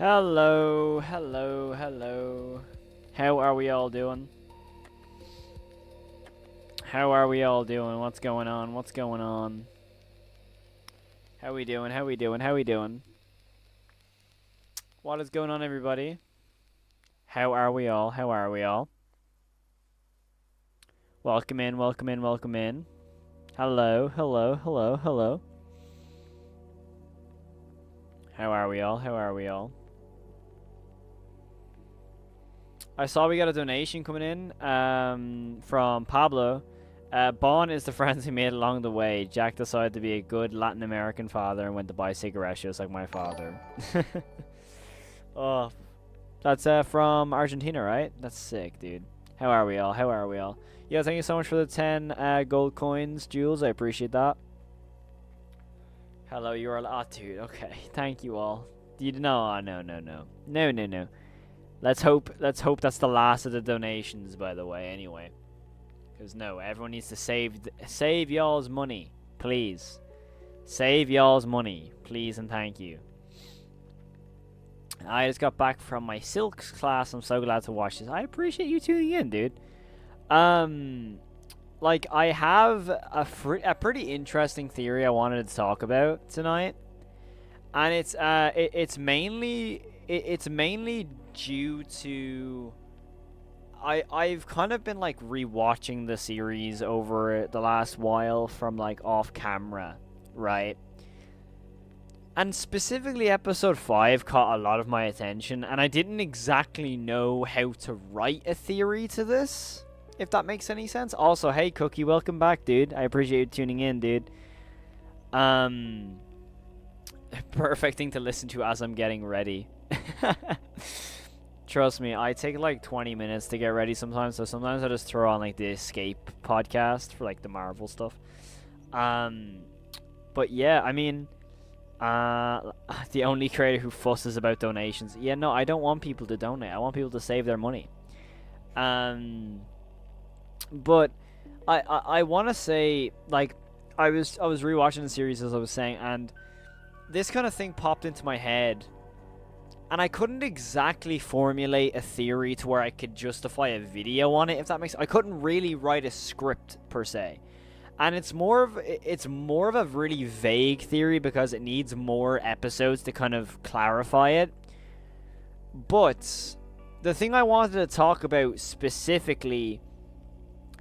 Hello, hello, hello. How are we all doing? How are we all doing? What's going on? What's going on? How we doing? How we doing? How we doing? What is going on, everybody? How are we all? How are we all? Welcome in, welcome in, welcome in. Hello, hello, hello, hello. How are we all? How are we all? I saw we got a donation coming in from Pablo. Bon is the friends he made along the way. Jack decided to be a good Latin American father and went to buy cigarettes just like my father. Oh, that's from Argentina, right? That's sick, dude. How are we all? How are we all? Yeah, thank you so much for the 10 gold coins, Jules. I appreciate that. Hello, you're all... Oh, dude, okay. Thank you all. You know, oh, no, no, no. No, no, no. Let's hope that's the last of the donations, by the way, anyway. Because, no, everyone needs to save y'all's money, please. Save y'all's money, please and thank you. I just got back from my Silks class. I'm so glad to watch this. I appreciate you tuning in, dude. Like, I have a pretty interesting theory I wanted to talk about tonight. And it's mainly due to I've kind of been like rewatching the series over the last while from like off camera, right? And specifically episode 5 caught a lot of my attention, and I didn't exactly know how to write a theory to this, if that makes any sense. Also, hey Cookie, welcome back, dude. I appreciate you tuning in, dude. Perfect thing to listen to as I'm getting ready. Trust me, I take like 20 minutes to get ready sometimes, so sometimes I just throw on like the Escape podcast for like the Marvel stuff. But yeah, I mean, the only creator who fusses about donations. Yeah, no, I don't want people to donate. I want people to save their money. But I want to say, like, I was rewatching the series as I was saying, and this kind of thing popped into my head, and I couldn't exactly formulate a theory to where I could justify a video on it, if that makes sense. I couldn't really write a script per se. And it's more of a really vague theory because it needs more episodes to kind of clarify it. But the thing I wanted to talk about specifically,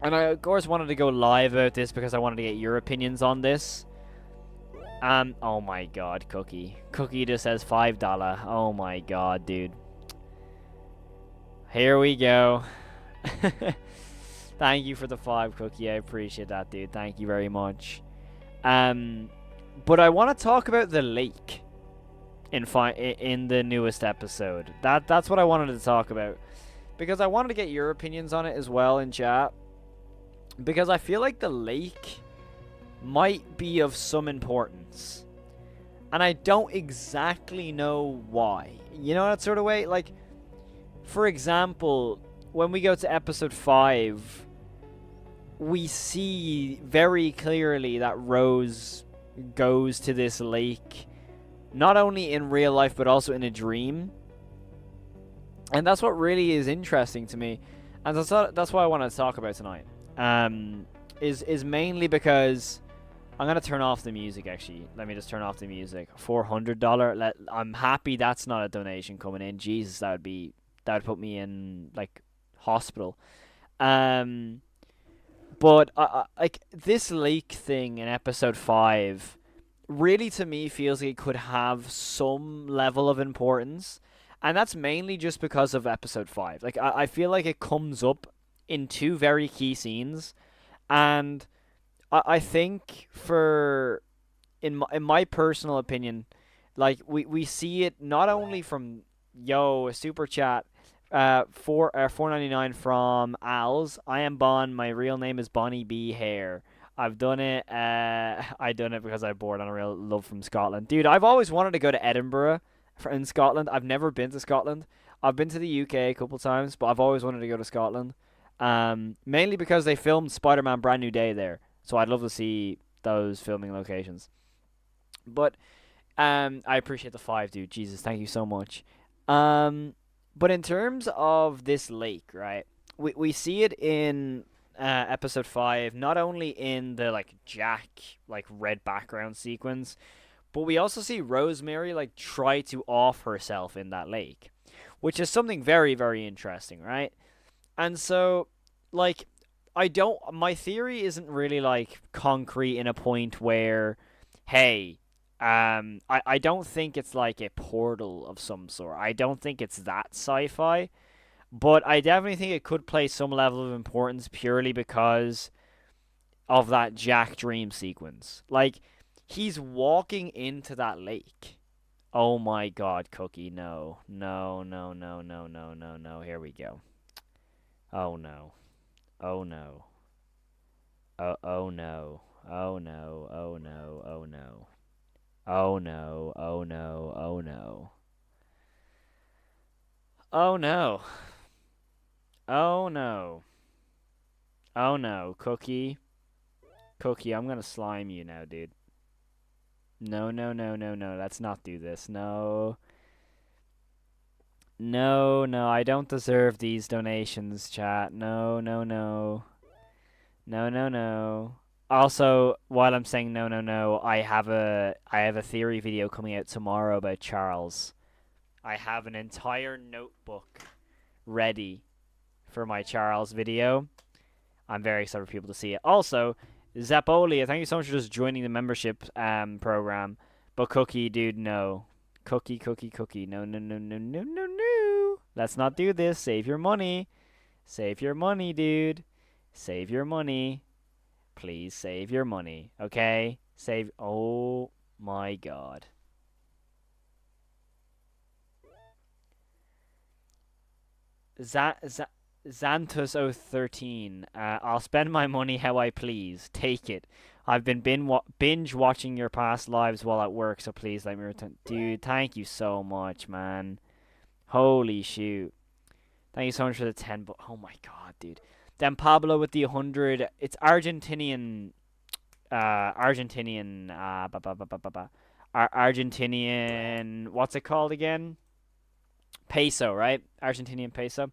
and I of course wanted to go live about this because I wanted to get your opinions on this. Oh my god, Cookie. Cookie just says $5. Oh my god, dude. Here we go. Thank you for the 5, Cookie. I appreciate that, dude. Thank you very much. But I want to talk about the lake in the newest episode. That's what I wanted to talk about, because I wanted to get your opinions on it as well in chat, because I feel like the lake might be of some importance, and I don't exactly know why. You know, that sort of way. Like, for example, when we go to episode 5, we see very clearly that Rose goes to this lake, not only in real life but also in a dream, and that's what really is interesting to me, and that's what I want to talk about tonight. Is mainly because I'm gonna turn off the music. Actually, let me just turn off the music. $400. I'm happy that's not a donation coming in. Jesus, that would put me in like hospital. But like this lake thing in episode 5 really to me feels like it could have some level of importance, and that's mainly just because of episode 5. Like I feel like it comes up in 2 very key scenes, and I think in my personal opinion, like we see it not only from a super chat. 4.99 from Al's. I am Bon. My real name is Bonnie B. Hare. I've done it. I done it because I bored on a real love from Scotland, dude. I've always wanted to go to Edinburgh, in Scotland. I've never been to Scotland. I've been to the UK a couple times, but I've always wanted to go to Scotland. Mainly because they filmed Spider-Man: Brand New Day there, so I'd love to see those filming locations. But I appreciate the 5, dude. Jesus, thank you so much. Um, but in terms of this lake, right? We see it in episode 5, not only in the like Jack like red background sequence, but we also see Rosemary like try to off herself in that lake, which is something very very interesting, right? And so like I don't my theory isn't really like concrete in a point where hey, I don't think it's like a portal of some sort. I don't think it's that sci-fi, but I definitely think it could play some level of importance purely because of that Jack dream sequence. Like he's walking into that lake. Oh my god, Cookie, no. No, no, no, no, no, no, no. Here we go. Oh no. Oh no. Oh no. Oh no. Oh no. Oh no. Oh no. Oh no. Oh no. Oh no. Oh no. Oh no. Cookie. Cookie, I'm gonna slime you now, dude. No, no, no, no, no. Let's not do this. No. No, no. I don't deserve these donations, chat. No, no, no. No, no, no. Also, while I'm saying no, no, no, I have a theory video coming out tomorrow about Charles. I have an entire notebook ready for my Charles video. I'm very excited for people to see it. Also, Zapolia, thank you so much for just joining the membership program. But Cookie, dude, no. Cookie, Cookie, Cookie. No, no, no, no, no, no, no. Let's not do this. Save your money. Save your money, dude. Save your money. Please save your money, okay? Save. Oh my god. Xanthus013. I'll spend my money how I please. Take it. I've been binge watching your past lives while at work, so please let me return. Dude, thank you so much, man. Holy shoot. Thank you so much for the 10. Oh my god, dude. Then Pablo with the 100. It's Argentinian. Argentinian. Argentinian. What's it called again? Peso, right? Argentinian peso.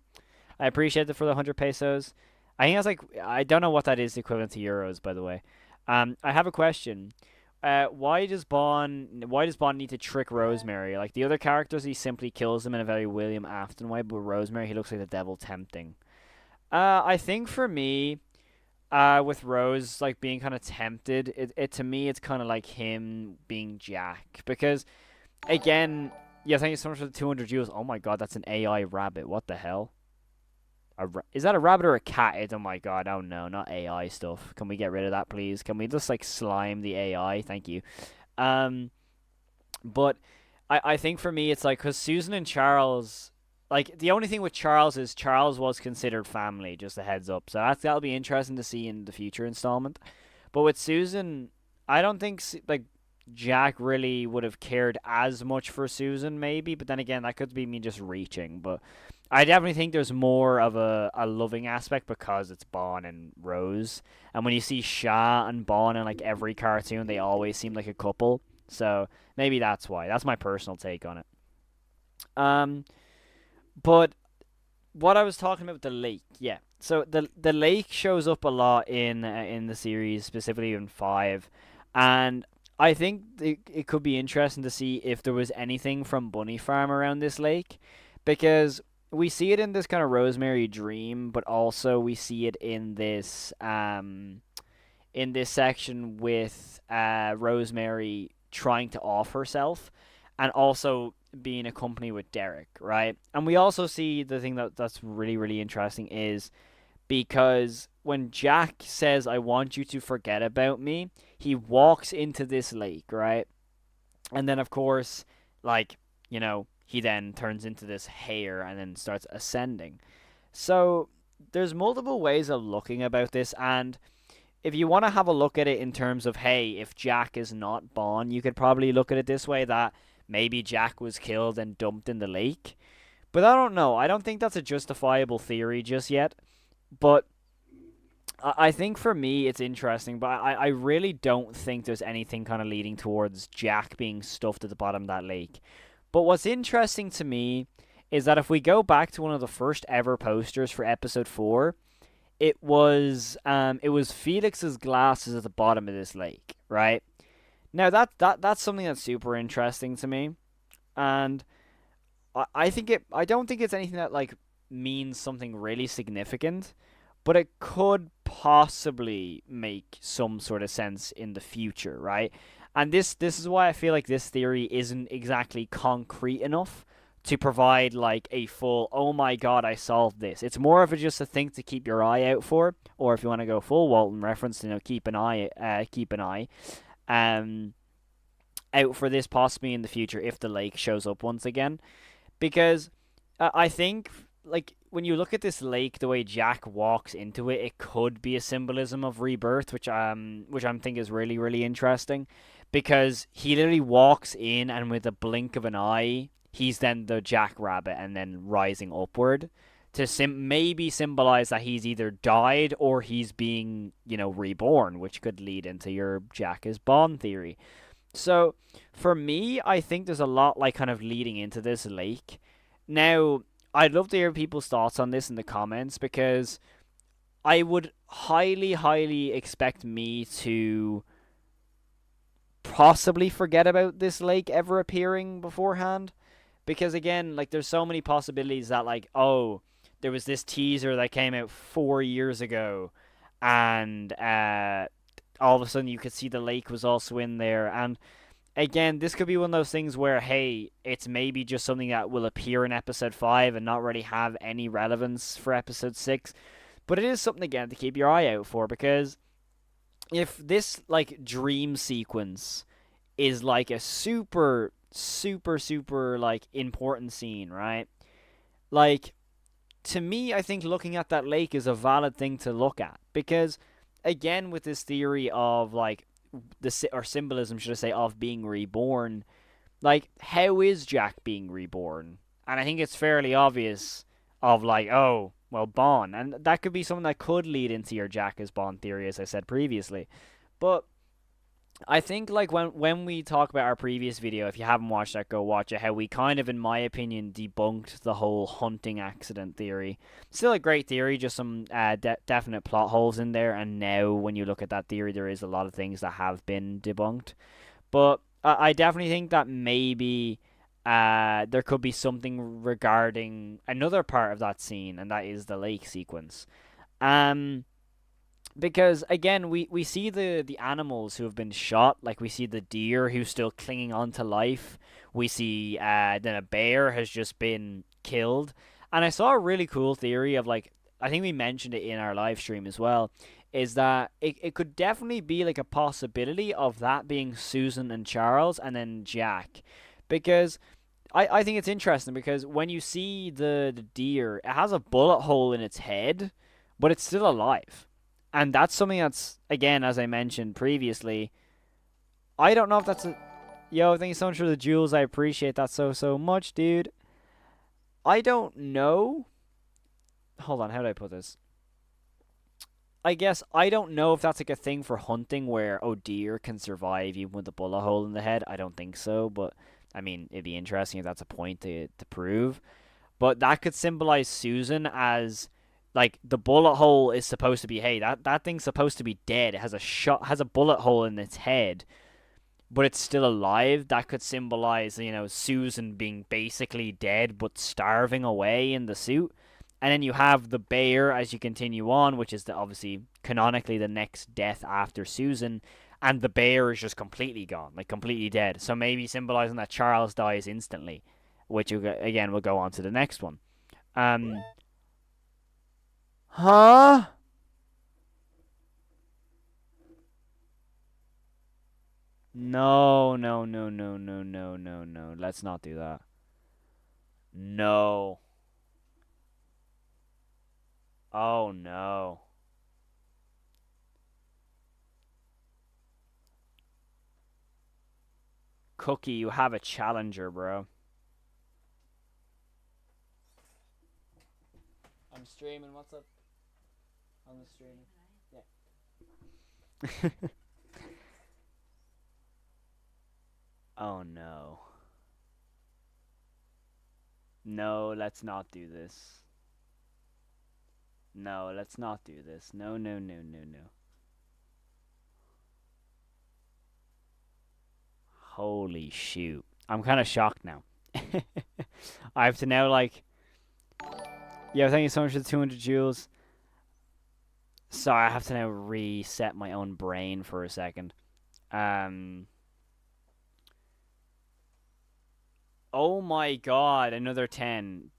I appreciate it for the 100 pesos. I think that's like I don't know what that is equivalent to euros, by the way. I have a question. Why does Bond need to trick Rosemary? Like the other characters, he simply kills them in a very William Afton way, but Rosemary, he looks like the devil tempting. I think for me, with Rose like being kind of tempted, it to me it's kind of like him being Jack because again, yeah, thank you so much for the 200 jewels. Oh my god, that's an AI rabbit. What the hell? Is that a rabbit or a cat? Oh my god, oh no, not AI stuff. Can we get rid of that, please? Can we just like slime the AI? Thank you. Um, but I think for me it's like because Susan and Charles, like the only thing with Charles is Charles was considered family. Just a heads up. So that'll be interesting to see in the future installment. But with Susan, I don't think like Jack really would have cared as much for Susan, maybe. But then again, that could be me just reaching. But I definitely think there's more of a loving aspect because it's Bond and Rose. And when you see Shah and Bond in like every cartoon, they always seem like a couple. So maybe that's why. That's my personal take on it. Um, but what I was talking about with the lake, yeah. So the lake shows up a lot in the series, specifically in 5, and I think it could be interesting to see if there was anything from Bunny Farm around this lake, because we see it in this kind of Rosemary dream, but also we see it in this section with Rosemary trying to off herself, and also being accompanied with Derek, right? And we also see the thing that's really really interesting is because when Jack says, "I want you to forget about me," he walks into this lake, right? And then, of course, like, he then turns into this hare and then starts ascending. So, there's multiple ways of looking about this, and if you want to have a look at it in terms of, hey, if Jack is not Bond, you could probably look at it this way that maybe Jack was killed and dumped in the lake. But I don't know. I don't think that's a justifiable theory just yet. But I think for me it's interesting, but I really don't think there's anything kind of leading towards Jack being stuffed at the bottom of that lake. But what's interesting to me is that if we go back to one of the first ever posters for episode 4, it was Felix's glasses at the bottom of this lake, right? Now that's something that's super interesting to me, and I don't think it's anything that like means something really significant, but it could possibly make some sort of sense in the future, right? And this is why I feel like this theory isn't exactly concrete enough to provide like a full oh my god I solved this. It's more of a just a thing to keep your eye out for, or if you want to go full Walten reference, keep an eye um out for this possibly in the future if the lake shows up once again, because I think like when you look at this lake, the way Jack walks into it, it could be a symbolism of rebirth, which I'm think is really really interesting, because he literally walks in and with a blink of an eye, he's then the Jackrabbit and then rising upward to maybe symbolize that he's either died or he's being reborn, which could lead into your Jack is Bond theory. So for me, I think there's a lot like kind of leading into this lake. Now, I'd love to hear people's thoughts on this in the comments, because I would highly, highly expect me to possibly forget about this lake ever appearing beforehand. Because again, like there's so many possibilities that like, oh, there was this teaser that came out 4 years ago, and all of a sudden you could see the lake was also in there. And again, this could be one of those things where, hey, it's maybe just something that will appear in episode 5 and not really have any relevance for episode 6. But it is something, again, to keep your eye out for, because if this, like, dream sequence is, like, a super, super, super, like, important scene, right? Like, to me, I think looking at that lake is a valid thing to look at, because, again, with this theory of, like, or symbolism, should I say, of being reborn, like, how is Jack being reborn? And I think it's fairly obvious of like, oh, well, Bond, and that could be something that could lead into your Jack as Bond theory, as I said previously. But I think like when we talk about our previous video, if you haven't watched that, go watch it. How we kind of, in my opinion, debunked the whole hunting accident theory. Still a great theory, just some definite plot holes in there. And now, when you look at that theory, there is a lot of things that have been debunked. But I definitely think that maybe there could be something regarding another part of that scene, and that is the lake sequence. Um, because again we see the animals who have been shot, like we see the deer who's still clinging on to life, we see then a bear has just been killed. And I saw a really cool theory of like, I think we mentioned it in our live stream as well, is that it could definitely be like a possibility of that being Susan and Charles and then Jack, because I think it's interesting, because when you see the deer, it has a bullet hole in its head, but it's still alive. And that's something that's, again, as I mentioned previously, I don't know if that's a... Yo, thank you so much for the jewels. I appreciate that so, so much, dude. I don't know. Hold on, how do I put this? I guess I don't know if that's like a thing for hunting where, oh, deer can survive even with a bullet hole in the head. I don't think so, but I mean, it'd be interesting if that's a point to prove. But that could symbolize Susan as like the bullet hole is supposed to be, hey, that thing's supposed to be dead. It has a bullet hole in its head, but it's still alive. That could symbolize, Susan being basically dead but starving away in the suit. And then you have the bear as you continue on, which is obviously canonically the next death after Susan, and the bear is just completely gone, like completely dead. So maybe symbolizing that Charles dies instantly, which again will go on to the next one. Huh? No, no, no, no, no, no, no, no. Let's not do that. No. Oh no. Cookie, you have a challenger, bro. I'm streaming. What's up? On the stream. Yeah. Oh no. No, let's not do this. No, let's not do this. No, no, no, no, no. Holy shoot. I'm kind of shocked now. I have to now, like... Yeah, thank you so much for the 200 joules. Sorry, I have to now reset my own brain for a second. Um... Oh my god, another 10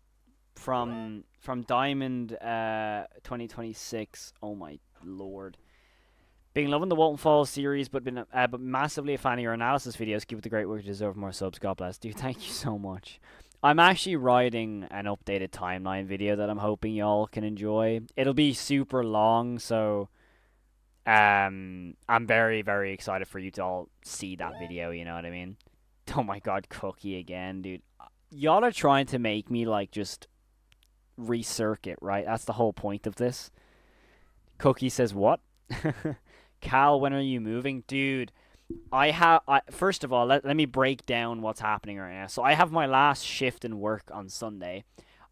from Diamond 2026. Oh my lord. Been loving the Walten Falls series, but massively a fan of your analysis videos. Keep up the great work. You deserve more subs. God bless. Dude, thank you so much. I'm actually writing an updated timeline video that I'm hoping y'all can enjoy. It'll be super long, so I'm very, very excited for you to all see that video, you know what I mean? Oh my god, Cookie again, dude. Y'all are trying to make me, like, just recircuit, right? That's the whole point of this. Cookie says, what? Cal, when are you moving? Dude, first of all, let me break down what's happening right now. So I have my last shift in work on Sunday.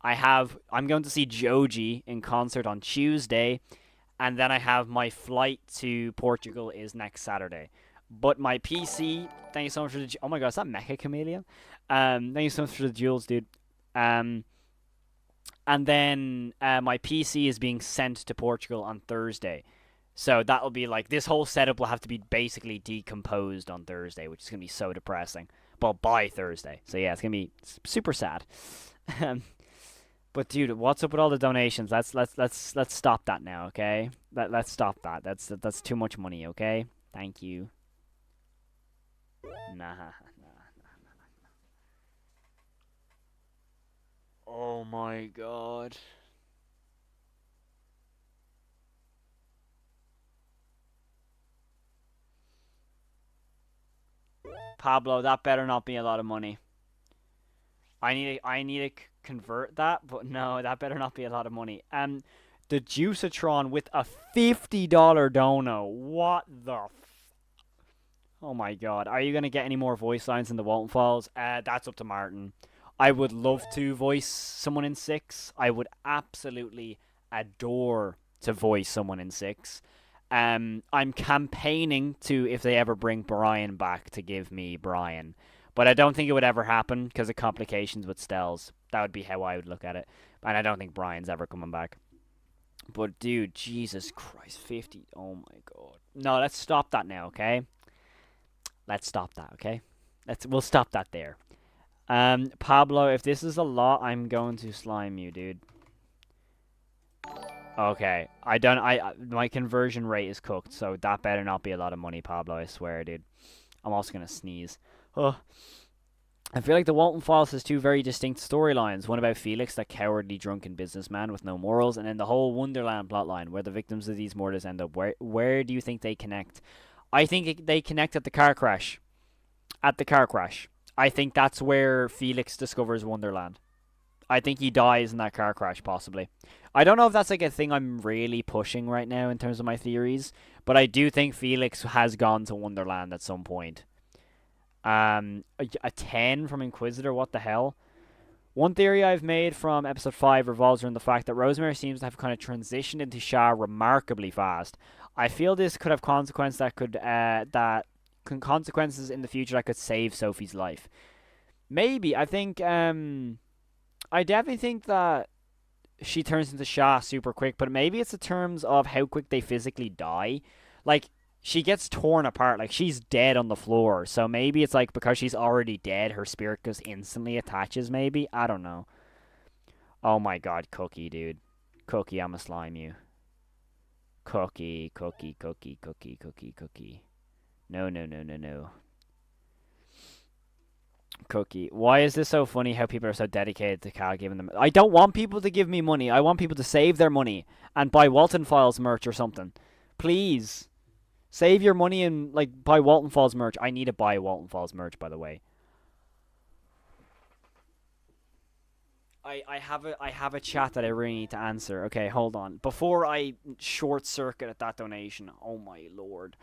I'm going to see Joji in concert on Tuesday, and then I have my flight to Portugal is next Saturday. But my PC, thank you so much for the... Oh my god, is that Mecha Chameleon? Thank you so much for the jewels, dude. And then my PC is being sent to Portugal on Thursday. So that'll be like... This whole setup will have to be basically decomposed on Thursday, which is going to be so depressing. Well, by Thursday. So yeah, it's going to be super sad. But dude, what's up with all the donations? Let's stop that now, okay? Let's stop that. That's too much money, okay? Thank you. Nah. Oh my god. Pablo, that better not be a lot of money. I need to convert that, but no, that better not be a lot of money. The Juicatron with a $50 dono. What the Oh my god. Are you going to get any more voice lines in the Walten Falls? That's up to Martin. I would love to voice someone in 6. I would absolutely adore to voice someone in 6. I'm campaigning to, if they ever bring Brian back, to give me Brian. But I don't think it would ever happen because of complications with Stells. That would be how I would look at it. And I don't think Brian's ever coming back. But dude, Jesus Christ, 50. Oh my god. No, let's stop that now, okay? Let's stop that, okay? We'll stop that there. Pablo, if this is a lot, I'm going to slime you, dude. Okay, my conversion rate is cooked, so that better not be a lot of money, Pablo, I swear, dude. I'm also gonna sneeze. Oh. I feel like the Walten Falls has two very distinct storylines. One about Felix, that cowardly drunken businessman with no morals, and then the whole Wonderland plotline, where the victims of these murders end up. Where do you think they connect? I think they connect at the car crash. At the car crash. I think that's where Felix discovers Wonderland. I think he dies in that car crash, possibly. I don't know if that's like a thing I'm really pushing right now in terms of my theories, but I do think Felix has gone to Wonderland at some point. A 10 from Inquisitor, what the hell? One theory I've made from episode 5 revolves around the fact that Rosemary seems to have kind of transitioned into Shah remarkably fast. I feel this could have consequences consequences in the future that could save Sophie's life. Maybe. I think I definitely think that she turns into Shah super quick, but maybe it's in terms of how quick they physically die. Like, she gets torn apart, like she's dead on the floor, so maybe it's like because she's already dead, her spirit just instantly attaches, maybe? I don't know. Oh my god, Cookie, dude. Cookie, I'ma slime you. Cookie, Cookie, Cookie, Cookie, Cookie, Cookie. No, no, no, no, no. Cookie. Why is this so funny how people are so dedicated to Cal giving them... I don't want people to give me money. I want people to save their money and buy Walten Files merch or something. Please. Save your money and, like, buy Walten Falls merch. I need to buy Walten Falls merch, by the way. I have a chat that I really need to answer. Okay, hold on. Before I short circuit at that donation. Oh my lord.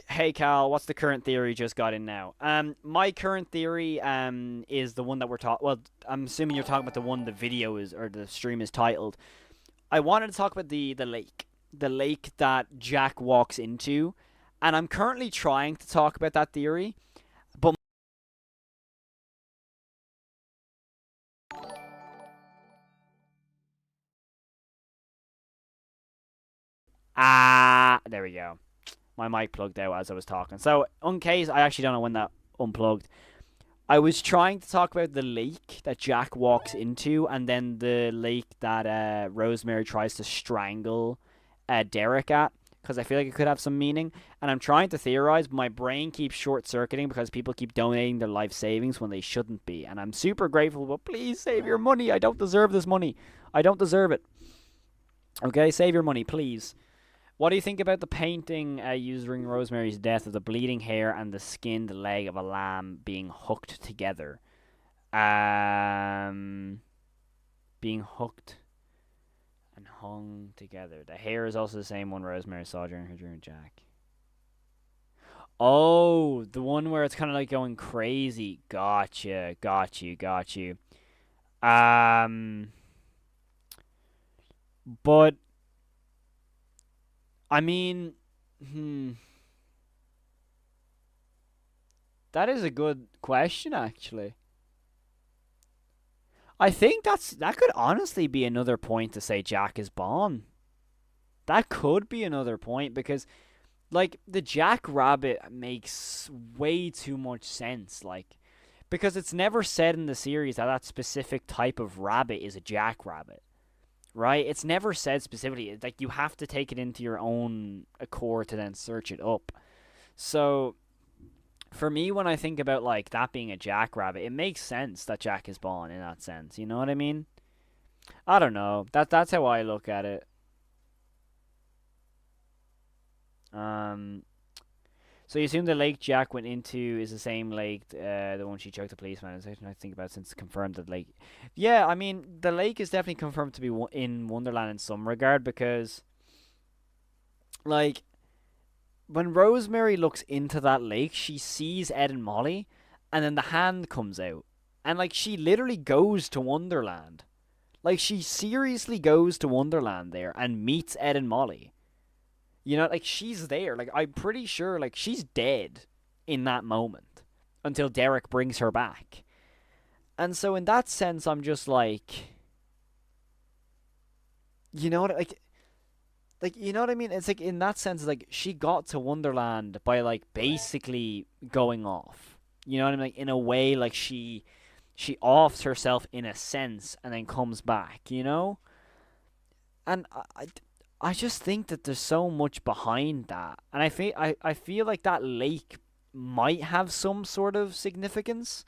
Hey Cal, what's the current theory just got in now? My current theory is the one that we're talking. Well, I'm assuming you're talking about the one the video is or the stream is titled. I wanted to talk about the lake that Jack walks into, and I'm currently trying to talk about that theory, but there we go. My mic plugged out as I was talking. So, in case I actually don't know when that unplugged. I was trying to talk about the lake that Jack walks into, and then the lake that Rosemary tries to strangle Derek at, because I feel like it could have some meaning. And I'm trying to theorize, but my brain keeps short circuiting because people keep donating their life savings when they shouldn't be. And I'm super grateful, but please save your money. I don't deserve this money. I don't deserve it. Okay, save your money, please. What do you think about the painting used during Rosemary's death of the bleeding hair and the skinned leg of a lamb being hooked together? Being hooked and hung together. The hair is also the same one Rosemary saw during her dream with Jack. Oh, the one where it's kind of like going crazy. Gotcha, got you. Um, but I mean, hmm, that is a good question, actually. I think that could honestly be another point to say Jack is Bond. That could be another point because, like, the Jack Rabbit makes way too much sense. Like, because it's never said in the series that that specific type of rabbit is a Jack Rabbit, right? It's never said specifically. It's like you have to take it into your own accord to then search it up. So for me, when I think about like that being a jackrabbit, it makes sense that Jack is Bond in that sense. You know what I mean? I don't know. That's how I look at it. Um. So you assume the lake Jack went into is the same lake, the one she choked the policeman. Is something I think about since it's confirmed that lake. Yeah, I mean the lake is definitely confirmed to be in Wonderland in some regard because, like, when Rosemary looks into that lake, she sees Ed and Molly, and then the hand comes out, and like she literally goes to Wonderland. Like she seriously goes to Wonderland there and meets Ed and Molly. You know, like she's there. Like I'm pretty sure, like she's dead in that moment until Derek brings her back. And so in that sense, I'm just like, you know what, like you know what I mean? It's like in that sense, like she got to Wonderland by like basically going off. You know what I mean? Like in a way, like she offs herself in a sense and then comes back. You know, and I just think that there's so much behind that, and I feel like that lake might have some sort of significance.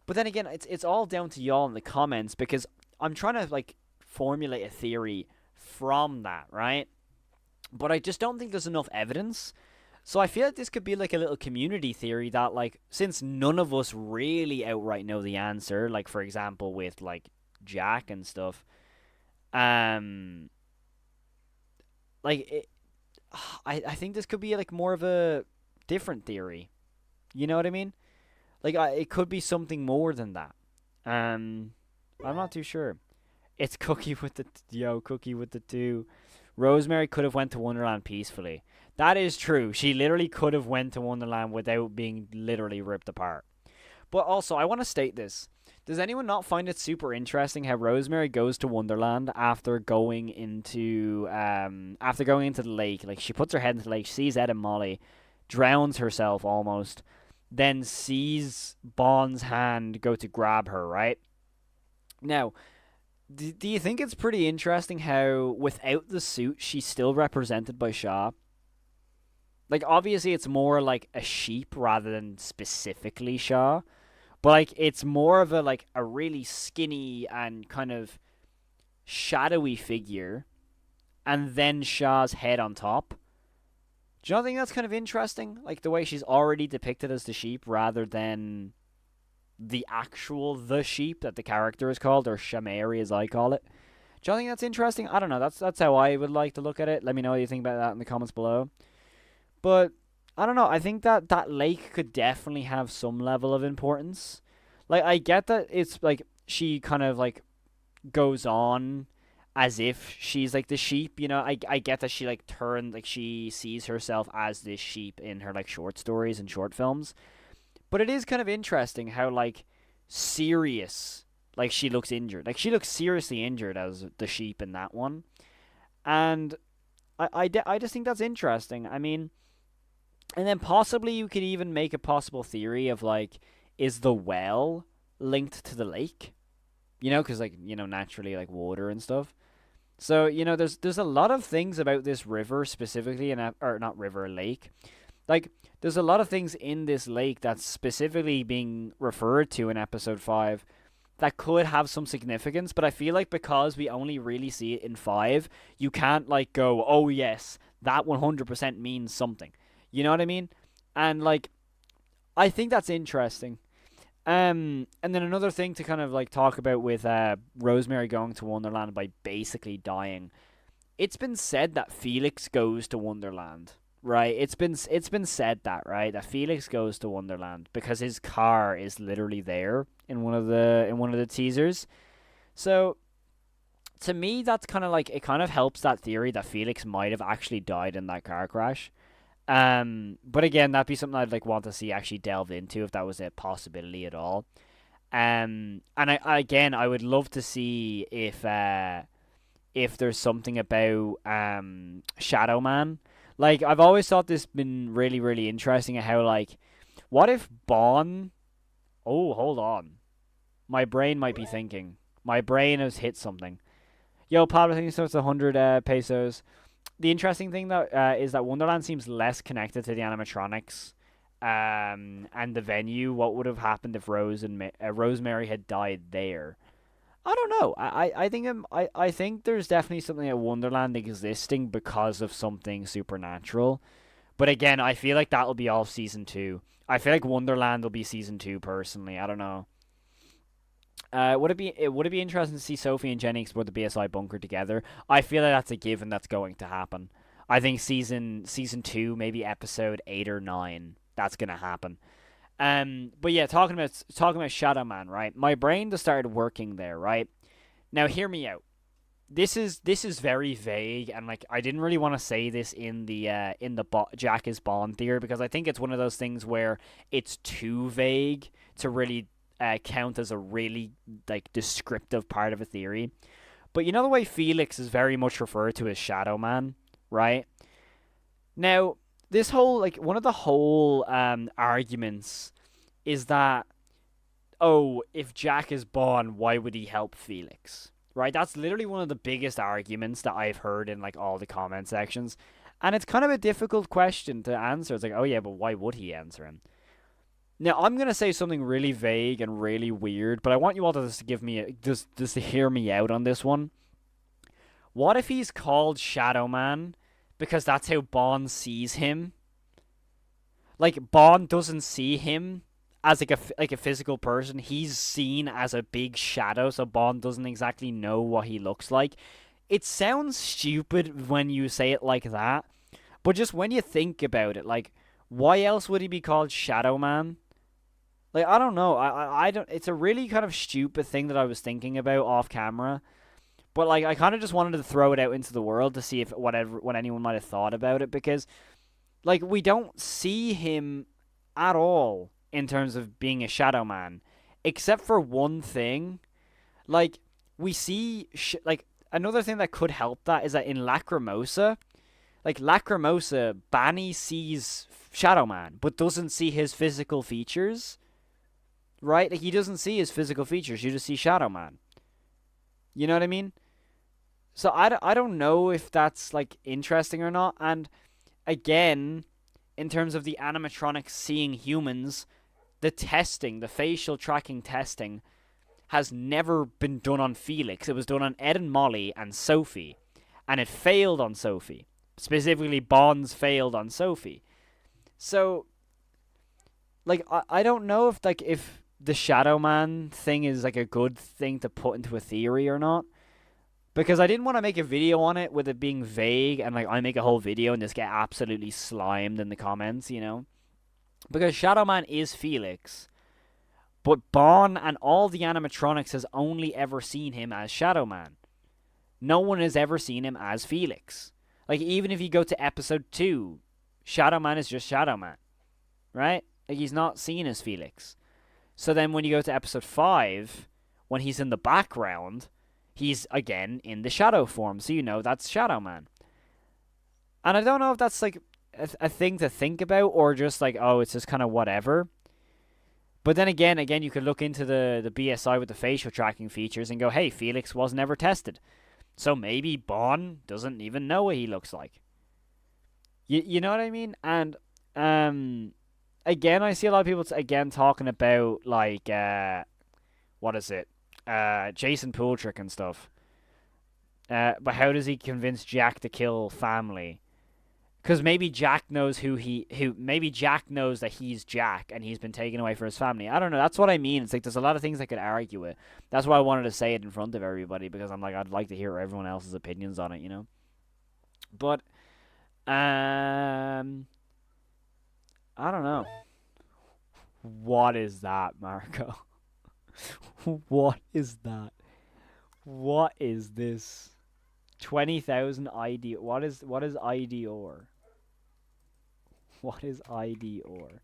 But then again, it's all down to y'all in the comments because I'm trying to like formulate a theory from that, right? But I just don't think there's enough evidence. So I feel like this could be like a little community theory that like since none of us really outright know the answer, like for example with like Jack and stuff, um like it, I think this could be like more of a different theory. You know what I mean? Like it could be something more than that. Um I'm not too sure. It's Cookie with the Cookie with the two. Rosemary could have went to Wonderland peacefully. That is true. She literally could have went to Wonderland without being literally ripped apart. But also, I want to state this. Does anyone not find it super interesting how Rosemary goes to Wonderland after going into the lake? Like she puts her head into the lake, sees Ed and Molly, drowns herself almost, then sees Bond's hand go to grab her, right? Now, do you think it's pretty interesting how without the suit she's still represented by Shaw? Like obviously it's more like a sheep rather than specifically Shaw, but like it's more of a like a really skinny and kind of shadowy figure and then Shaw's head on top. Do you not think that's kind of interesting? Like the way she's already depicted as the sheep rather than the actual the sheep that the character is called, or Shamari as I call it. Do you think that's interesting? I don't know. That's how I would like to look at it. Let me know what you think about that in the comments below. But I don't know. I think that that lake could definitely have some level of importance. Like I get that it's like she kind of like goes on as if she's like the sheep, you know. I get that she like turned like she sees herself as this sheep in her like short stories and short films. But it is kind of interesting how like serious like she looks injured. Like she looks seriously injured as the sheep in that one. And I just think that's interesting. I mean, and then possibly you could even make a possible theory of like, is the well linked to the lake? You know, because like you know naturally like water and stuff. So you know, there's a lot of things about this river specifically, and or not river, lake. Like there's a lot of things in this lake that's specifically being referred to in episode 5 that could have some significance, but I feel like because we only really see it in 5, you can't like go, "Oh yes, that 100% means something." You know what I mean? And like I think that's interesting. And then another thing to kind of like talk about with Rosemary going to Wonderland by basically dying. It's been said that Felix goes to Wonderland, right? It's been said that, right? That Felix goes to Wonderland because his car is literally there in one of the teasers. So to me, that's kind of like it kind of helps that theory that Felix might have actually died in that car crash. But again, that'd be something I'd like want to see actually delved into if that was a possibility at all. And again, I would love to see if there's something about Shadow Man. Like I've always thought this been really really interesting at how like what if Bond. Oh, hold on. My brain might be thinking. My brain has hit something. Yo, Pablo, thank you so much for 100 pesos. The interesting thing that is that Wonderland seems less connected to the animatronics and the venue. What would have happened if Rosemary had died there? I don't know. I think I think there's definitely something at Wonderland existing because of something supernatural. But again, I feel like that'll be all season 2. I feel like Wonderland will be season 2 personally. I don't know. Would it be interesting to see Sophie and Jenny explore the BSI bunker together? I feel like that's a given that's going to happen. I think season 2, maybe episode 8 or 9, that's gonna happen. But yeah, talking about Shadow Man, right? My brain just started working there, right? Now hear me out. This is very vague, and like I didn't really want to say this in the Jack is Bond theory because I think it's one of those things where it's too vague to really count as a really like descriptive part of a theory. But you know the way Felix is very much referred to as Shadow Man, right? Now, this whole like one of the whole arguments is that oh, if Jack is Bond, why would he help Felix? Right? That's literally one of the biggest arguments that I've heard in like all the comment sections. And it's kind of a difficult question to answer. It's like, oh yeah, but why would he answer him? Now I'm gonna say something really vague and really weird, but I want you all to just give me just to hear me out on this one. What if he's called Shadow Man because that's how Bond sees him? Like Bond doesn't see him as like a physical person. He's seen as a big shadow, so Bond doesn't exactly know what he looks like. It sounds stupid when you say it like that, but just when you think about it, like why else would he be called Shadow Man? Like I don't know. I don't. It's a really kind of stupid thing that I was thinking about off camera. But like I kind of just wanted to throw it out into the world to see if what anyone might have thought about it because like we don't see him at all in terms of being a Shadow Man, except for one thing. Like we see like another thing that could help that is that in Lacrimosa, like Lacrimosa, Banny sees Shadow Man but doesn't see his physical features. Right? Like he doesn't see his physical features. You just see Shadow Man. You know what I mean? So I don't know if that's like interesting or not. And again, in terms of the animatronics seeing humans, the facial tracking testing has never been done on Felix. It was done on Ed and Molly and Sophie. And it failed on Sophie. Specifically, Bonds failed on Sophie. So, like, I don't know if the Shadow Man thing is like a good thing to put into a theory or not. Because I didn't want to make a video on it with it being vague and like I make a whole video and just get absolutely slimed in the comments, you know? Because Shadow Man is Felix, but Bon and all the animatronics has only ever seen him as Shadow Man. No one has ever seen him as Felix. Like, even if you go to episode 2, Shadow Man is just Shadow Man, right? Like, he's not seen as Felix. So then when you go to episode 5, when he's in the background, he's again in the shadow form. So you know that's Shadow Man. And I don't know if that's like a thing to think about or just like, oh, it's just kind of whatever. But then again, you could look into the BSI with the facial tracking features and go, hey, Felix was never tested. So maybe Bon doesn't even know what he looks like. You know what I mean? And again, I see a lot of people again talking about like what is it? Jason Pooltrick and stuff. But how does he convince Jack to kill family? Because maybe Jack knows maybe Jack knows that he's Jack and he's been taken away from his family. I don't know. That's what I mean. It's like there's a lot of things I could argue with. That's why I wanted to say it in front of everybody because I'm like I'd like to hear everyone else's opinions on it, you know. But I don't know. What is that, Marco? What is that? What is this? 20,000 ID. What is IDOR? What is IDOR?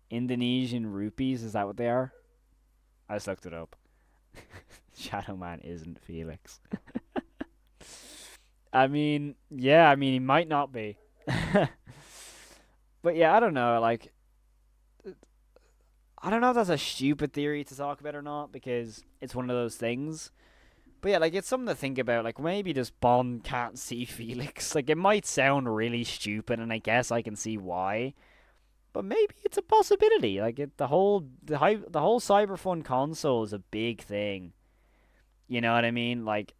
Indonesian rupees? Is that what they are? I just looked it up. Shadow Man isn't Felix. I mean, yeah, he might not be. But yeah, I don't know, like I don't know if that's a stupid theory to talk about or not because it's one of those things. But yeah, like it's something to think about. Like maybe just Bond can't see Felix. Like it might sound really stupid, and I guess I can see why. But maybe it's a possibility. Like the whole Cyberfun console is a big thing. You know what I mean? Like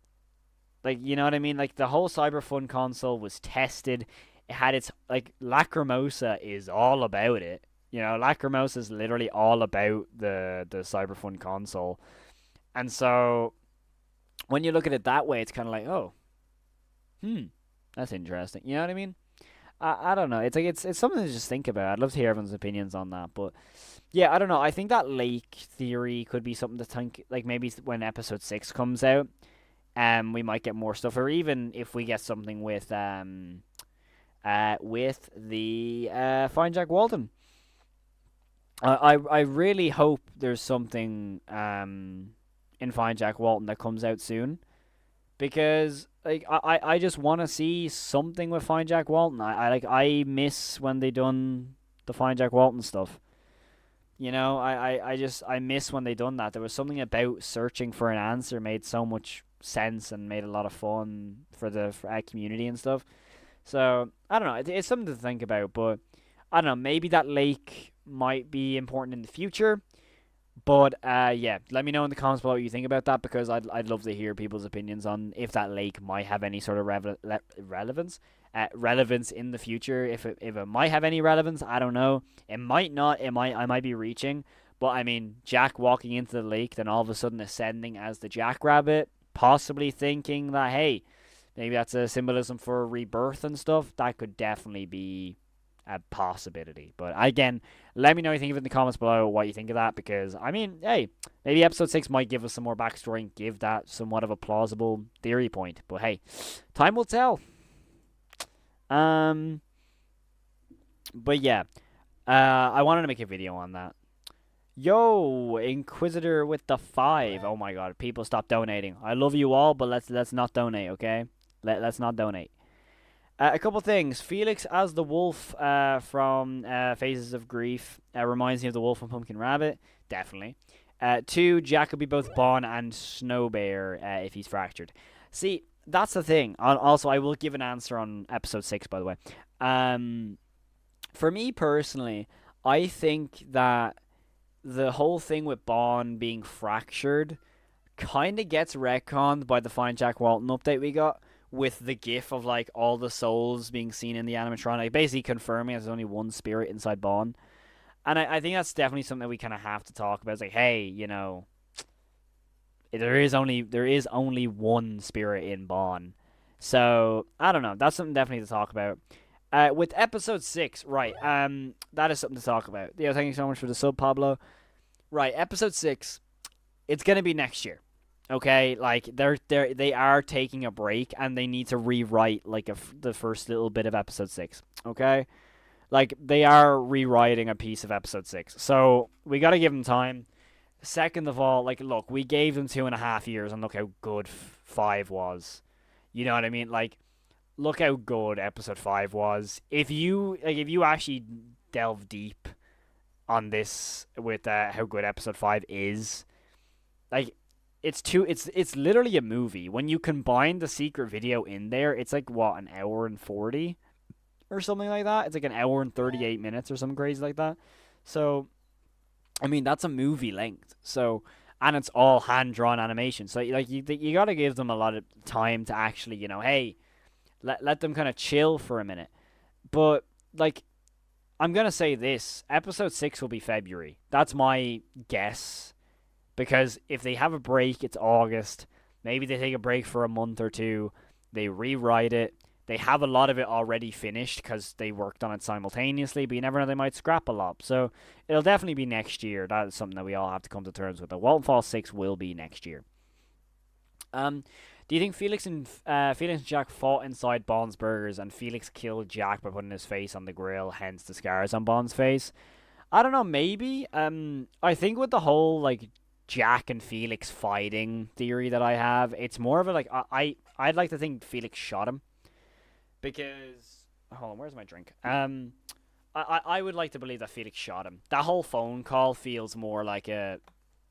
you know what I mean? Like the whole Cyberfun console was tested. It had its like Lacrimosa is all about it. You know, Lacrimosa is literally all about the Cyberfun console, and so when you look at it that way, it's kind of like, oh, that's interesting. You know what I mean? I don't know. It's like it's something to just think about. I'd love to hear everyone's opinions on that, but yeah, I don't know. I think that lake theory could be something to think. Like maybe when episode 6 comes out, we might get more stuff, or even if we get something with the Fine Jack Walton. I really hope there's something in Fine Jack Walton that comes out soon, because like I just want to see something with Fine Jack Walton. I miss when they done the Fine Jack Walton stuff. You know, I miss when they done that. There was something about searching for an answer made so much sense and made a lot of fun for our community and stuff. So I don't know. It's something to think about, but I don't know. Maybe that lake might be important in the future. But yeah, let me know in the comments below what you think about that, because I'd love to hear people's opinions on if that lake might have any sort of relevance in the future. If it might have any relevance, I don't know. It might not. I might be reaching. But I mean, Jack walking into the lake, then all of a sudden ascending as the Jackrabbit, possibly thinking that hey, maybe that's a symbolism for rebirth and stuff. That could definitely be a possibility. But again, let me know what you think of it in the comments below, what you think of that, because I mean, hey, maybe episode 6 might give us some more backstory and give that somewhat of a plausible theory point. But hey, time will tell. But yeah, I wanted to make a video on that. Yo, Inquisitor with the 5. Oh my god, people stop donating. I love you all, but let's not donate, okay? Let's not donate. A couple things. Felix as the wolf from Phases of Grief reminds me of the wolf from Pumpkin Rabbit. Definitely. 2, Jack could be both Bon and Snow Bear if he's fractured. See, that's the thing. Also, I will give an answer on episode 6, by the way. For me personally, I think that the whole thing with Bon being fractured kind of gets retconned by the Fine Jack Walton update we got, with the gif of like all the souls being seen in the animatronic, basically confirming there's only one spirit inside Bon. And I think that's definitely something that we kind of have to talk about. It's like, hey, you know, there is only one spirit in Bond. So I don't know. That's something definitely to talk about. With episode 6, right? That is something to talk about. Yeah, thank you so much for the sub, Pablo. Right, episode 6. It's gonna be next year. Okay, like they are taking a break and they need to rewrite like the first little bit of episode 6. Okay, like they are rewriting a piece of episode 6, so we got to give them time. Second of all, like look, we gave them 2.5 years, and look how good 5 was. You know what I mean? Like look how good episode 5 was. If you actually delve deep on this with how good episode 5 is, like it's literally a movie. When you combine the secret video in there, it's like what, an hour and 40 or something like that. It's like an hour and 38 minutes or something crazy like that. So I mean, that's a movie length. So, and it's all hand drawn animation. So like you got to give them a lot of time to actually, hey, let them kind of chill for a minute. But like I'm going to say this, episode 6 will be February. That's my guess, because if they have a break, it's August. Maybe they take a break for a month or two. They rewrite it. They have a lot of it already finished because they worked on it simultaneously, but you never know, they might scrap a lot. So it'll definitely be next year. That is something that we all have to come to terms with. The Walten Fall 6 will be next year. Do you think Felix and Jack fought inside Bond's burgers and Felix killed Jack by putting his face on the grill, hence the scars on Bond's face? I don't know, maybe. I think with the whole like Jack and Felix fighting theory that I have, it's more of a like I'd like to think Felix shot him, because hold on, where's my drink? I would like to believe that Felix shot him. That whole phone call feels more like a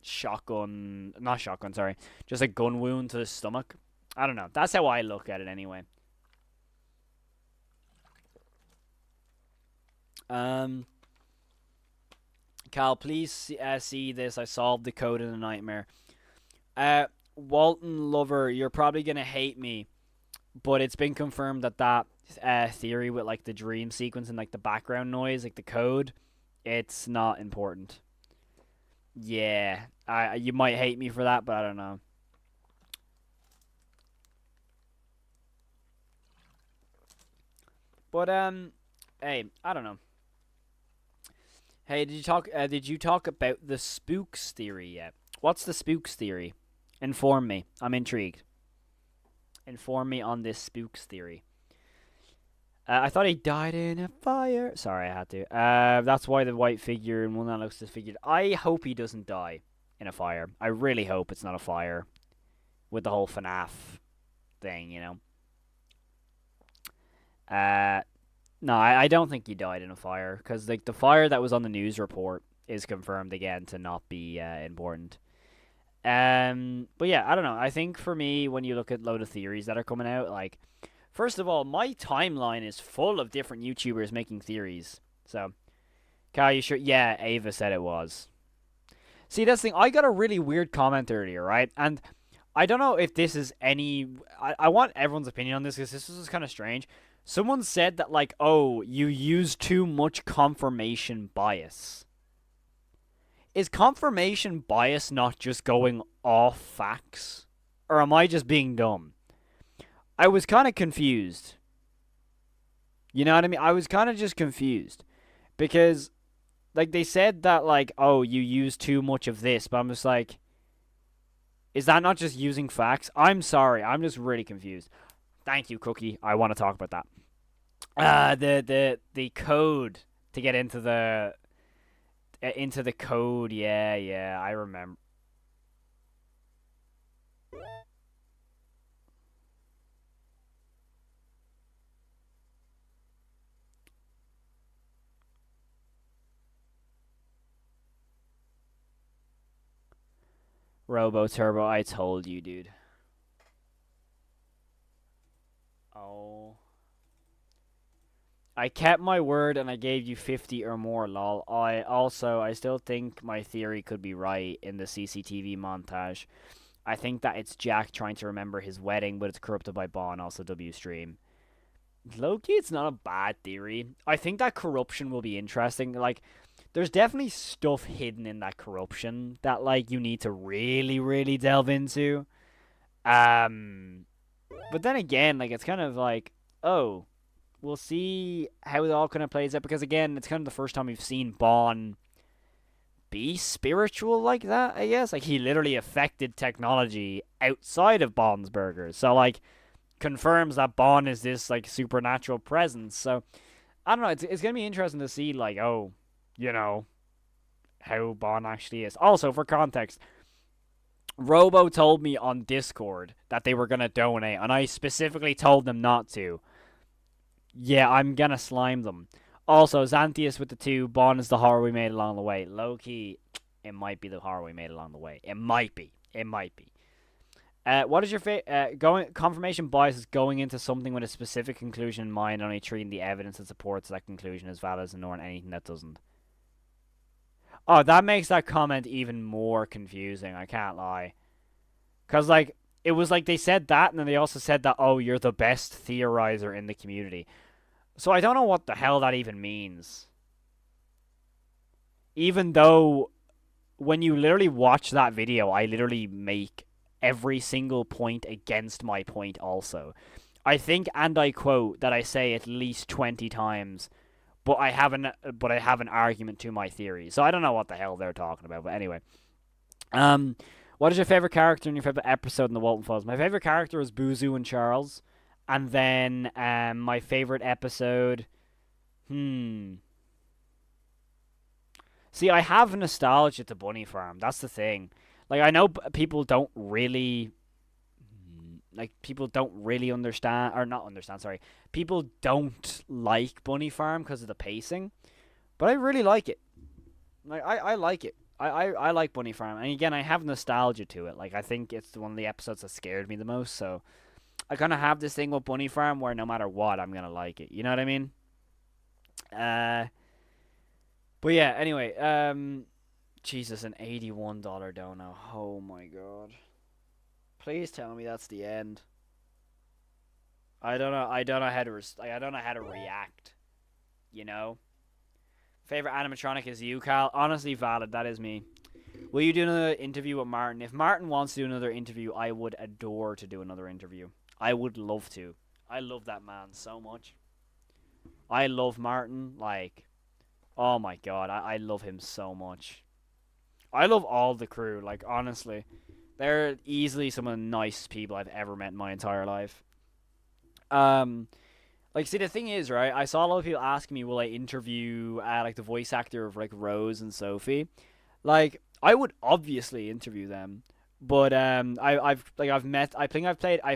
shotgun, not shotgun, sorry, just a gun wound to the stomach. I don't know. That's how I look at it anyway. Um, Cal, please see this. I solved the code in a nightmare. Walton Lover, you're probably gonna hate me, but it's been confirmed that theory with like the dream sequence and like the background noise, like the code, it's not important. Yeah, you might hate me for that, but I don't know. But hey, I don't know. Hey, did you talk about the spooks theory yet? What's the spooks theory? Inform me. I'm intrigued. Inform me on this spooks theory. I thought he died in a fire. Sorry, I had to. That's why the white figure in one that looks disfigured. I hope he doesn't die in a fire. I really hope it's not a fire with the whole FNAF thing. Uh, no, I don't think he died in a fire, because like the fire that was on the news report is confirmed again to not be important. But yeah, I don't know. I think for me, when you look at a load of theories that are coming out, like first of all, my timeline is full of different YouTubers making theories. So, Kyle, you sure? Yeah, Ava said it was. See, that's the thing. I got a really weird comment earlier, right? And I don't know if this is any. I want everyone's opinion on this, because this was kind of strange. Someone said that, like, oh, you use too much confirmation bias. Is confirmation bias not just going off facts? Or am I just being dumb? I was kind of confused. You know what I mean? I was kind of just confused. Because, like, they said that, like, oh, you use too much of this. But I'm just like, is that not just using facts? I'm sorry. I'm just really confused. Thank you, Cookie. I want to talk about that. The code to get into the code. Yeah, I remember. Robo Turbo, I told you, dude. Oh. I kept my word and I gave you 50 or more, lol. I still think my theory could be right in the CCTV montage. I think that it's Jack trying to remember his wedding, but it's corrupted by Bond, also W stream. Loki, it's not a bad theory. I think that corruption will be interesting. Like, there's definitely stuff hidden in that corruption that like you need to really, really delve into. Um, but then again, like it's kind of like, oh, we'll see how it all kind of plays out because again, it's kind of the first time we've seen Bond be spiritual like that. I guess like he literally affected technology outside of Bond's burgers, so like confirms that Bond is this like supernatural presence. So I don't know. It's gonna be interesting to see like oh, you know how Bond actually is. Also, for context, Robo told me on Discord that they were gonna donate, and I specifically told them not to. Yeah, I'm gonna slime them. Also, Xanthius with the two, Bond is the horror we made along the way. Low key, it might be the horror we made along the way. It might be. It might be. What is your going confirmation bias is going into something with a specific conclusion in mind, only treating the evidence that supports that conclusion as valid as ignoring anything that doesn't. Oh, that makes that comment even more confusing. I can't lie. Cause like it was like they said that, and then they also said that oh, you're the best theorizer in the community. So I don't know what the hell that even means. Even though when you literally watch that video, I literally make every single point against my point also. I think, and I quote, that I say at least 20 times, but I have an argument to my theory. So I don't know what the hell they're talking about, but anyway. What is your favorite character in your favorite episode in the Walten Files? My favorite character is Buzu and Charles. And then my favorite episode. See, I have nostalgia to Bunny Farm. That's the thing. Like, I know people don't really. Like, people don't really understand. Or not understand, sorry. People don't like Bunny Farm because of the pacing. But I really like it. Like, I like it. I like Bunny Farm. And again, I have nostalgia to it. Like, I think it's one of the episodes that scared me the most, so. I kind of have this thing with Bunny Farm where no matter what, I'm going to like it. You know what I mean? But yeah, anyway. Jesus, an $81 dono. Oh my god. Please tell me that's the end. I don't know. I don't know how to. I don't know how to react. You know. Favorite animatronic is you, Kyle. Honestly, valid. That is me. Will you do another interview with Martin? If Martin wants to do another interview, I would adore to do another interview. I would love to. I love that man so much. I love Martin. Like, oh my god, I love him so much. I love all the crew. Like, honestly, they're easily some of the nicest people I've ever met in my entire life. Like, see, the thing is, right? I saw a lot of people asking me, will I interview like the voice actor of like Rose and Sophie? Like, I would obviously interview them. But I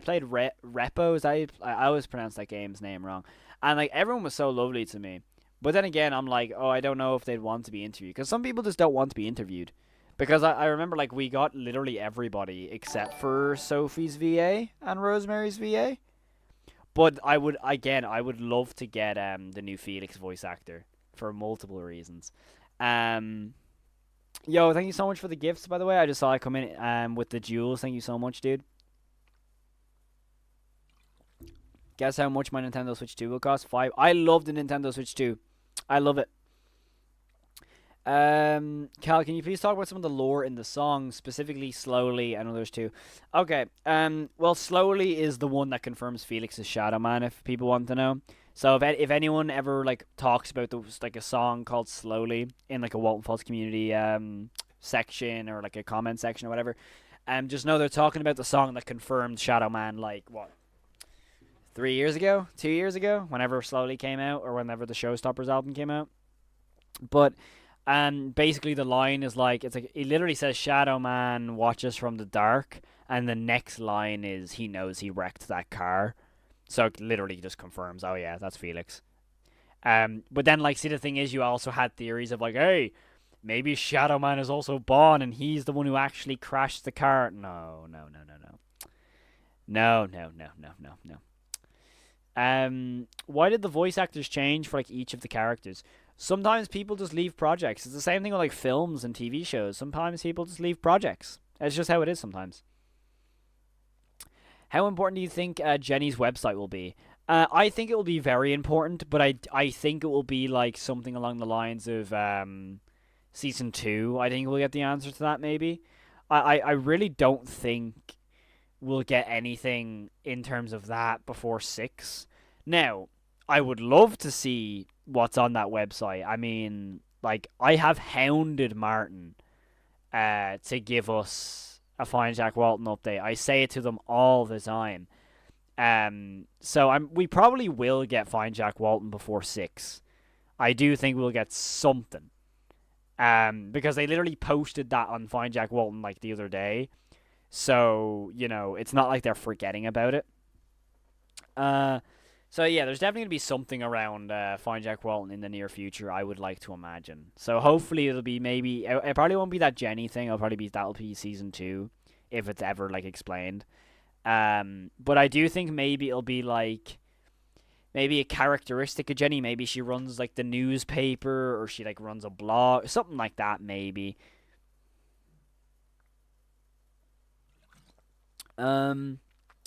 played Repos. I always pronounce that game's name wrong, and like everyone was so lovely to me. But then again, I'm like, oh, I don't know if they'd want to be interviewed because some people just don't want to be interviewed. Because I remember like we got literally everybody except for Sophie's VA and Rosemary's VA. But I would love to get the new Felix voice actor for multiple reasons. Yo, thank you so much for the gifts, by the way. I just saw it come in with the jewels. Thank you so much, dude. Guess how much my Nintendo Switch 2 will cost? 5. I love the Nintendo Switch 2. I love it. Cal, can you please talk about some of the lore in the song, specifically Slowly and others too? Okay, well, Slowly is the one that confirms Felix is Shadow Man, if people want to know. So if anyone ever like talks about like a song called Slowly in like a Walten Falls community section or like a comment section or whatever, just know they're talking about the song that confirmed Shadow Man like what 3 years ago, 2 years ago, whenever Slowly came out or whenever the Showstoppers album came out. But basically the line is like it literally says Shadow Man watches from the dark, and the next line is he knows he wrecked that car. So it literally just confirms, oh yeah, that's Felix. But then, like, see, the thing is, you also had theories of, like, hey, maybe Shadow Man is also Bond, and he's the one who actually crashed the car. No. Why did the voice actors change for, like, each of the characters? Sometimes people just leave projects. It's the same thing with, like, films and TV shows. Sometimes people just leave projects. It's just how it is sometimes. How important do you think Jenny's website will be? I think it will be very important, but I think it will be like something along the lines of season 2, I think we'll get the answer to that. Maybe. I really don't think we'll get anything in terms of that before 6. Now, I would love to see what's on that website. I mean, like, I have hounded Martin to give us a Fine Jack Walton update. I say it to them all the time. So we probably will get Fine Jack Walton before 6. I do think we'll get something. Because they literally posted that on Fine Jack Walton like the other day. So, it's not like they're forgetting about it. So yeah, there's definitely gonna be something around Fine Jack Walton in the near future. I would like to imagine. So hopefully it'll be maybe it probably won't be that Jenny thing. That'll be season 2, if it's ever like explained. But I do think maybe it'll be like maybe a characteristic of Jenny. Maybe she runs like the newspaper, or she like runs a blog, something like that. Maybe. Let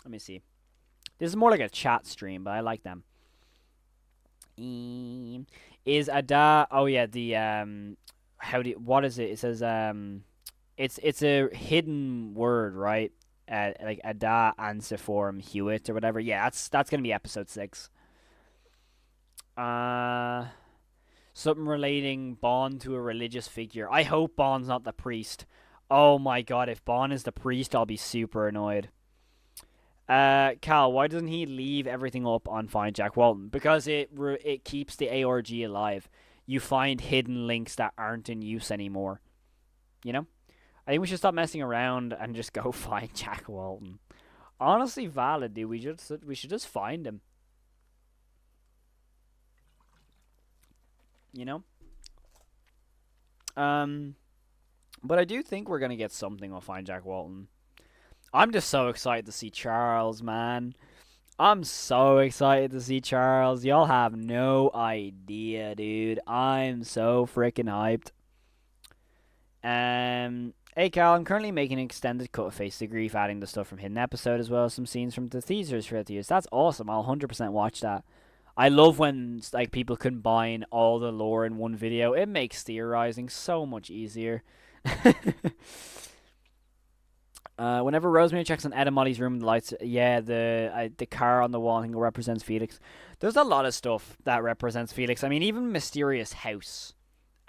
me see. This is more like a chat stream, but I like them. Is Ada? Oh yeah, the what is it? It says it's a hidden word, right? Like Ada Ansiform Hewitt or whatever. Yeah, that's gonna be episode 6. Something relating Bond to a religious figure. I hope Bond's not the priest. Oh my god, if Bond is the priest, I'll be super annoyed. Cal, why doesn't he leave everything up on Find Jack Walton? Because it keeps the ARG alive. You find hidden links that aren't in use anymore. You know? I think we should stop messing around and just go find Jack Walton. Honestly, valid, dude. We should just find him. You know? But I do think we're gonna get something with Find Jack Walton. I'm just so excited to see Charles, man. I'm so excited to see Charles. Y'all have no idea, dude. I'm so freaking hyped. Hey, Cal, I'm currently making an extended cut of Face the Grief, adding the stuff from Hidden Episode as well as some scenes from the teasers throughout the years. That's awesome. I'll 100% watch that. I love when like people combine all the lore in one video. It makes theorizing so much easier. Whenever Rosemary checks on Ed and Molly's room, the lights, yeah, the car on the wall, I think, represents Felix. There's a lot of stuff that represents Felix. I mean, even Mysterious House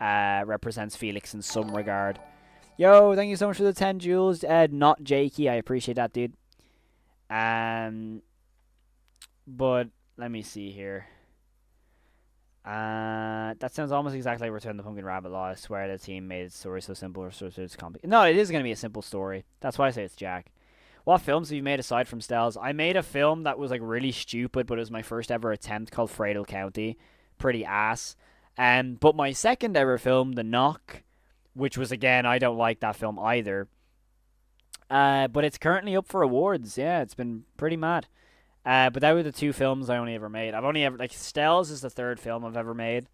represents Felix in some regard. Yo, thank you so much for the 10 jewels, Ed, not Jakey. I appreciate that, dude. But let me see here. That sounds almost exactly like Return of the Pumpkin Rabbit Law. I swear the team made the story so simple or so it's complicated. No, it is going to be a simple story. That's why I say it's Jack. What films have you made aside from Stells? I made a film that was like really stupid, but it was my first ever attempt, called Fradle County. Pretty ass. But my second ever film, The Knock, which was, again, I don't like that film either. But it's currently up for awards. Yeah, it's been pretty mad. But that were the 2 films I only ever made. I've only ever, like, Stells is the 3rd film I've ever made.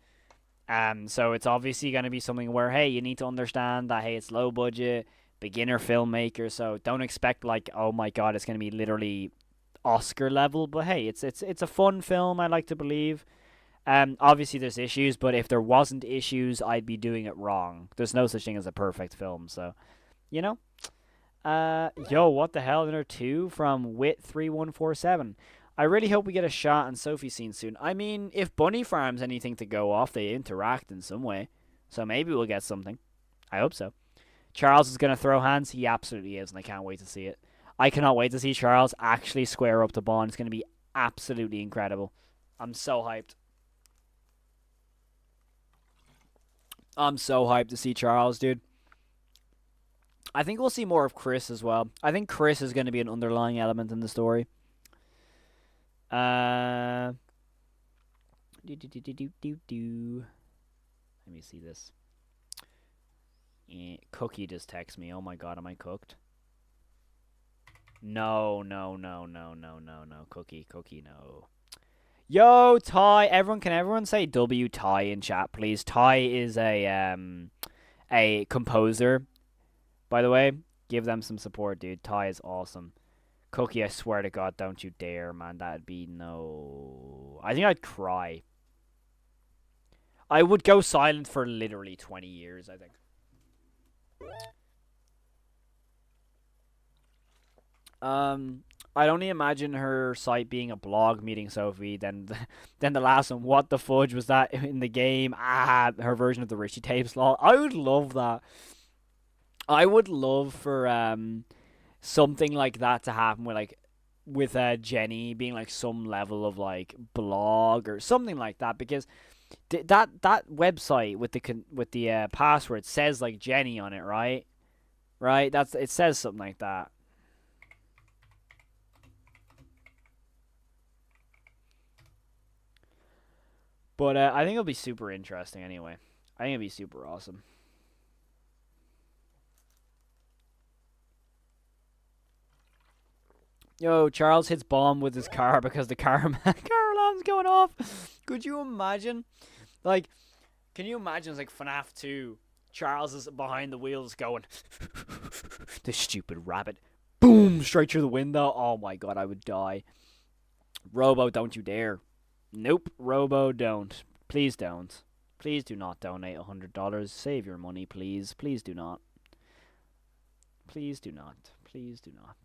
So it's obviously going to be something where, hey, you need to understand that, hey, it's low budget, beginner filmmaker, so don't expect, like, oh my god, it's going to be literally Oscar level. But hey, it's a fun film, I like to believe. Obviously there's issues, but if there wasn't issues, I'd be doing it wrong. There's no such thing as a perfect film, so, you know? Yo, what the hell? Another 2 from Wit3147. I really hope we get a shot on Sophie scene soon. I mean, if Bunny Farm's anything to go off, they interact in some way. So maybe we'll get something. I hope so. Charles is going to throw hands. He absolutely is, and I can't wait to see it. I cannot wait to see Charles actually square up to Bond. It's going to be absolutely incredible. I'm so hyped. I'm so hyped to see Charles, dude. I think we'll see more of Chris as well. I think Chris is going to be an underlying element in the story. Let me see this. Cookie just texts me. Oh my god, am I cooked? No. Cookie, no. Yo, Ty. Can everyone say W Ty in chat, please? Ty is a composer. By the way, give them some support, dude. Ty is awesome. Cookie, I swear to God, don't you dare, man. That'd be no... I think I'd cry. I would go silent for literally 20 years, I think. Um, I'd only imagine her site being a blog meeting Sophie. Then the last one. What the fudge was that in the game? Ah, her version of the Richie tapes. Lol. I would love that. I would love for something like that to happen with Jenny being like some level of like blog or something like that, because that website with the password says like Jenny on it, right? Right. It says something like that. But I think it'll be super interesting anyway. I think it'll be super awesome. Yo, Charles hits bomb with his car because the car alarm's going off. Could you imagine? Like, can you imagine? It's like FNAF 2. Charles is behind the wheels going, this stupid rabbit. Boom! Straight through the window. Oh my god, I would die. Robo, don't you dare. Nope, Robo, don't. Please don't. Please do not donate $100. Save your money, please. Please do not. Please do not. Please do not.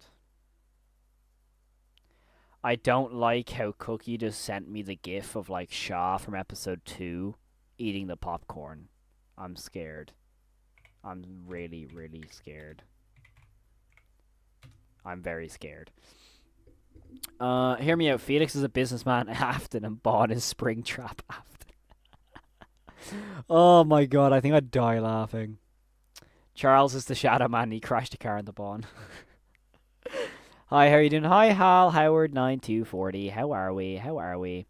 I don't like how Cookie just sent me the gif of like Shaw from episode 2 eating the popcorn. I'm scared. I'm really, really scared. I'm very scared. Hear me out. Felix is a businessman in Afton and bought his Springtrap Afton. Oh my god, I think I'd die laughing. Charles is the shadow man. He crashed a car in the Bond. Hi, how are you doing? Hi, Hal Howard 9240. How are we? How are we?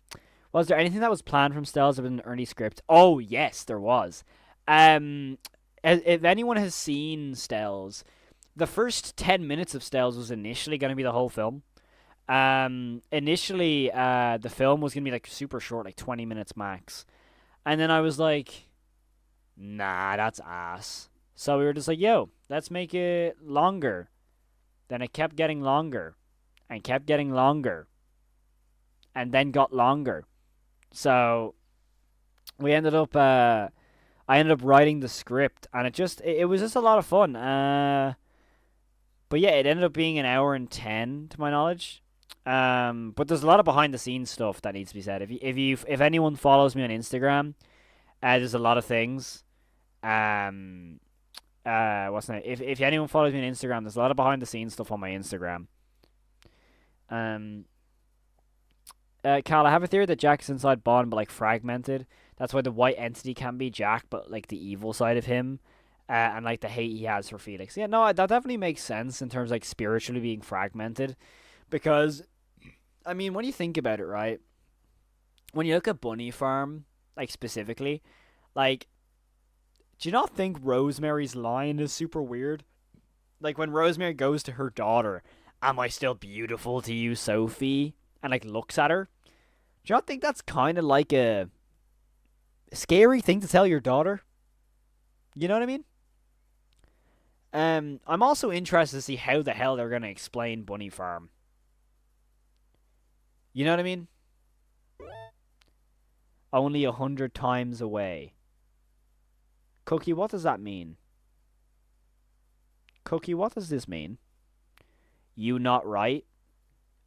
Was there anything that was planned from Stells of an early script? Oh yes, there was. If anyone has seen Stells, the first 10 minutes of Stells was initially going to be the whole film. Initially, the film was gonna be like super short, like 20 minutes max, and then I was like, nah, that's ass. So we were just like, yo, let's make it longer. Then it kept getting longer, and kept getting longer, and then got longer. So we ended up, I ended up writing the script, and it was just a lot of fun. But yeah, it ended up being an hour and 10 to my knowledge. But there's a lot of behind the scenes stuff that needs to be said. If anyone follows me on Instagram, there's a lot of things. What's that? If anyone follows me on Instagram, there's a lot of behind the scenes stuff on my Instagram. Um, Cal, I have a theory that Jack is inside Bond, but like fragmented. That's why the white entity can be Jack, but like the evil side of him, and like the hate he has for Felix. Yeah, no, that definitely makes sense in terms of, like spiritually being fragmented, because I mean, when you think about it, right? When you look at Bunny Farm, like specifically, like, do you not think Rosemary's line is super weird? Like when Rosemary goes to her daughter, "Am I still beautiful to you, Sophie?" and like looks at her. Do you not think that's kind of like a scary thing to tell your daughter? You know what I mean? I'm also interested to see how the hell they're gonna explain Bunny Farm. You know what I mean? Only 100 times away. Cookie, what does that mean? Cookie, what does this mean? You not right?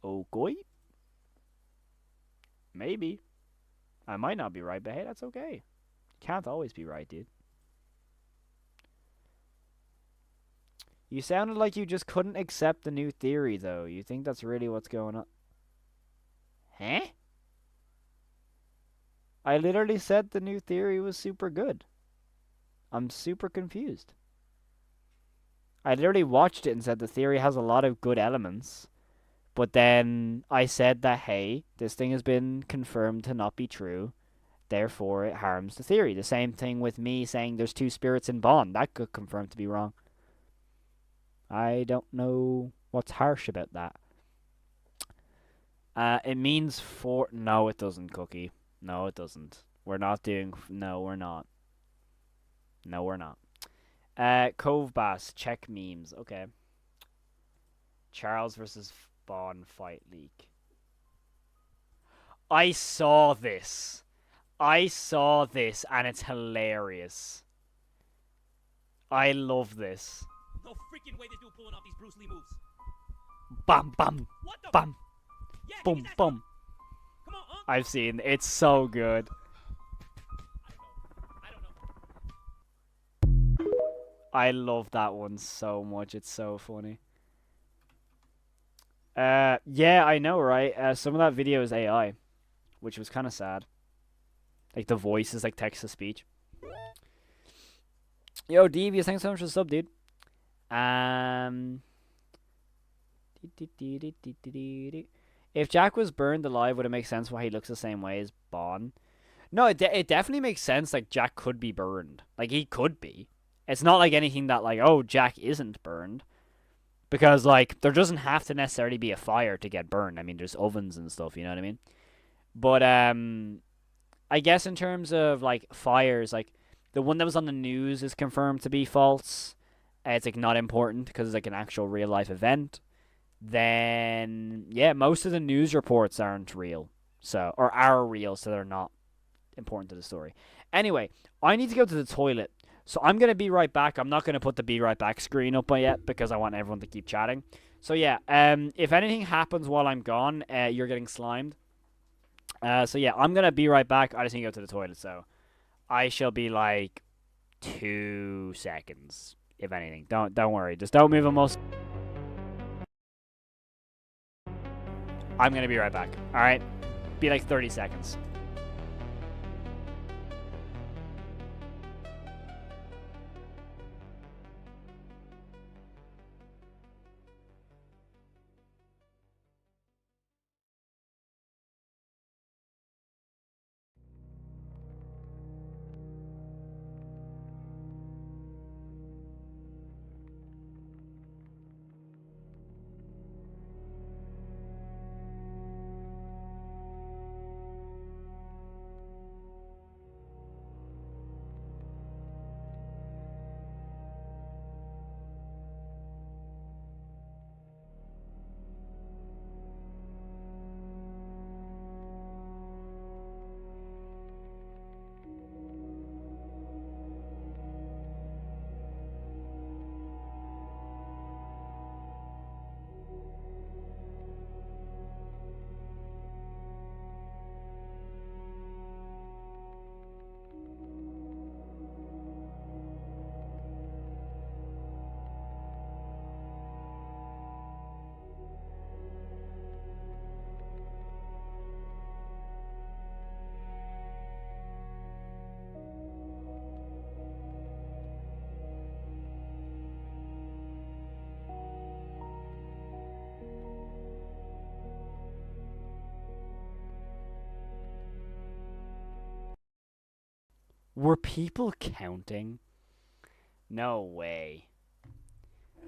Okay. Maybe. I might not be right, but hey, that's okay. Can't always be right, dude. You sounded like you just couldn't accept the new theory, though. You think that's really what's going on? Huh? I literally said the new theory was super good. I'm super confused. I literally watched it and said the theory has a lot of good elements. But then I said that, hey, this thing has been confirmed to not be true. Therefore, it harms the theory. The same thing with me saying there's two spirits in Bond. That could confirm to be wrong. I don't know what's harsh about that. It means for... No, it doesn't, Cookie. No, it doesn't. We're not doing... No, we're not. No, we're not. Cove Bass, check memes. Okay. Charles versus Bond fight leak. I saw this. I saw this and it's hilarious. I love this. No freaking way this dude pulling off these Bruce Lee moves. Bam, bam, What the? bam, Yeah, boom, boom. Come on, I've seen. It's so good. I don't know. I love that one so much. It's so funny. Yeah, I know, right? Some of that video is AI, which was kind of sad. Like the voice is like text to speech. Yo, Devious, thanks so much for the sub, dude. If Jack was burned alive, would it make sense why he looks the same way as Bond? No, it definitely makes sense. Like Jack could be burned. Like he could be. It's not like anything that like, oh, Jack isn't burned. Because like there doesn't have to necessarily be a fire to get burned. I mean, there's ovens and stuff, you know what I mean? But I guess in terms of like fires, like the one that was on the news is confirmed to be false. It's like not important because it's like an actual real life event. Then yeah, most of the news reports aren't real. So or are real, so they're not important to the story. Anyway, I need to go to the toilet. So I'm gonna be right back. I'm not gonna put the be right back screen up yet because I want everyone to keep chatting. So yeah, if anything happens while I'm gone, you're getting slimed. So yeah, I'm gonna be right back. I just need to go to the toilet, so I shall be like 2 seconds, if anything. Don't worry. Just don't move a muscle. I'm gonna be right back. All right, be like 30 seconds. Were people counting? No way.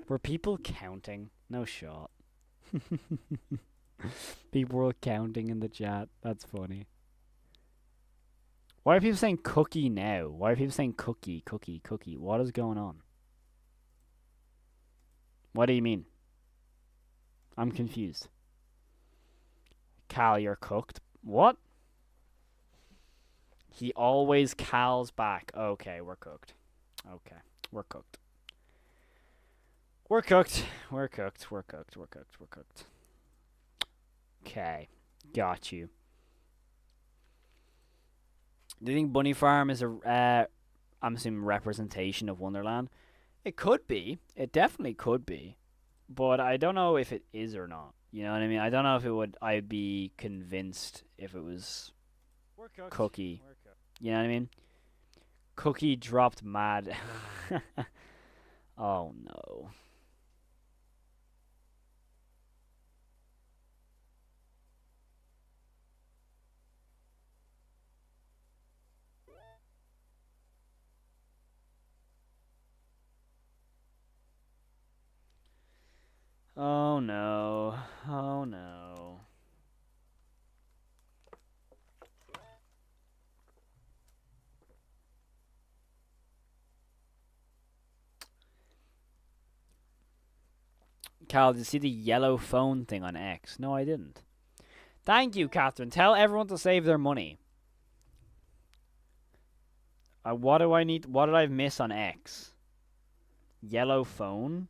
Were people counting? No shot. People were counting in the chat. That's funny. Why are people saying cookie now? Why are people saying cookie, cookie, cookie? What is going on? What do you mean? I'm confused. Cal, you're cooked. What? He always Cal's back. Okay, we're cooked. Okay, we're cooked. We're cooked. We're cooked. We're cooked. We're cooked. We're cooked. Okay, got you. Do you think Bunny Farm is a, I'm assuming, representation of Wonderland? It could be. It definitely could be. But I don't know if it is or not. You know what I mean? I don't know if it would. I'd be convinced if it was Cookie. You know what I mean? Cookie dropped mad. Oh no. Oh no. Oh no. Cal, did you see the yellow phone thing on X? No, I didn't. Thank you, Catherine. Tell everyone to save their money. What do I need? What did I miss on X? Yellow phone?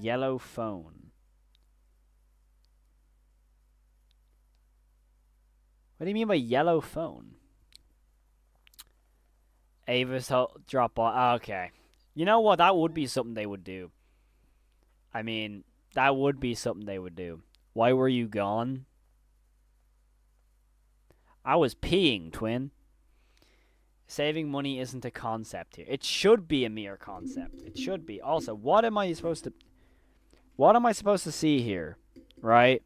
Yellow phone. What do you mean by yellow phone? Avis drop off. Okay. You know what? That would be something they would do. I mean, that would be something they would do. Why were you gone? I was peeing, twin. Saving money isn't a concept here. It should be a mere concept. It should be. Also, what am I supposed to see here? Right?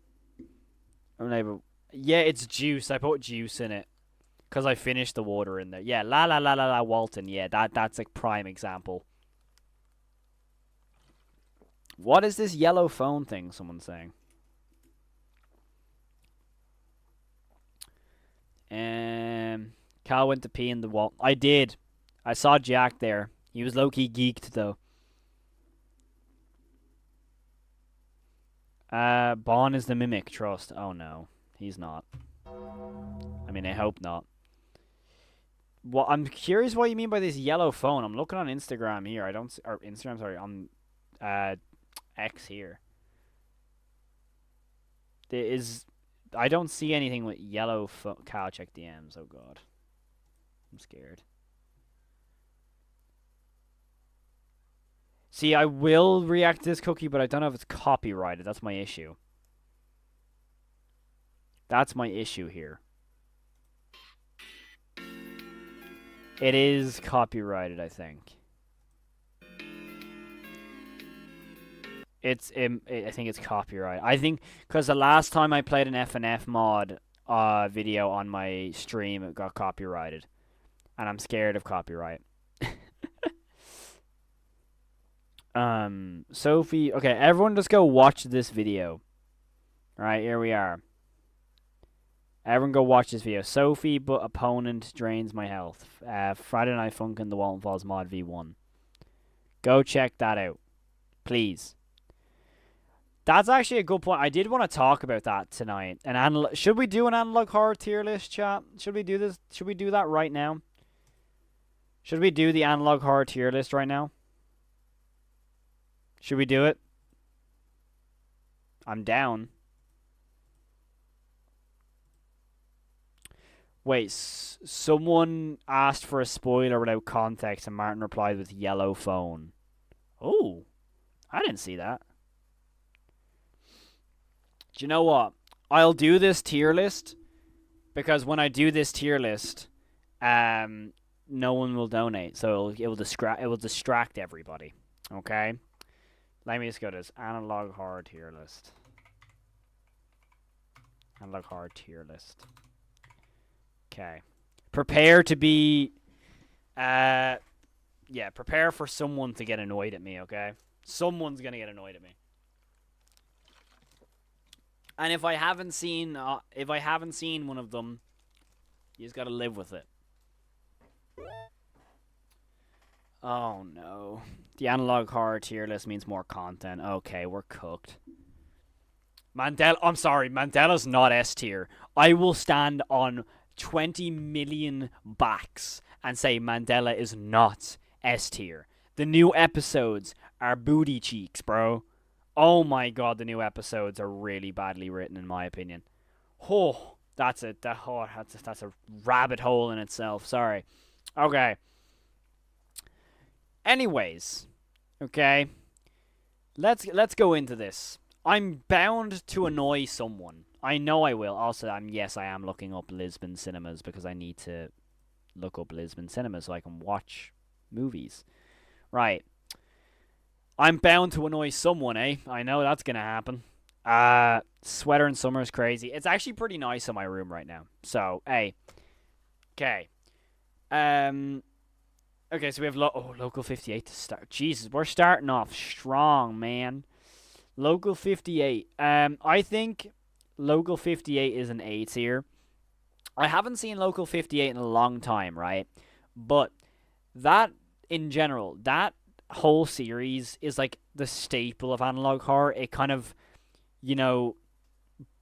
Yeah, it's juice. I put juice in it. Because I finished the water in there. Yeah, la la la la la Walten. Yeah, that's a prime example. What is this yellow phone thing someone's saying? Cal went to pee in the wall. I did. I saw Jack there. He was low-key geeked, though. Bon is the mimic, trust. Oh, no. He's not. I mean, I hope not. Well, I'm curious what you mean by this yellow phone. I'm looking on Instagram here. I don't... Or Instagram, sorry. On X here. There is... I don't see anything with yellow phone. Cal, check DMs. Oh, God. I'm scared. See, I will react to this cookie, but I don't know if it's copyrighted. That's my issue. That's my issue here. It is copyrighted, I think. I think it's copyrighted. I think because the last time I played an FNF mod video on my stream, it got copyrighted, and I'm scared of copyright. Sophie. Okay, everyone, just go watch this video. All right, here we are. Everyone go watch this video. Sophie, but opponent drains my health. Friday Night Funkin' the Walten Falls mod V1. Go check that out, please. That's actually a good point. I did want to talk about that tonight. Should we do an analog horror tier list, chat? Should we do this? Should we do that right now? Should we do the analog horror tier list right now? Should we do it? I'm down. Wait, someone asked for a spoiler without context, and Martin replied with yellow phone. Oh, I didn't see that. Do you know what? I'll do this tier list, because when I do this tier list, no one will donate, so it will distract everybody. Okay? Let me just go to this analog horror tier list. Analog horror tier list. Okay. Prepare to be... yeah, prepare for someone to get annoyed at me, okay? Someone's gonna get annoyed at me. And if I haven't seen one of them, you just gotta live with it. Oh no. The analog horror tier list means more content. Okay, we're cooked. I'm sorry, Mandela's not S tier. I will stand on 20 million backs and say Mandela is not S tier. The new episodes are booty cheeks, bro. Oh my god, the new episodes are really badly written, in my opinion. Oh, that's a rabbit hole in itself. Sorry. Okay. Anyways, okay. Let's go into this. I'm bound to annoy someone. I know I will. Also, I am looking up Lisbon cinemas because I need to look up Lisbon cinemas so I can watch movies. Right. I'm bound to annoy someone, eh? I know that's gonna happen. Sweater in summer is crazy. It's actually pretty nice in my room right now. So, hey. Okay. Okay, so we have Local 58 to start. Jesus, we're starting off strong, man. Local 58. I think Local 58 is an A tier. I haven't seen Local 58 in a long time, right? But that, in general, that whole series is like the staple of analog horror. It kind of,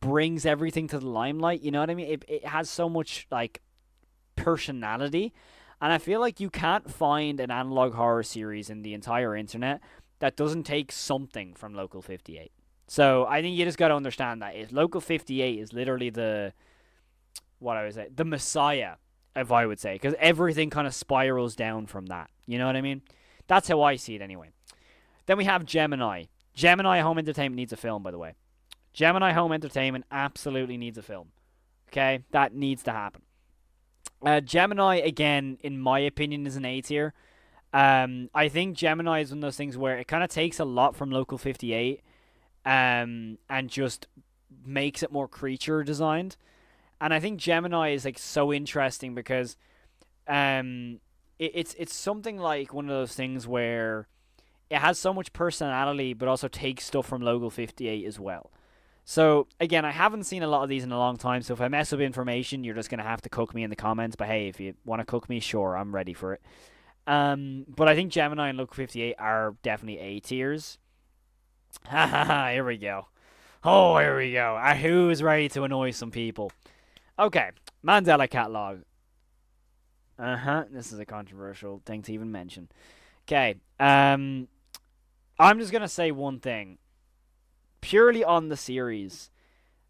brings everything to the limelight. You know what I mean? It has so much like personality, and I feel like you can't find an analog horror series in the entire internet that doesn't take something from Local 58. So I think you just got to understand that if Local 58 is literally the what I would say the messiah, if I would say, because everything kind of spirals down from that. You know what I mean? That's how I see it anyway. Then we have Gemini. Gemini Home Entertainment needs a film, by the way. Gemini Home Entertainment absolutely needs a film. Okay, that needs to happen. Gemini, again, in my opinion, is an A tier. I think Gemini is one of those things where it kind of takes a lot from Local 58, and just makes it more creature designed. And I think Gemini is like so interesting because it's something like one of those things where it has so much personality, but also takes stuff from Local 58 as well. So again, I haven't seen a lot of these in a long time. So if I mess up information, you're just gonna have to cook me in the comments. But hey, if you want to cook me, sure, I'm ready for it. But I think Gemini and Local 58 are definitely A tiers. Ha ha ha! Here we go. Oh, here we go. Who's ready to annoy some people? Okay, Mandela Catalog. This is a controversial thing to even mention. Okay. I'm just gonna say one thing. Purely on the series,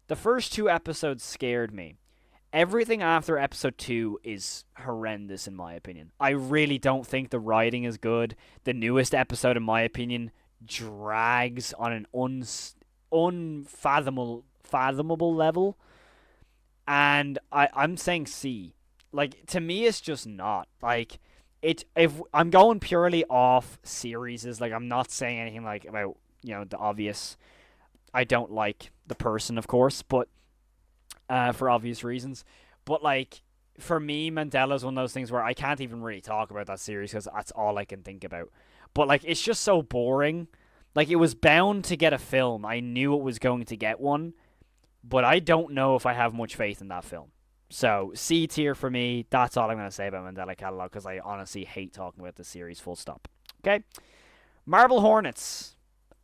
the first 2 episodes scared me. Everything after episode 2 is horrendous in my opinion. I really don't think the writing is good. The newest episode, in my opinion, drags on an unfathomable level. And I'm saying C. Like, to me, it's just not. Like, if I'm going purely off series, is like, I'm not saying anything like about, the obvious. I don't like the person, of course, but for obvious reasons. But like, for me, Mandela is one of those things where I can't even really talk about that series because that's all I can think about. But like, it's just so boring. Like, it was bound to get a film. I knew it was going to get one, but I don't know if I have much faith in that film. So C tier for me. That's all I'm going to say about Mandela Catalog because I honestly hate talking about the series. Full stop. Okay, Marble Hornets.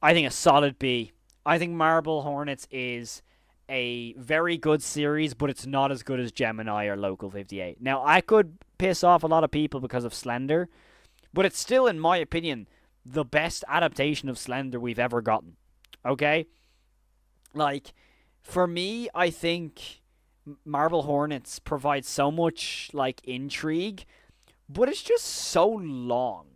I think a solid B. I think Marble Hornets is a very good series, but it's not as good as Gemini or Local 58. Now, I could piss off a lot of people because of Slender, but it's still, in my opinion, the best adaptation of Slender we've ever gotten. Okay? Like, for me, I think Marble Hornets provides so much, like, intrigue, but it's just so long.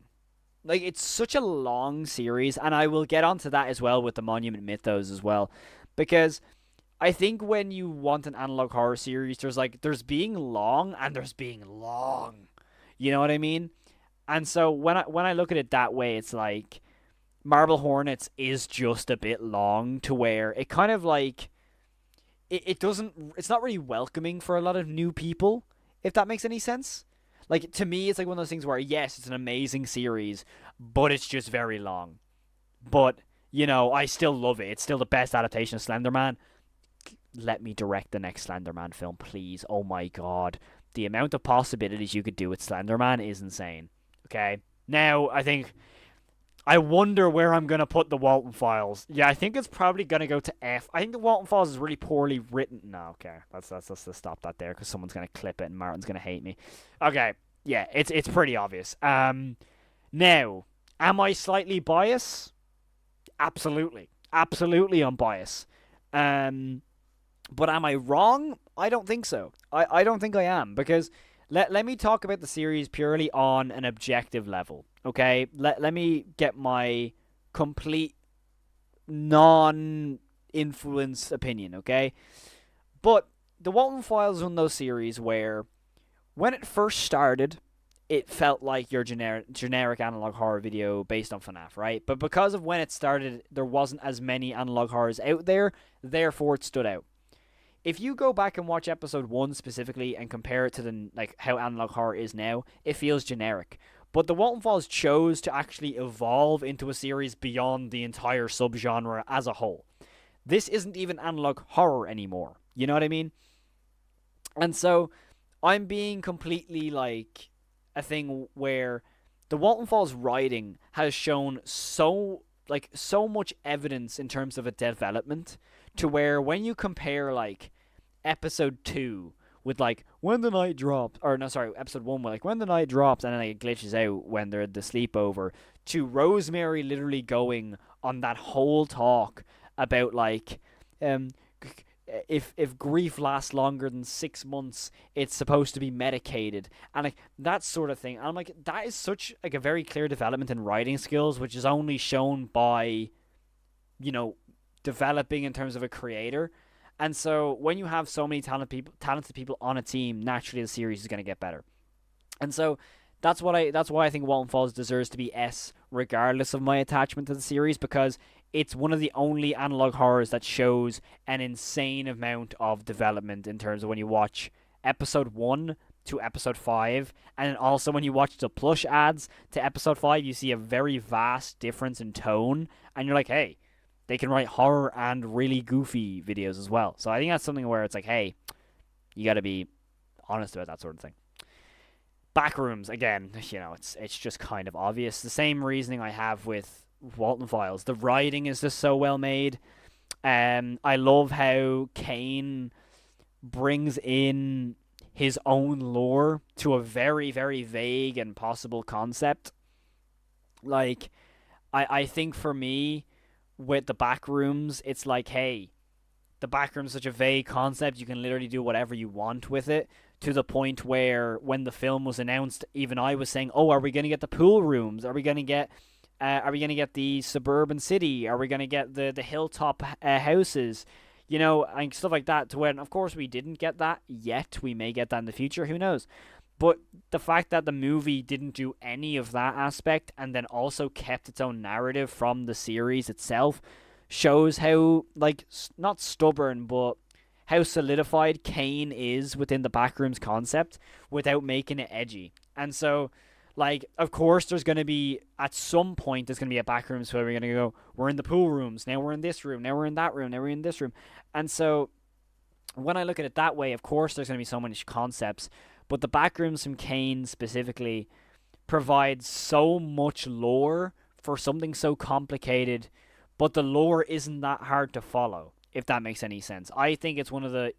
Like, it's such a long series, and I will get onto that as well with the Monument Mythos as well, because I think when you want an analog horror series, there's being long and there's being long. You know what I mean? And so when I look at it that way, it's like Marble Hornets is just a bit long to where it kind of like it's not really welcoming for a lot of new people, if that makes any sense. Like, to me, it's like one of those things where, yes, it's an amazing series, but it's just very long. But, I still love it. It's still the best adaptation of Slender Man. Let me direct the next Slender Man film, please. Oh my god. The amount of possibilities you could do with Slender Man is insane. Okay? Now, I wonder where I'm going to put the Walten Files. Yeah, I think it's probably going to go to F. I think the Walten Files is really poorly written. No, okay. Let's stop that there because someone's going to clip it and Martin's going to hate me. Okay. Yeah, it's pretty obvious. Now, am I slightly biased? Absolutely. Absolutely I'm biased. But am I wrong? I don't think so. I don't think I am because let me talk about the series purely on an objective level. Okay, let me get my complete non-influence opinion, okay? But the Walten Files is one of those series where when it first started, it felt like your generic analog horror video based on FNAF, right? But because of when it started, there wasn't as many analog horrors out there, therefore it stood out. If you go back and watch episode 1 specifically and compare it to how analog horror is now, it feels generic. But the Walten Files chose to actually evolve into a series beyond the entire subgenre as a whole. This isn't even analog horror anymore. You know what I mean? And so, I'm being completely a thing where the Walten Files writing has shown so like so much evidence in terms of a development to where when you compare like episode 2 with like when the night drops, or no, sorry, episode 1 with like when the night drops and then like, it glitches out when they're at the sleepover, to Rosemary literally going on that whole talk about like um if grief lasts longer than 6 months, it's supposed to be medicated, and like that sort of thing. And I'm like, that is such like a very clear development in writing skills, which is only shown by, you know, developing in terms of a creator. And so when you have so many talented people on a team, naturally the series is going to get better. And so that's why I think Walton Falls deserves to be S, regardless of my attachment to the series, because it's one of the only analog horrors that shows an insane amount of development in terms of when you watch episode 1 to episode 5, and also when you watch the plush ads to episode 5, you see a very vast difference in tone, and you're like, hey, they can write horror and really goofy videos as well. So I think that's something where it's like, hey, you got to be honest about that sort of thing. Backrooms, again, you know, it's just kind of obvious. The same reasoning I have with Walton Files. The writing is just so well made. I love how Kane brings in his own lore to a very, very vague and possible concept. Like, I think for me, with the Backrooms, it's like, hey, the Backrooms is such a vague concept, you can literally do whatever you want with it, to the point where when the film was announced, even I was saying, oh, are we going to get the pool rooms? Are we going to get the suburban city? Are we going to get the hilltop houses? You know, and stuff like that. To when, of course, we didn't get that yet. We may get that in the future. Who knows? But the fact that the movie didn't do any of that aspect and then also kept its own narrative from the series itself shows how, like, not stubborn, but how solidified Kane is within the Backrooms concept without making it edgy. And so, like, of course, there's going to be, at some point, there's going to be a Backrooms where we're going to go, we're in the pool rooms, now we're in this room, now we're in that room, now we're in this room. And so, when I look at it that way, of course, there's going to be so many concepts, but the Backrooms from Kane specifically provides so much lore for something so complicated, but the lore isn't that hard to follow, if that makes any sense. I think it's one of the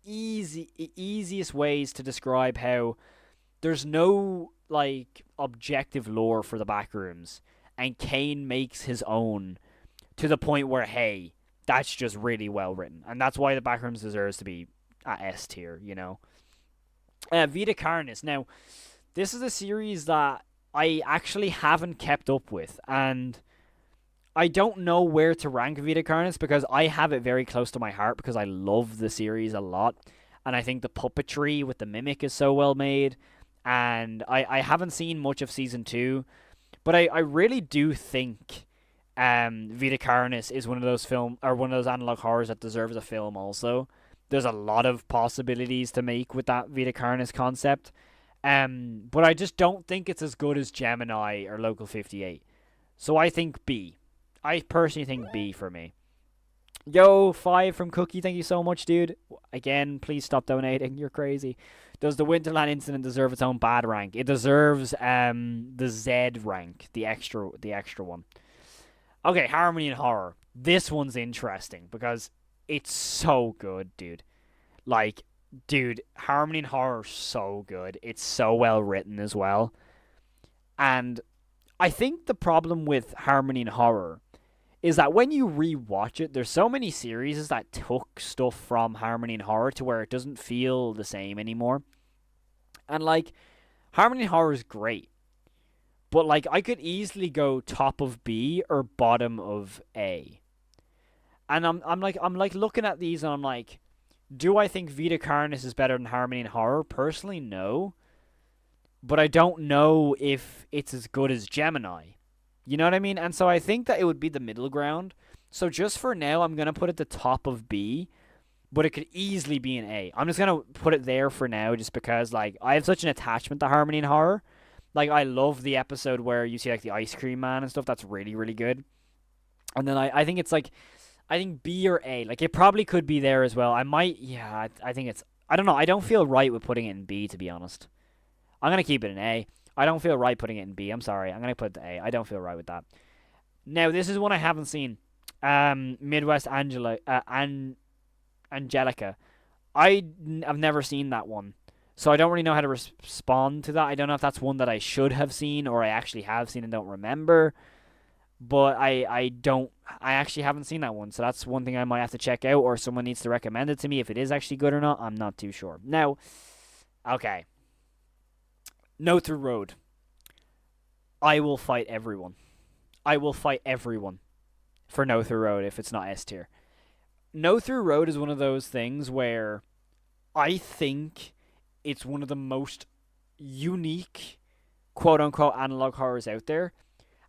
easiest ways to describe how there's no, like, objective lore for the Backrooms, and Kane makes his own to the point where, hey, that's just really well written, and that's why the Backrooms deserves to be at S tier, you know. Vita Carnis. Now, this is a series that I actually haven't kept up with, and I don't know where to rank Vita Carnis because I have it very close to my heart because I love the series a lot, and I think the puppetry with the mimic is so well made, and I haven't seen much of season 2, but I really do think Vita Carnis is one of those analog horrors that deserves a film also. There's a lot of possibilities to make with that Vita Carnis concept. But I just don't think it's as good as Gemini or Local 58. So I think B. I personally think B for me. Yo, 5 from Cookie, thank you so much, dude. Again, please stop donating, you're crazy. Does the Winterland incident deserve its own bad rank? It deserves the Z rank, the extra one. Okay, Harmony and Horror. This one's interesting because it's so good, dude. Like, dude, Harmony and Horror is so good. It's so well written as well. And I think the problem with Harmony and Horror is that when you rewatch it, there's so many series that took stuff from Harmony and Horror to where it doesn't feel the same anymore. And, like, Harmony and Horror is great. But, like, I could easily go top of B or bottom of A. And I'm like looking at these and I'm like, do I think Vita Carnis is better than Harmony and Horror? Personally, no. But I don't know if it's as good as Gemini. You know what I mean? And so I think that it would be the middle ground. So just for now, I'm going to put it the top of B. But it could easily be an A. I'm just going to put it there for now just because, like, I have such an attachment to Harmony and Horror. Like, I love the episode where you see, like, the ice cream man and stuff. That's really, really good. And then I think it's, like, I think B or A. Like, it probably could be there as well. I might, yeah, I think it's, I don't know. I don't feel right with putting it in B, to be honest. I'm going to keep it in A. I don't feel right putting it in B. I'm sorry. I'm going to put it in A. I don't feel right with that. Now this is one I haven't seen. Midwest Angelica. I've never seen that one, so I don't really know how to respond to that. I don't know if that's one that I should have seen or I actually have seen and don't remember. But I actually haven't seen that one, so that's one thing I might have to check out, or someone needs to recommend it to me. If it is actually good or not, I'm not too sure. Now, okay, No Through Road. I will fight everyone. I will fight everyone for No Through Road if it's not S tier. No Through Road is one of those things where I think it's one of the most unique, quote unquote, analog horrors out there.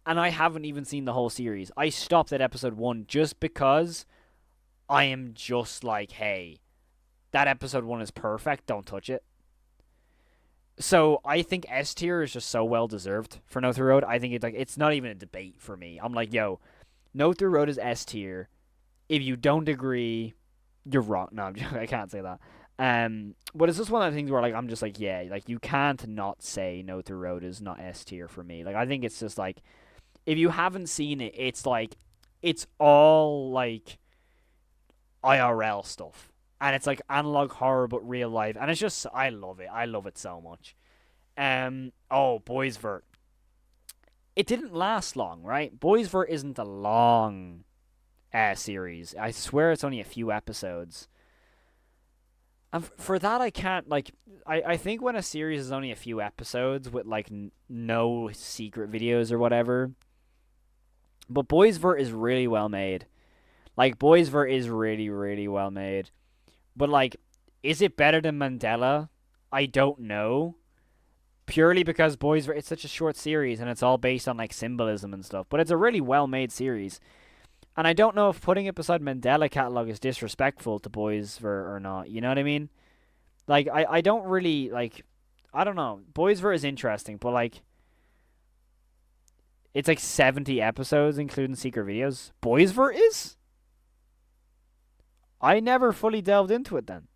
And I haven't even seen the whole series. I stopped at episode 1 just because I am just like, hey, that episode 1 is perfect. Don't touch it. So I think S tier is just so well deserved for No Through Road. I think it's not even a debate for me. I'm like, yo, No Through Road is S tier. If you don't agree, you're wrong. No, I can't say that. But it's just one of the things where like I'm just like, yeah, like you can't not say No Through Road is not S tier for me. Like I think it's just like, if you haven't seen it, it's like it's all like IRL stuff, and it's like analog horror but real life, and it's just I love it. I love it so much. Boys Vert. It didn't last long, right? Boys Vert isn't a long series. I swear it's only a few episodes. And for that, I can't like. I think when a series is only a few episodes with like no secret videos or whatever. But Boys Vert is really well made. Like, Boys Vert is really, really well made. But, like, is it better than Mandela? I don't know. Purely because Boys Vert, it's such a short series and it's all based on, like, symbolism and stuff. But it's a really well made series. And I don't know if putting it beside Mandela catalog is disrespectful to Boys Vert or not. You know what I mean? Like, I don't really, like, I don't know. Boys Vert is interesting, but, like, it's like 70 episodes, including secret videos. Boys Vert is? I never fully delved into it then.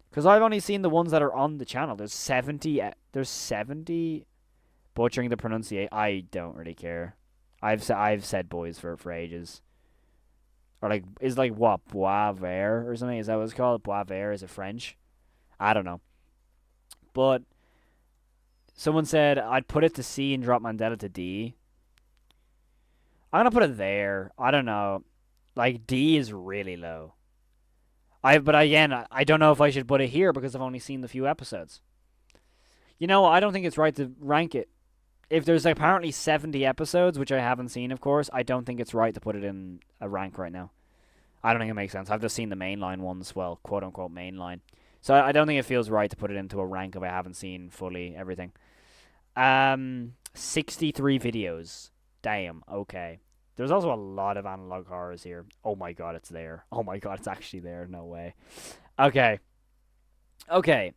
Because I've only seen the ones that are on the channel. There's 70. There's 70. Butchering the pronunciation. I don't really care. I've said Boys Vert for ages. Or like, is like what? Bois Vert or something? Is that what it's called? Bois Vert? Is it French? I don't know. But someone said I'd put it to C and drop Mandela to D. I'm gonna put it there. I don't know. Like D is really low. But again, I don't know if I should put it here because I've only seen the few episodes. You know, I don't think it's right to rank it. If there's apparently 70 episodes, which I haven't seen, of course, I don't think it's right to put it in a rank right now. I don't think it makes sense. I've just seen the mainline ones, well, quote unquote mainline. So I don't think it feels right to put it into a rank if I haven't seen fully everything. 63 videos. Damn, okay. There's also a lot of analog horrors here. Oh my god, it's there. Oh my god, it's actually there. No way. Okay. Okay.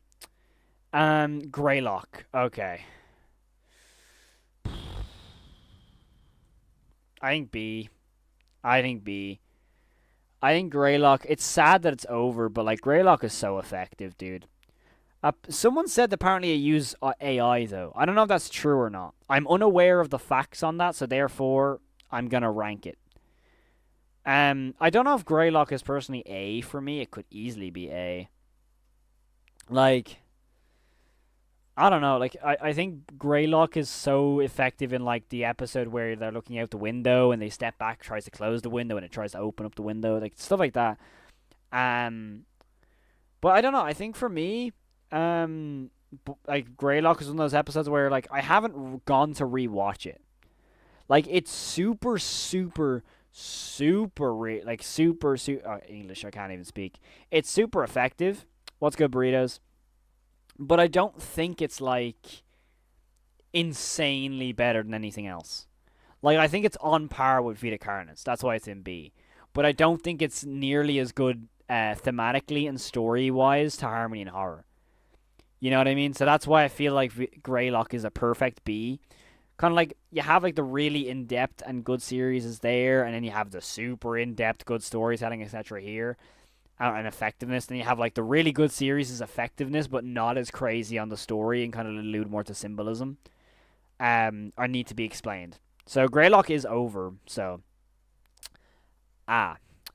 Greylock. Okay. I think B. I think B. I think Greylock, it's sad that it's over, but like Greylock is so effective, dude. Someone said that apparently it used AI though. I don't know if that's true or not. I'm unaware of the facts on that, so therefore I'm gonna rank it. I don't know if Greylock is personally A for me. It could easily be A. Like, I don't know. Like, I think Greylock is so effective in like the episode where they're looking out the window and they step back, tries to close the window, and it tries to open up the window, like stuff like that. But I don't know. I think for me, like Greylock is one of those episodes where like I haven't gone to rewatch it. Like it's super English. I can't even speak. It's super effective. What's good, burritos? But I don't think it's like insanely better than anything else. Like I think it's on par with Vita Carnis. That's why it's in B. But I don't think it's nearly as good thematically and story wise to Harmony and Horror. You know what I mean? So that's why I feel like Greylock is a perfect B. Kind of like you have like the really in-depth and good series is there, and then you have the super in-depth good storytelling, etc. here, and effectiveness. Then you have like the really good series is effectiveness, but not as crazy on the story and kind of allude more to symbolism, or need to be explained. So Greylock is over. So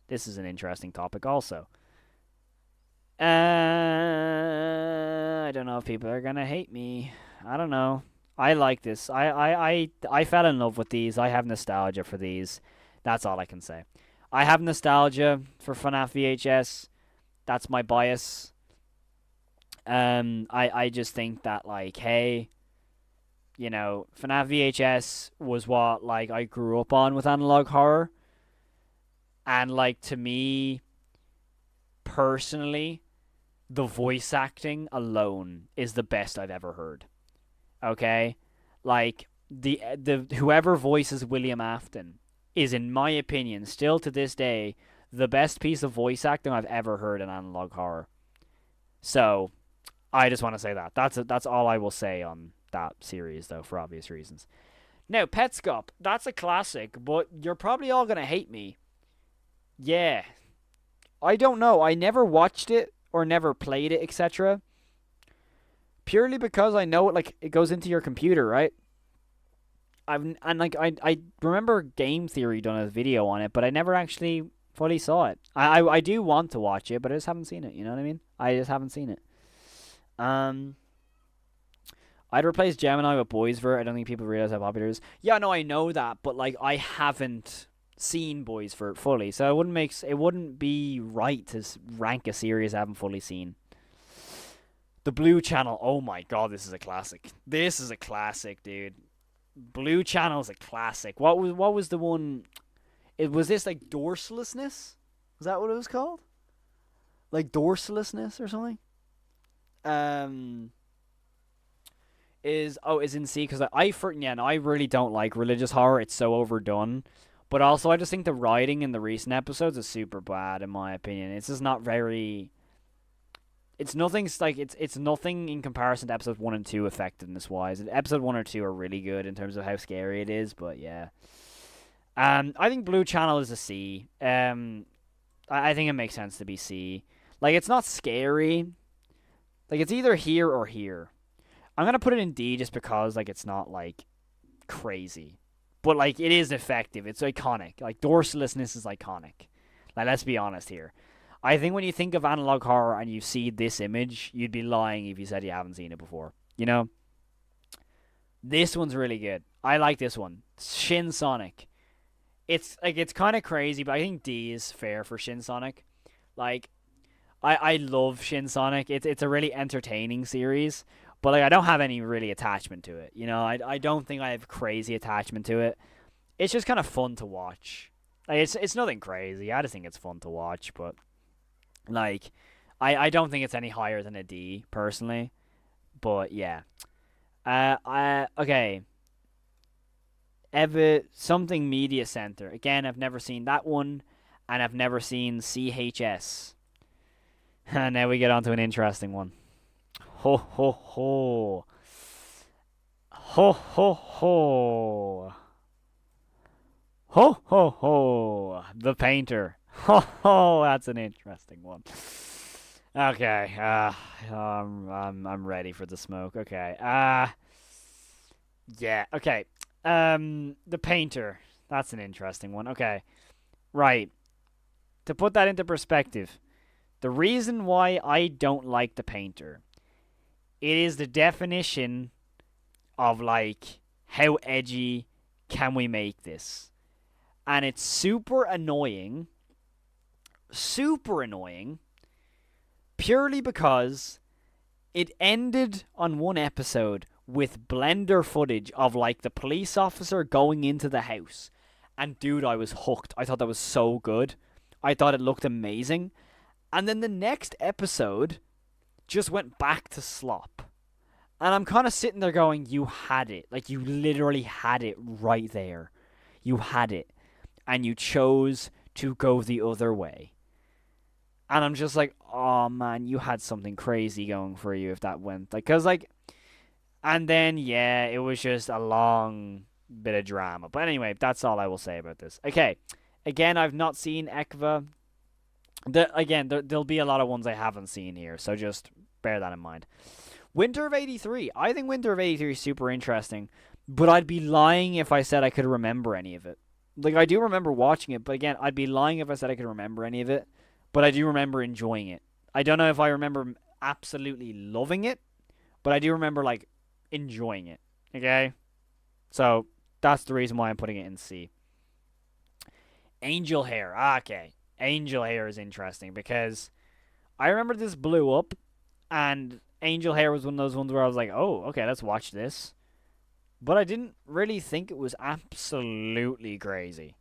this is an interesting topic also. I don't know if people are gonna hate me. I don't know. I like this. I fell in love with these. I have nostalgia for these. That's all I can say. I have nostalgia for FNAF VHS. That's my bias. I just think that like, hey, FNAF VHS was what like I grew up on with analog horror, and like to me personally, the voice acting alone is the best I've ever heard. Okay, like the whoever voices William Afton is, in my opinion, still to this day, the best piece of voice acting I've ever heard in analog horror. So I just want to say that. That's all I will say on that series, though, for obvious reasons. Now, Petscop, that's a classic, but you're probably all gonna hate me. Yeah, I don't know. I never watched it or never played it, etc. Purely because I know it goes into your computer, right? I remember Game Theory done a video on it, but I never actually fully saw it. I do want to watch it, but I just haven't seen it. You know what I mean? I just haven't seen it. Um, I'd replace Gemini with Boysvert. I don't think people realize how popular it is. Yeah, no, I know that, but like I haven't seen Boysvert fully, so it wouldn't be right to rank a series I haven't fully seen. The Blue Channel. Oh my god, this is a classic. This is a classic, dude. Blue Channel is a classic. What was the one? It was this like dorsalessness. Was that what it was called? Like dorsalessness or something? Um, is in C because I really don't like religious horror. It's so overdone. But also, I just think the writing in the recent episodes is super bad, in my opinion. It's just not very. It's nothing in comparison to episodes 1 and 2 effectiveness wise. Episode 1 or 2 are really good in terms of how scary it is, but yeah. I think Blue Channel is a C. I think it makes sense to be C. Like, it's not scary. Like, it's either here or here. I'm gonna put it in D just because like it's not like crazy, but like it is effective. It's iconic. Like dorsalessness is iconic. Like let's be honest here. I think when you think of analog horror and you see this image, you'd be lying if you said you haven't seen it before. You know? This one's really good. I like this one. Shin Sonic. It's kind of crazy, but I think D is fair for Shin Sonic. Like I love Shin Sonic. It's a really entertaining series, but like I don't have any really attachment to it. You know, I don't think I have crazy attachment to it. It's just kind of fun to watch. Like it's nothing crazy. I just think it's fun to watch, but like I don't think it's any higher than a D personally. But yeah. Okay. Something Media Center. Again, I've never seen that one, and I've never seen CHS. And now we get on to an interesting one. Ho ho ho. Ho ho ho. Ho ho ho. The Painter. Ho ho. That's an interesting one. Okay. I'm ready for the smoke. Okay. Yeah. Okay. The Painter. That's an interesting one. Okay. Right. To put that into perspective, the reason why I don't like The Painter, it is the definition of like how edgy can we make this? And it's super annoying purely because it ended on one episode with blender footage of like the police officer going into the house. And dude, I was hooked. I thought that was so good. I thought it looked amazing. And then the next episode just went back to slop. And I'm kind of sitting there going, you had it. Like, you literally had it right there. You had it. And you chose to go the other way. And I'm just like, oh man, you had something crazy going for you if that went. Like, cause like, and then, yeah, it was just a long bit of drama. But anyway, that's all I will say about this. Okay. Again, I've not seen Ekva. There'll be a lot of ones I haven't seen here, so just bear that in mind. Winter of 83. I think Winter of 83 is super interesting But I'd be lying if I said I could remember any of it. Like, I do remember watching it, but again, I'd be lying if I said I could remember any of it. But I do remember enjoying it. I don't know if I remember absolutely loving it, but I do remember, like, enjoying it. Okay? So, that's the reason why I'm putting it in C. Angel Hair. Okay. Angel Hair is interesting because I remember this blew up, and Angel Hair was one of those ones where I was like, oh, okay, let's watch this. But I didn't really think it was absolutely crazy.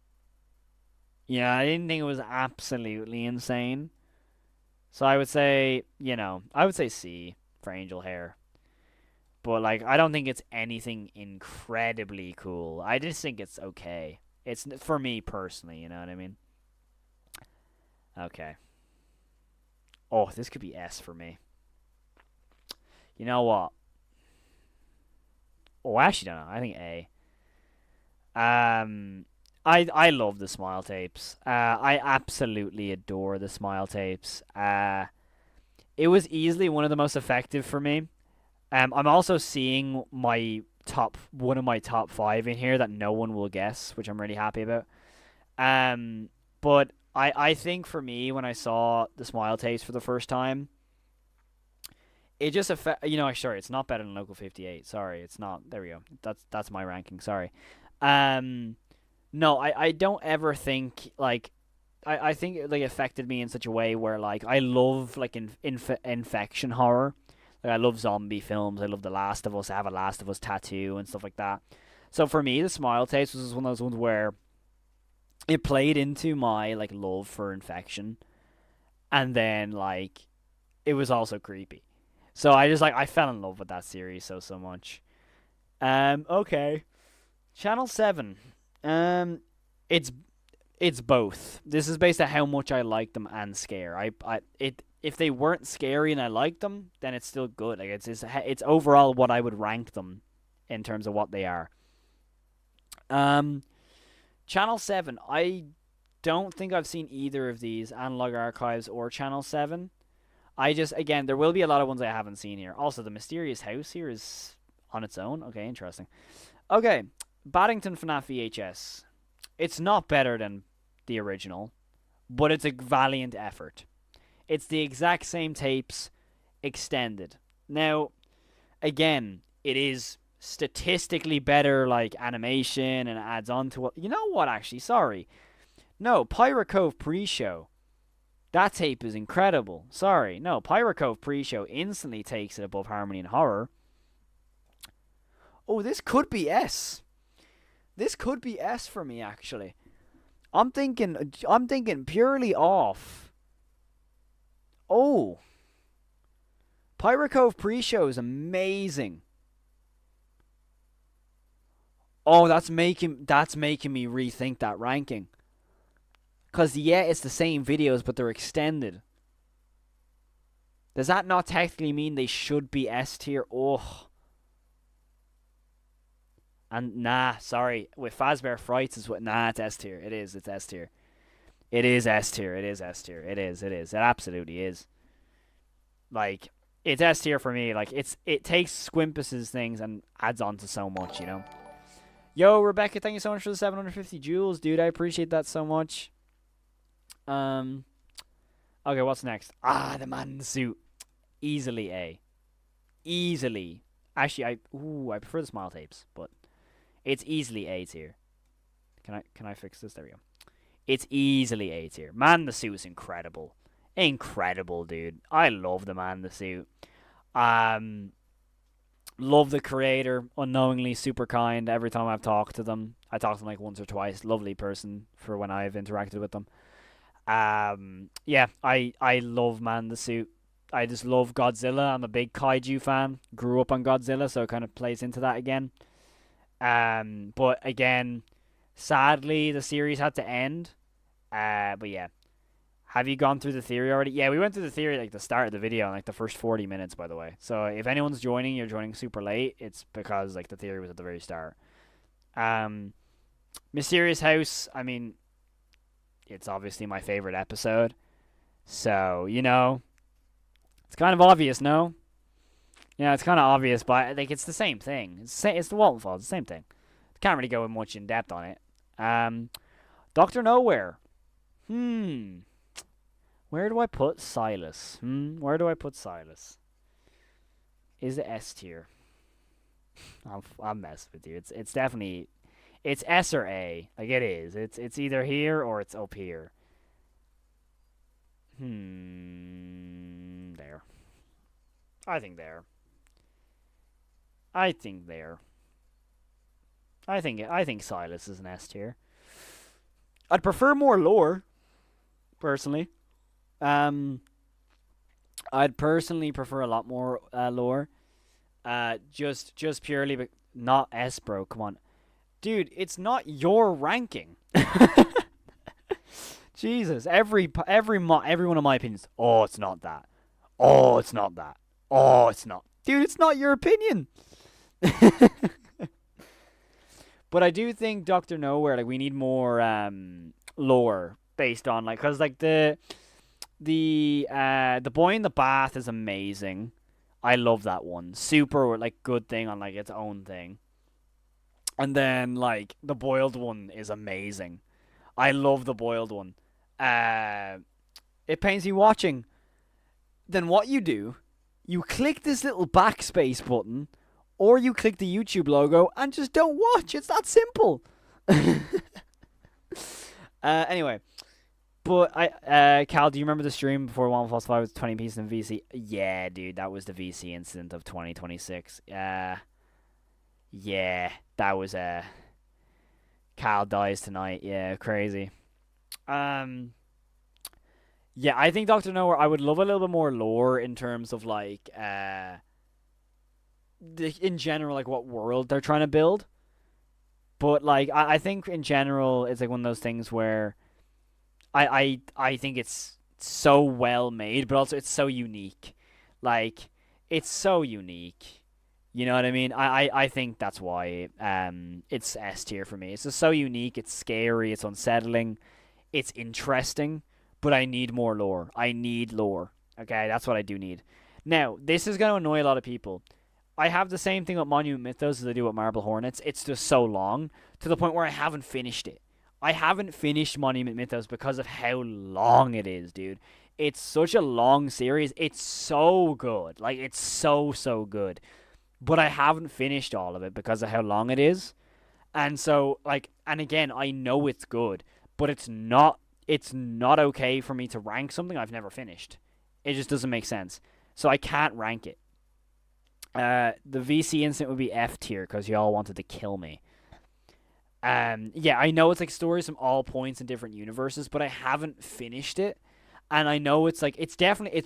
Yeah, I didn't think it was absolutely insane. So I would say, I would say C for Angel Hair. But, like, I don't think it's anything incredibly cool. I just think it's okay. It's for me personally, you know what I mean? Okay. Oh, this could be S for me. You know what? Oh, I actually don't know. I think A. I love the smile tapes. I absolutely adore the smile tapes. It was easily one of the most effective for me. I'm also seeing one of my top five in here that no one will guess, which I'm really happy about. But I think for me, when I saw the smile tapes for the first time, it just sorry, it's not better than Local 58. Sorry, it's not. There we go. That's my ranking. Sorry. No, I don't ever think like I think it like affected me in such a way where like I love like infection horror. Like I love zombie films. I love The Last of Us. I have a Last of Us tattoo and stuff like that. So for me, the Smile Tapes was one of those ones where it played into my like love for infection, and then like it was also creepy. So I just like I fell in love with that series so much. Okay. Channel 7. Um it's it's both. This is based on how much I like them and scare. If they weren't scary and I liked them, then it's still good. Like it's overall what I would rank them in terms of what they are. Um Channel 7. I don't think I've seen either of these, Analog Archives or Channel 7. I just again there will be a lot of ones I haven't seen here. Also, the Mysterious House here is on its own. Okay, interesting. Okay, Baddington FNAF VHS. It's not better than the original, but it's a valiant effort. It's the exact same tapes extended. Now, again, it is statistically better like animation and adds on to what. You know what actually, sorry. No, Pirate Cove pre-show. That tape is incredible. Sorry. No, Pirate Cove pre-show instantly takes it above Harmony and Horror. Oh, this could be S. This could be S for me actually. I'm thinking purely off. Oh. Pirate Cove pre-show is amazing. Oh, that's making me rethink that ranking. Cause yeah, it's the same videos, but they're extended. Does that not technically mean they should be S tier? Oh. And nah, sorry. With Fazbear Frights is what nah, it's S tier. It is, it's S tier. It is S tier. It is S tier. It is. It absolutely is. Like, it's S tier for me. Like it takes Squimpus's things and adds on to so much, you know? Yo, Rebecca, thank you so much for the 750 jewels, dude. I appreciate that so much. Okay, what's next? Ah, the man in the suit. Easily A. Easily. Actually, I prefer the smile tapes, but it's easily A tier. Can I fix this? There we go. It's easily A tier. Man in the suit is incredible. Incredible, dude. I love the man in the suit. Love the creator. Unknowingly super kind every time I've talked to them. I talked to them like once or twice. Lovely person for when I've interacted with them. Yeah, I love Man in the Suit. I just love Godzilla. I'm a big kaiju fan. Grew up on Godzilla, so it kind of plays into that again. But again, sadly, the series had to end. But yeah. Have you gone through the theory already? Yeah, we went through the theory like the start of the video, like the first 40 minutes, by the way. So if anyone's joining, you're joining super late. It's because like the theory was at the very start. Mysterious House. I mean, it's obviously my favorite episode. So, it's kind of obvious, no? Yeah, it's kind of obvious, but like it's the same thing. It's the Walten Falls, the same thing. Can't really go much in depth on it. Um, Doctor Nowhere. Hmm. Where do I put Silas? Where do I put Silas? Is it S tier? I'm messing with you. It's definitely it's S or A. Like it is. It's either here or it's up here. There. I think there. I think there. I think Silas is an S tier. I'd prefer more lore, personally. Um, I'd personally prefer a lot more lore. Just purely, but not S, bro. Come on, dude. It's not your ranking. Jesus, every one of my opinions. Oh, it's not that. Oh, it's not that. Oh, it's not. Dude, it's not your opinion. But I do think Doctor Nowhere, like we need more lore based on like, cause like the boy in the bath is amazing. I love that one. Super like good thing on like its own thing. And then like the boiled one is amazing. I love the boiled one. Uh, it pains me watching. Then what you do, you click this little backspace button, or you click the YouTube logo and just don't watch. It's that simple. Anyway, but Cal, do you remember the stream before One False 5 was 20 pieces in VC? Yeah, dude, that was the VC incident of 2026. Yeah, that was Cal dies tonight. Yeah, crazy. Um, yeah, I think Doctor Nowhere. I would love a little bit more lore in terms of like in general, like what world they're trying to build. But like, I think in general, it's like one of those things where I think it's so well made, but also it's so unique. Like, it's so unique. You know what I mean? I think that's why it's S tier for me. It's just so unique. It's scary. It's unsettling. It's interesting. But I need more lore. I need lore. Okay, that's what I do need. Now, this is going to annoy a lot of people. I have the same thing with Monument Mythos as I do with Marble Hornets. It's just so long to the point where I haven't finished it. I haven't finished Monument Mythos because of how long it is, dude. It's such a long series. It's so good. Like, it's so good. But I haven't finished all of it because of how long it is. And so, like, and again, I know it's good, but it's not okay for me to rank something I've never finished. It just doesn't make sense. So I can't rank it. The VC incident would be F tier because y'all wanted to kill me. Yeah, I know it's like stories from all points in different universes, but I haven't finished it, and I know it's like it's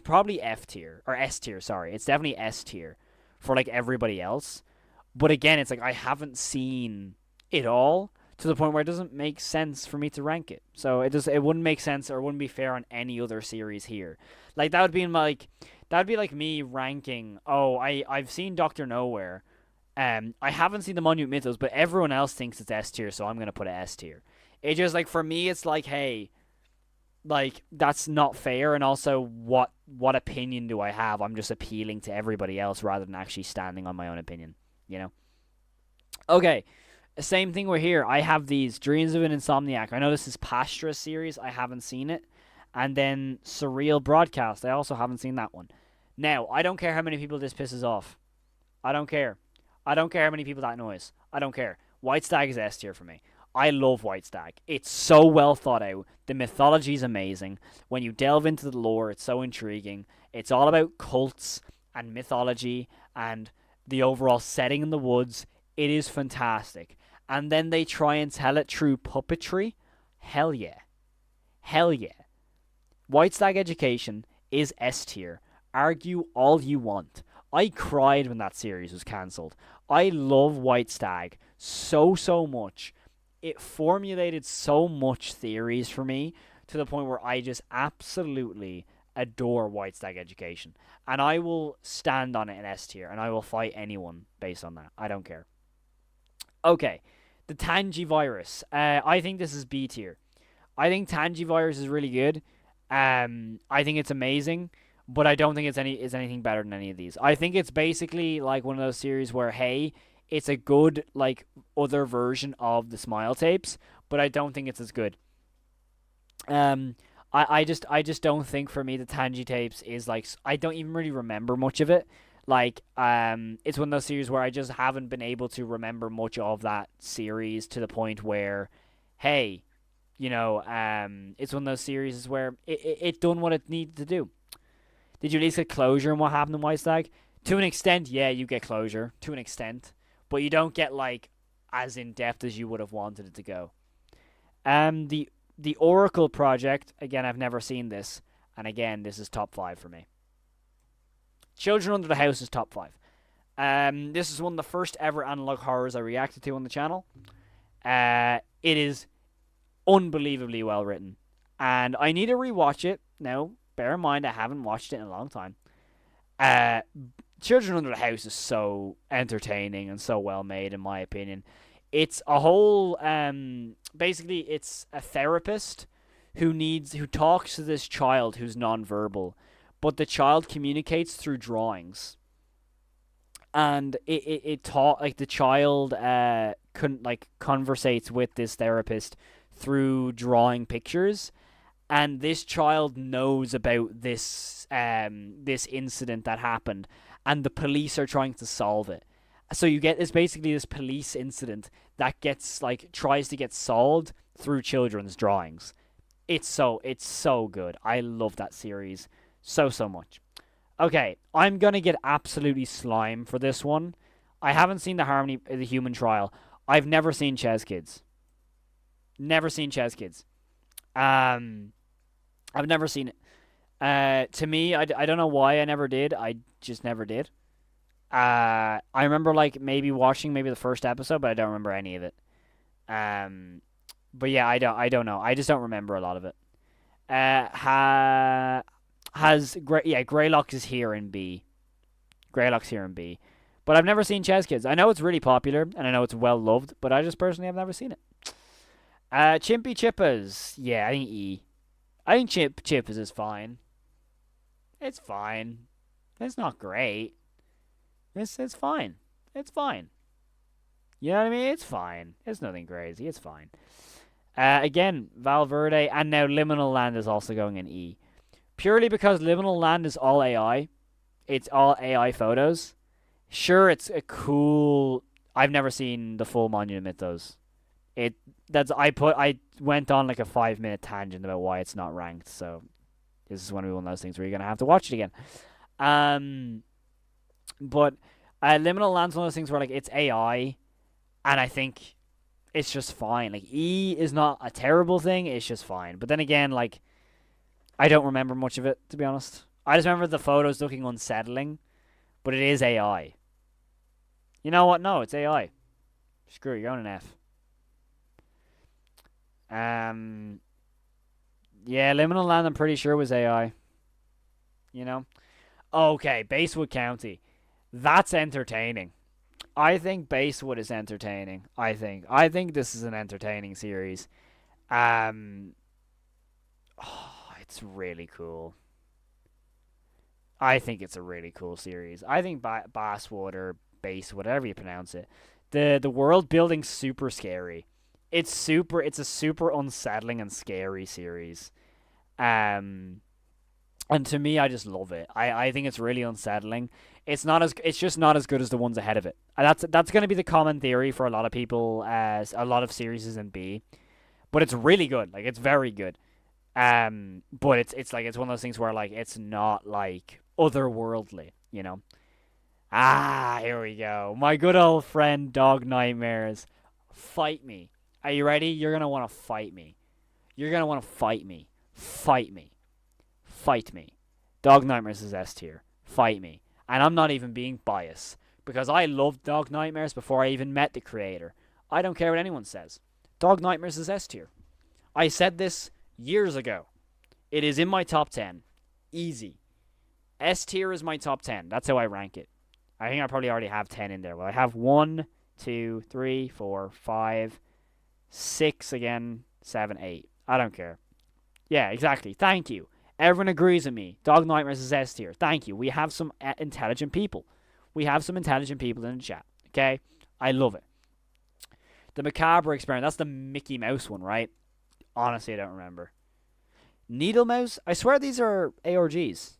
probably F tier or S tier. Sorry, it's definitely S tier for like everybody else. But again, it's like I haven't seen it all to the point where it doesn't make sense for me to rank it. So it wouldn't make sense or it wouldn't be fair on any other series here. Like that'd be like me ranking. Oh, I've seen Doctor Nowhere. I haven't seen the Monument Mythos, but everyone else thinks it's S tier, so I'm gonna put it S tier. It just like for me, it's like, hey, like that's not fair, and also what opinion do I have? I'm just appealing to everybody else rather than actually standing on my own opinion. You know. Okay, same thing. We're here. I have these Dreams of an Insomniac. I know this is Pastra series. I haven't seen it, and then Surreal Broadcast. I also haven't seen that one. Now I don't care how many people this pisses off. I don't care. I don't care how many people that annoys. I don't care. White Stag is S tier for me. I love White Stag. It's so well thought out. The mythology is amazing. When you delve into the lore, it's so intriguing. It's all about cults and mythology and the overall setting in the woods. It is fantastic. And then they try and tell it through puppetry. Hell yeah. Hell yeah. White Stag Education is S tier. Argue all you want. I cried when that series was cancelled. I love White Stag so much. It formulated so much theories for me to the point where I just absolutely adore White Stag Education. And I will stand on it in S tier, and I will fight anyone based on that. I don't care. Okay, the Tangy Virus. I think this is B tier. I think Tangy Virus is really good. I think it's amazing. but I don't think it's anything better than any of these. I think it's basically like one of those series where, hey, it's a good like other version of the Smile tapes, but I don't think it's as good. Um, I just don't think for me the Tangy tapes is like I don't even really remember much of it. Like it's one of those series where I just haven't been able to remember much of that series to the point where, hey, it's one of those series where it done what it needed to do. Did you at least get closure on what happened in White Stag? To an extent, yeah, you get closure to an extent, but you don't get like as in depth as you would have wanted it to go. The Oracle project again, I've never seen this, and again, this is top 5 for me. Children Under the House is top 5. This is one of the first ever analog horrors I reacted to on the channel. It is unbelievably well written, and I need to rewatch it now. Bear in mind, I haven't watched it in a long time. Uh, Children Under the House is so entertaining and so well made, in my opinion. It's a whole basically it's a therapist who talks to this child who's nonverbal, but the child communicates through drawings. And it taught like the child conversates with this therapist through drawing pictures, and this child knows about this incident that happened, and the police are trying to solve it. So you get this basically this police incident that gets like tries to get solved through children's drawings. It's so good. I love that series so much. Okay, I'm gonna get absolutely slime for this one. I haven't seen the Human Trial. I've never seen Ches Kids. Never seen Ches Kids. I've never seen it. To me, I don't know why I never did. I just never did. I remember like maybe watching maybe the first episode, but I don't remember any of it. But yeah, I don't know. I just don't remember a lot of it. Greylock is here in B. Greylock's here in B. But I've never seen Ches Kids. I know it's really popular and I know it's well loved, but I just personally have never seen it. Chimpy Chippas. Yeah, I think E. I think Chippas is fine. It's fine. It's not great. It's fine. It's fine. You know what I mean? It's fine. It's nothing crazy. It's fine. Again, Valverde, and now Liminal Land is also going in E. Purely because Liminal Land is all AI. It's all AI photos. Sure, it's a cool. I've never seen the full Monument Mythos. I went on like a 5-minute tangent about why it's not ranked. So this is one of those things where you're gonna have to watch it again. But Liminal Land's one of those things where like it's AI, and I think it's just fine. Like E is not a terrible thing; it's just fine. But then again, like I don't remember much of it, to be honest. I just remember the photos looking unsettling, but it is AI. You know what? No, it's AI. Screw it, you're on an F. Yeah, Liminal Land I'm pretty sure was AI. You know? Okay, Basewood County. That's entertaining. I think Basewood is entertaining. I think this is an entertaining series. It's really cool. I think it's a really cool series. I think Basswood or Base, whatever you pronounce it, the world building's super scary. It's a super unsettling and scary series. And to me, I just love it. I think it's really unsettling. It's just not as good as the ones ahead of it. And that's going to be the common theory for a lot of people as a lot of series in B. But it's really good. Like it's very good. But it's like it's one of those things where like it's not like otherworldly, you know. Here we go. My good old friend Dog Nightmares. Fight me. Are you ready? You're gonna want to fight me. You're gonna want to fight me. Fight me. Fight me. Dog Nightmares is S tier. Fight me. And I'm not even being biased because I loved Dog Nightmares before I even met the creator. I don't care what anyone says. Dog Nightmares is S tier. I said this years ago. It is in my top 10. Easy. S tier is my top 10. That's how I rank it. I think I probably already have 10 in there. Well, I have 1, 2, 3, 4, 5, 6 again, 7, 8. I don't care. Yeah, exactly. Thank you. Everyone agrees with me. Dog Nightmares is S tier. Thank you. We have some intelligent people. We have some intelligent people in the chat. Okay? I love it. The Macabre Experiment. That's the Mickey Mouse one, right? Honestly, I don't remember. Needle Mouse? I swear these are ARGs.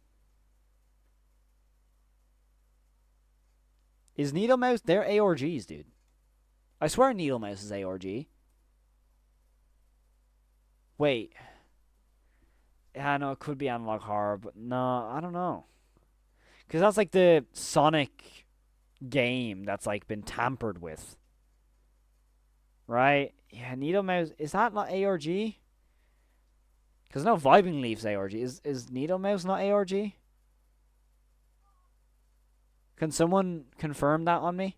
Is Needle Mouse? They're ARGs, dude. I swear Needle Mouse is ARG. Wait. Yeah, no, it could be Analog Horror, but no, I don't know. Because that's like the Sonic game that's like been tampered with. Right? Yeah, Needle Mouse. Is that not ARG? Because no, Vibing Leaf's ARG. Is Needle Mouse not ARG? Can someone confirm that on me?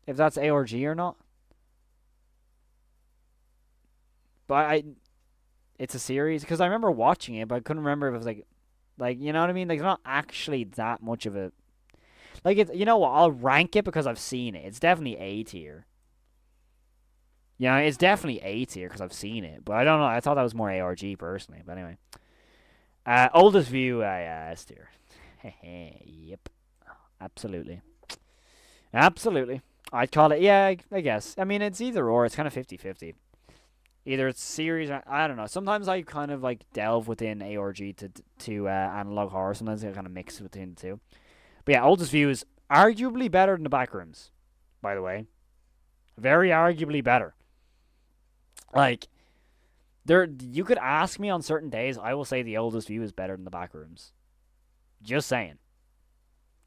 If that's ARG or not? But it's a series because I remember watching it, but I couldn't remember if it was like you know what I mean. Like it's not actually that much of a like it's you know what I'll rank it because I've seen it. It's definitely A tier. You know, it's definitely A tier because I've seen it, but I don't know. I thought that was more ARG personally, but anyway. Oldest View, yeah, S tier. Yep, absolutely, absolutely. I'd call it, yeah, I guess. I mean, it's either or. It's kind of 50-50. Either it's series, or, I don't know. Sometimes I kind of like delve within ARG to Analog Horror. Sometimes I kind of mix between the two. But yeah, Oldest View is arguably better than the Backrooms, by the way. Very arguably better. Like, you could ask me on certain days, I will say the Oldest View is better than the Backrooms. Just saying.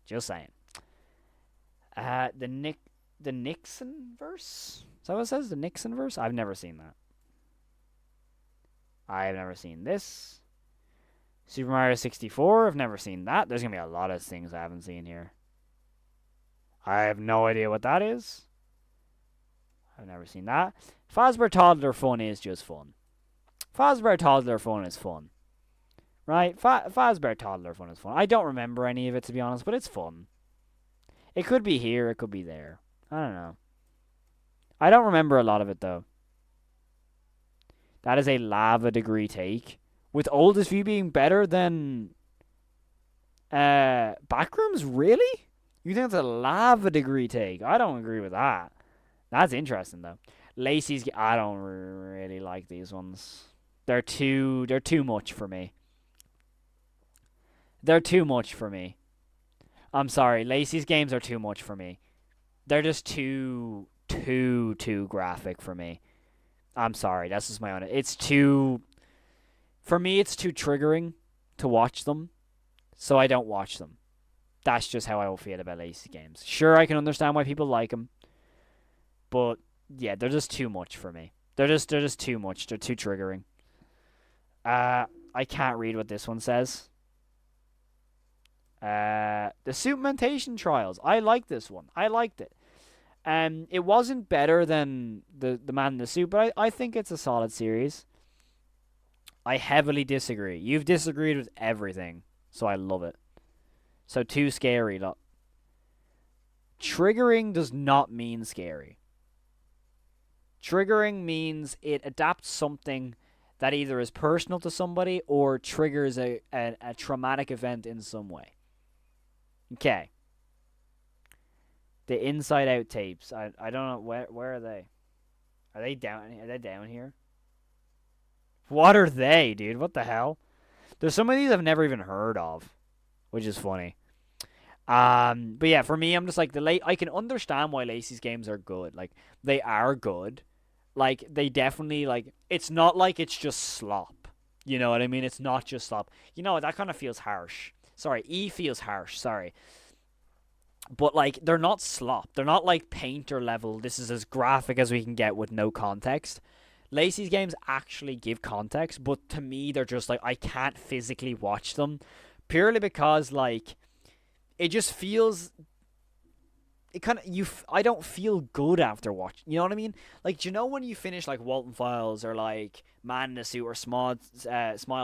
Just saying. The Nixon verse? Is that what it says? The Nixon verse? I've never seen that. I've never seen this. Super Mario 64, I've never seen that. There's going to be a lot of things I haven't seen here. I have no idea what that is. I've never seen that. Fazbear Toddler Fun is just fun. Fazbear Toddler Fun is fun. Right? Fazbear Toddler Fun is fun. I don't remember any of it, to be honest, but it's fun. It could be here, it could be there. I don't know. I don't remember a lot of it, though. That is a lava degree take. With Oldest View being better than Backrooms? Really? You think it's a lava degree take? I don't agree with that. That's interesting, though. Lacey's... I don't really like these ones. They're too much for me. They're too much for me. I'm sorry. Lacey's games are too much for me. They're just too graphic for me. I'm sorry. That's just my own... It's too... For me, it's too triggering to watch them, so I don't watch them. That's just how I will feel about Lacey's games. Sure, I can understand why people like them, but yeah, they're just too much for me. They're just too much. They're too triggering. I can't read what this one says. The Supplementation Trials. I like this one. I liked it. It wasn't better than the Man in the Suit, but I think it's a solid series. I heavily disagree. You've disagreed with everything, so I love it. So too scary. Triggering does not mean scary. Triggering means it adapts something that either is personal to somebody or triggers a traumatic event in some way. Okay. The Inside Out tapes. I don't know where are they? Are they down here? What are they, dude? What the hell? There's some of these I've never even heard of, which is funny. But yeah, for me, I'm just like I can understand why Lacey's games are good. Like they are good. Like they definitely like. It's not like it's just slop. You know what I mean? It's not just slop. You know that kind of feels harsh. Sorry, E feels harsh. Sorry. But like they're not slop. They're not like Painter level. This is as graphic as we can get with no context. Lacey's games actually give context, but to me, they're just like, I can't physically watch them. Purely because, like, it just feels... It kind of... I don't feel good after watching. You know what I mean? Like, do you know when you finish, like, Walten Files or, like, Man in a Suit or Smile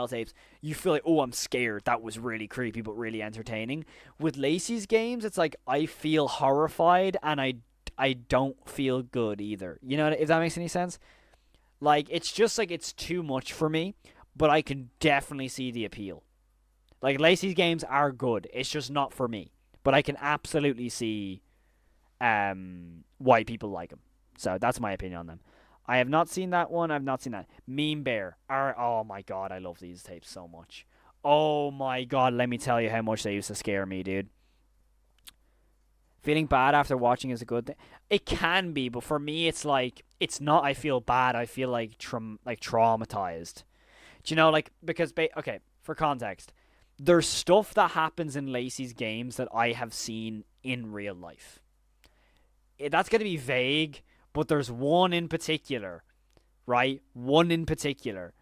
Tapes, you feel like, oh, I'm scared. That was really creepy, but really entertaining. With Lacey's games, it's like, I feel horrified, and I don't feel good either. You know, if that makes any sense? Like, it's just, like, it's too much for me. but I can definitely see the appeal. Like Lacey's games are good. It's just not for me. But I can absolutely see why people like them. So that's my opinion on them. I have not seen that one. I've not seen that. Meme Bear. Oh my god, I love these tapes so much. Oh my god, let me tell you how much they used to scare me, dude. Feeling bad after watching is a good thing. It can be, but for me, it's like it's not. I feel bad. I feel like traumatized. Do you know, like because okay, for context, there's stuff that happens in Lacey's games that I have seen in real life. That's gonna be vague, but there's one in particular, right? One in particular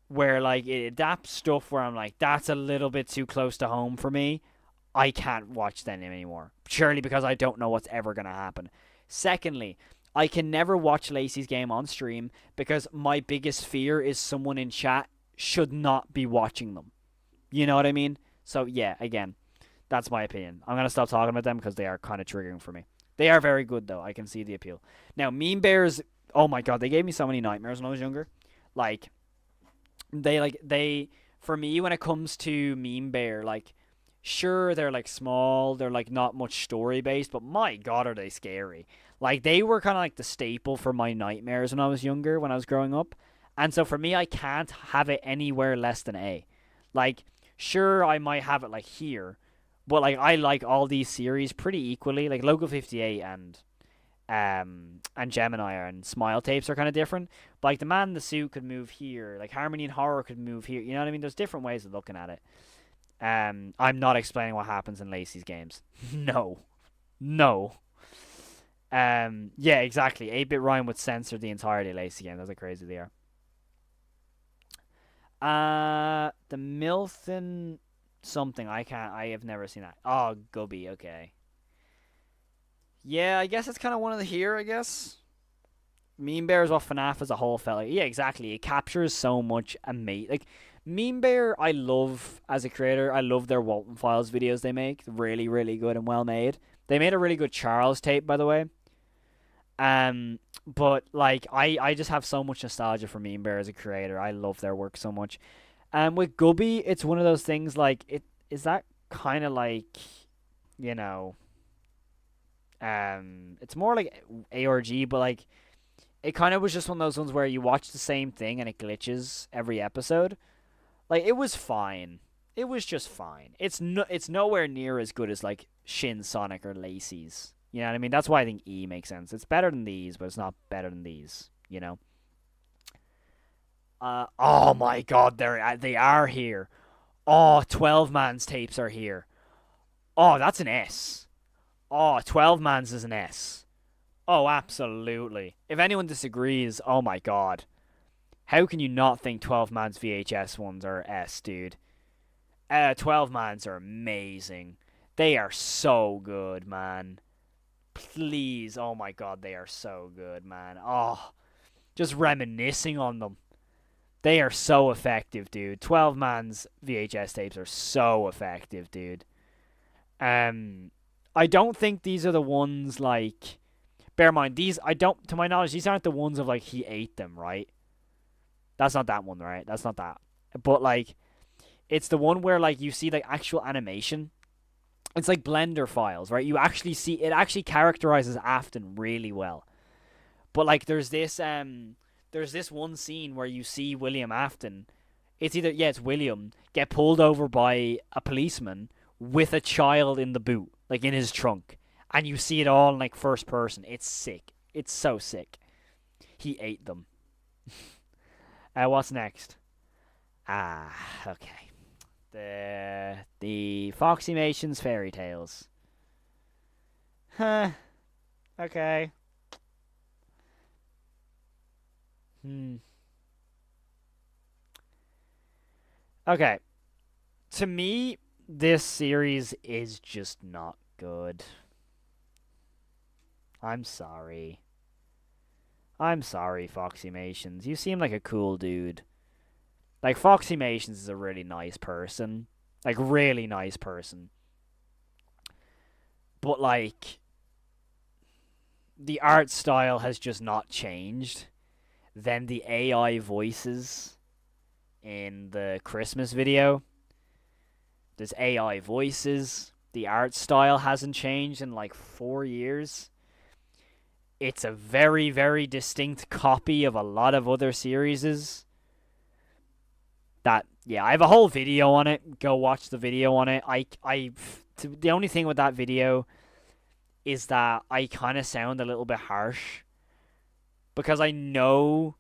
where like it adapts stuff where I'm like, that's a little bit too close to home for me. I can't watch them anymore. Surely because I don't know what's ever gonna happen. Secondly, I can never watch Lacey's game on stream because my biggest fear is someone in chat should not be watching them. You know what I mean? So yeah, again, that's my opinion. I'm gonna stop talking about them because they are kind of triggering for me. They are very good though. I can see the appeal. Now, Meme Bears. Oh my god, they gave me so many nightmares when I was younger. Like, they for me when it comes to Meme Bear, like, sure they're like small, they're like not much story based, but my god, are they scary? Like they were kind of like the staple for my nightmares when I was younger, when I was growing up. And so for me, I can't have it anywhere less than A. Like, sure, I might have it like here, but like I like all these series pretty equally. Like Local 58 and Gemini and Smile Tapes are kind of different. But like the Man in the Suit could move here, like Harmony and Horror could move here. You know what I mean? There's different ways of looking at it. I'm not explaining what happens in Lacey's games. No, no. Yeah, exactly. 8-Bit Ryan would censor the entirety of Lacey game. That's how crazy they are. The Milton something. I have never seen that. Oh, Gubby. Okay. Yeah, I guess it's kind of one of the here. I guess. Meme Bear is what FNAF as a whole felt like. Yeah, exactly. It captures so much amazing. Like Meme Bear, I love as a creator. I love their Walten Files videos they make. Really, really good and well made. They made a really good Charles tape, by the way. But like I just have so much nostalgia for Meme Bear as a creator. I love their work so much. With Gubby, it's one of those things like it is that kind of like, you know, it's more like ARG, but like it kind of was just one of those ones where you watch the same thing and it glitches every episode. Like it was fine. It was just fine. It's nowhere near as good as like Shin Sonic or Lacey's. You know what I mean? That's why I think E makes sense. It's better than these, but it's not better than these. You know. Oh my God, they are here. Oh, 12 man's tapes are here. Oh, that's an S. Oh, 12 man's is an S. Oh, absolutely. If anyone disagrees, oh my God. How can you not think 12 man's VHS ones are S, dude? 12 man's are amazing. They are so good, man. Please, oh my God, they are so good, man. Oh, just reminiscing on them. They are so effective, dude. 12 man's VHS tapes are so effective, dude. I don't think these are the ones like. Bear in mind, these I don't. To my knowledge, these aren't the ones of like he ate them, right? That's not that one, right? That's not that. But like, it's the one where like you see like actual animation. It's like Blender files, right? You actually see it actually characterizes Afton really well. But like, there's this one scene where you see William Afton. It's either it's William get pulled over by a policeman with a child in the boot, like in his trunk, and you see it all in like first person. It's sick. It's so sick. He ate them. What's next? Okay. The Foxy Mations fairy tales. Huh. Okay. Okay. To me, this series is just not good. I'm sorry. I'm sorry, Foxy Mations. You seem like a cool dude. Like, Foxy Mations is a really nice person. Like, really nice person. But, like, the art style has just not changed. Then the AI voices in the Christmas video. There's AI voices. The art style hasn't changed in like 4 years. It's a very, very distinct copy of a lot of other series. That, yeah, I have a whole video on it. Go watch the video on it. The only thing with that video is that I kind of sound a little bit harsh because I know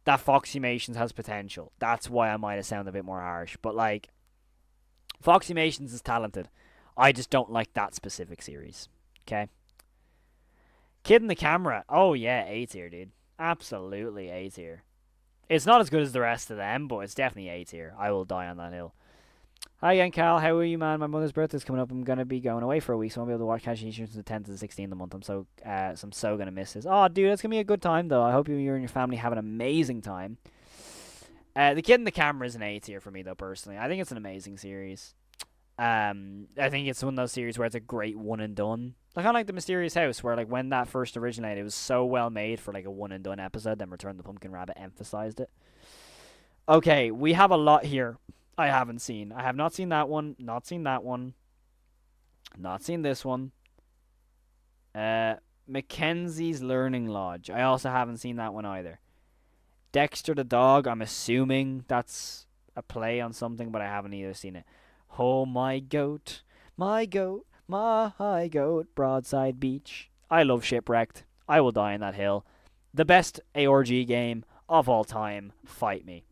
that Foxymations has potential. That's why I might have sounded a bit more harsh. But like, Foxymations is talented. I just don't like that specific series. Okay. Kid in the Camera. Oh yeah, A tier, dude. Absolutely A tier. It's not as good as the rest of them, but it's definitely A tier. I will die on that hill. Hi again, Cal. How are you, man? My mother's birthday's coming up. I'm gonna be going away for a week, so I won't be able to watch Cash Insurance from the 10th to the 16th of the month. I'm so gonna miss this. Oh, dude, it's gonna be a good time though. I hope you and your family have an amazing time. The Kid in the Camera is an A tier for me though, personally. I think it's an amazing series. I think it's one of those series where it's a great one and done. Like, I like The Mysterious House, where like when that first originated, it was so well made for like a one and done episode. Then Return of the Pumpkin Rabbit emphasized it. Okay, we have a lot here. I haven't seen. I have not seen that one. Not seen that one. Not seen this one. Mackenzie's Learning Lodge. I also haven't seen that one either. Dexter the Dog. I'm assuming that's a play on something, but I haven't either seen it. Oh, my goat, my goat, my goat, Broadside Beach. I love Shipwrecked. I will die on that hill. The best ARG game of all time. Fight me.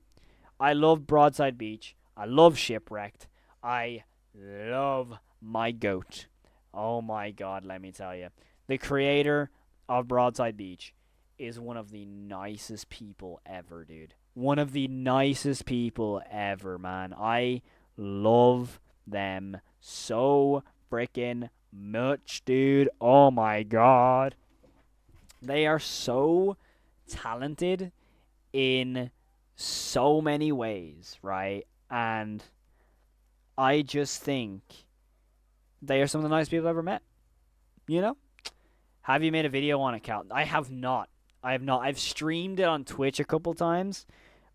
I love Broadside Beach. I love Shipwrecked. I love my goat. Oh my god, let me tell you. The creator of Broadside Beach is one of the nicest people ever, dude. One of the nicest people ever, man. I love them so freaking much, dude. Oh my god. They are so talented in so many ways, right? And I just think they are some of the nicest people I've ever met. You know? Have you made a video on it, Cal? I have not. I have not. I've streamed it on Twitch a couple times,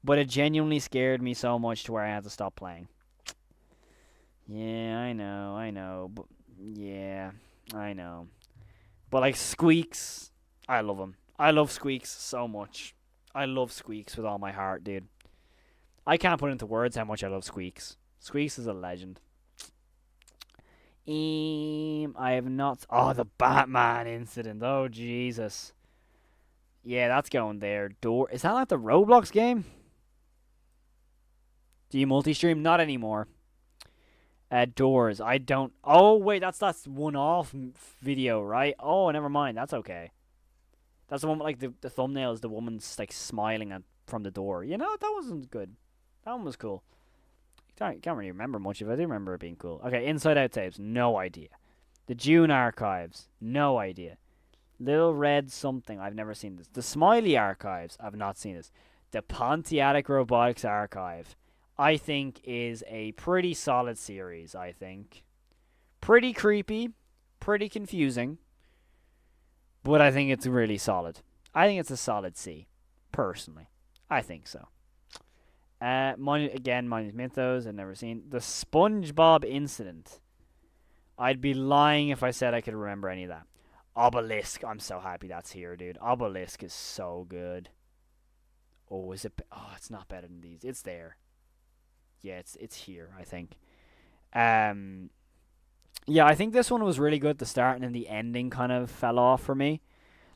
but it genuinely scared me so much to where I had to stop playing. Yeah, I know. But yeah, I know. But like Squeaks, I love him. I love Squeaks so much. I love Squeaks with all my heart, dude. I can't put into words how much I love Squeaks. Squeaks is a legend. I have not. Oh, the Batman incident. Oh, Jesus. Yeah, that's going there. Is that like the Roblox game? Do you multi-stream? Not anymore. Doors. I don't. Oh wait, that's one-off video, right? Oh, never mind. That's okay. That's the one with, like the thumbnail is the woman's like smiling from the door. You know, that wasn't good. That one was cool. Can't really remember much of it. I do remember it being cool. Okay, Inside Out tapes. No idea. The June archives. No idea. Little Red something. I've never seen this. The Smiley archives. I've not seen this. The Pontiac Robotics archive. I think is a pretty solid series, I think. Pretty creepy, pretty confusing, but I think it's really solid. I think it's a solid C, personally. I think so. Minus Mythos, I've never seen. The SpongeBob incident. I'd be lying if I said I could remember any of that. Obelisk, I'm so happy that's here, dude. Obelisk is so good. Oh, is it? Oh, it's not better than these. It's there. Yeah, it's here, I think. Yeah, I think this one was really good at the start, and then the ending kind of fell off for me.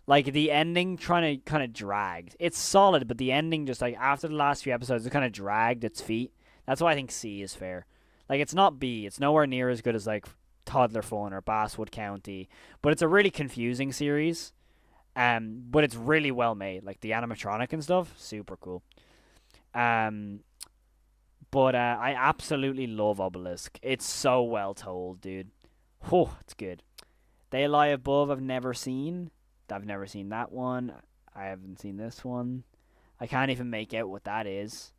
Like, the ending kind of dragged. It's solid, but the ending just, like, after the last few episodes, it kind of dragged its feet. That's why I think C is fair. Like, it's not B. It's nowhere near as good as, like, Toddler Fun or Basswood County. But it's a really confusing series. But it's really well made. Like, the animatronic and stuff, super cool. But I absolutely love Obelisk. It's so well told, dude. Oh, it's good. They Lie Above, I've never seen. I've never seen that one. I haven't seen this one. I can't even make out what that is.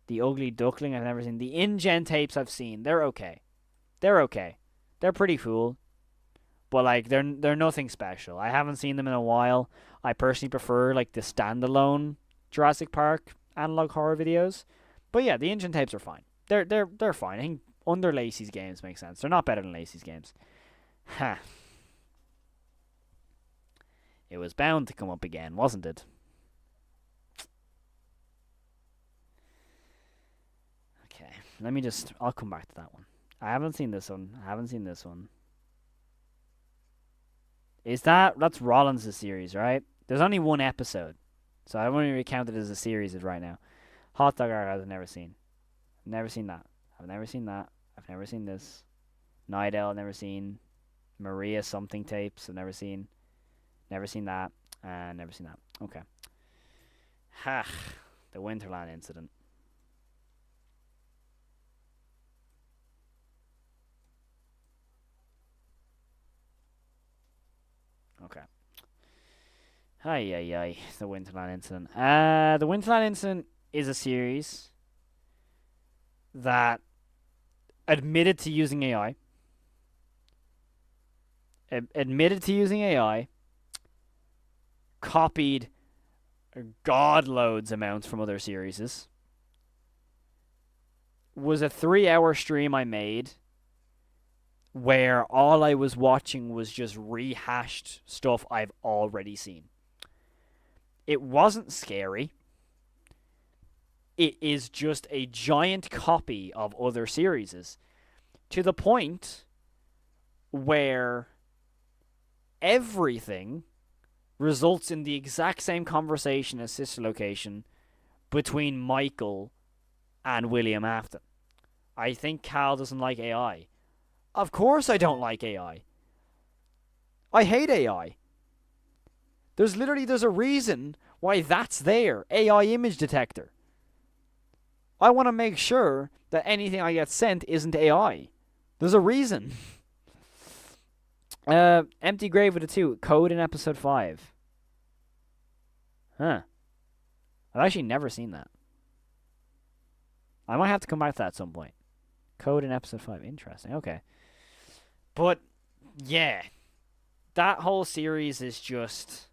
The Ugly Duckling, I've never seen. The InGen tapes I've seen. They're okay. They're okay. They're pretty cool. But, like, they're nothing special. I haven't seen them in a while. I personally prefer, like, the standalone Jurassic Park analog horror videos. But yeah, the engine tapes are fine. They're fine. I think under Lacey's games makes sense. They're not better than Lacey's games. Ha. It was bound to come up again, wasn't it? Okay, let me just. I'll come back to that one. I haven't seen this one. I haven't seen this one. That's Rollins' series, right? There's only one episode, so I won't even count it as a series right now. Hot Dog Archives I've never seen. Never seen that. I've never seen that. I've never seen this. Night Owl, never seen. Maria something tapes, I've never seen. Never seen that. And never seen that. Okay. Ha. The Winterland incident. Okay. Ay, ay, ay. The Winterland incident. The Winterland incident is a series that admitted to using AI. Admitted to using AI. Copied god loads amounts from other series. Was a 3-hour stream I made where all I was watching was just rehashed stuff I've already seen. It wasn't scary. It is just a giant copy of other series, to the point where everything results in the exact same conversation as Sister Location between Michael and William Afton. I think Cal doesn't like AI. Of course I don't like AI. I hate AI. There's a reason why that's there. AI image detector. I want to make sure that anything I get sent isn't AI. There's a reason. Empty Grave with a 2. Code in episode 5. Huh. I've actually never seen that. I might have to come back to that at some point. Code in episode 5. Interesting. Okay. But, yeah. That whole series is just...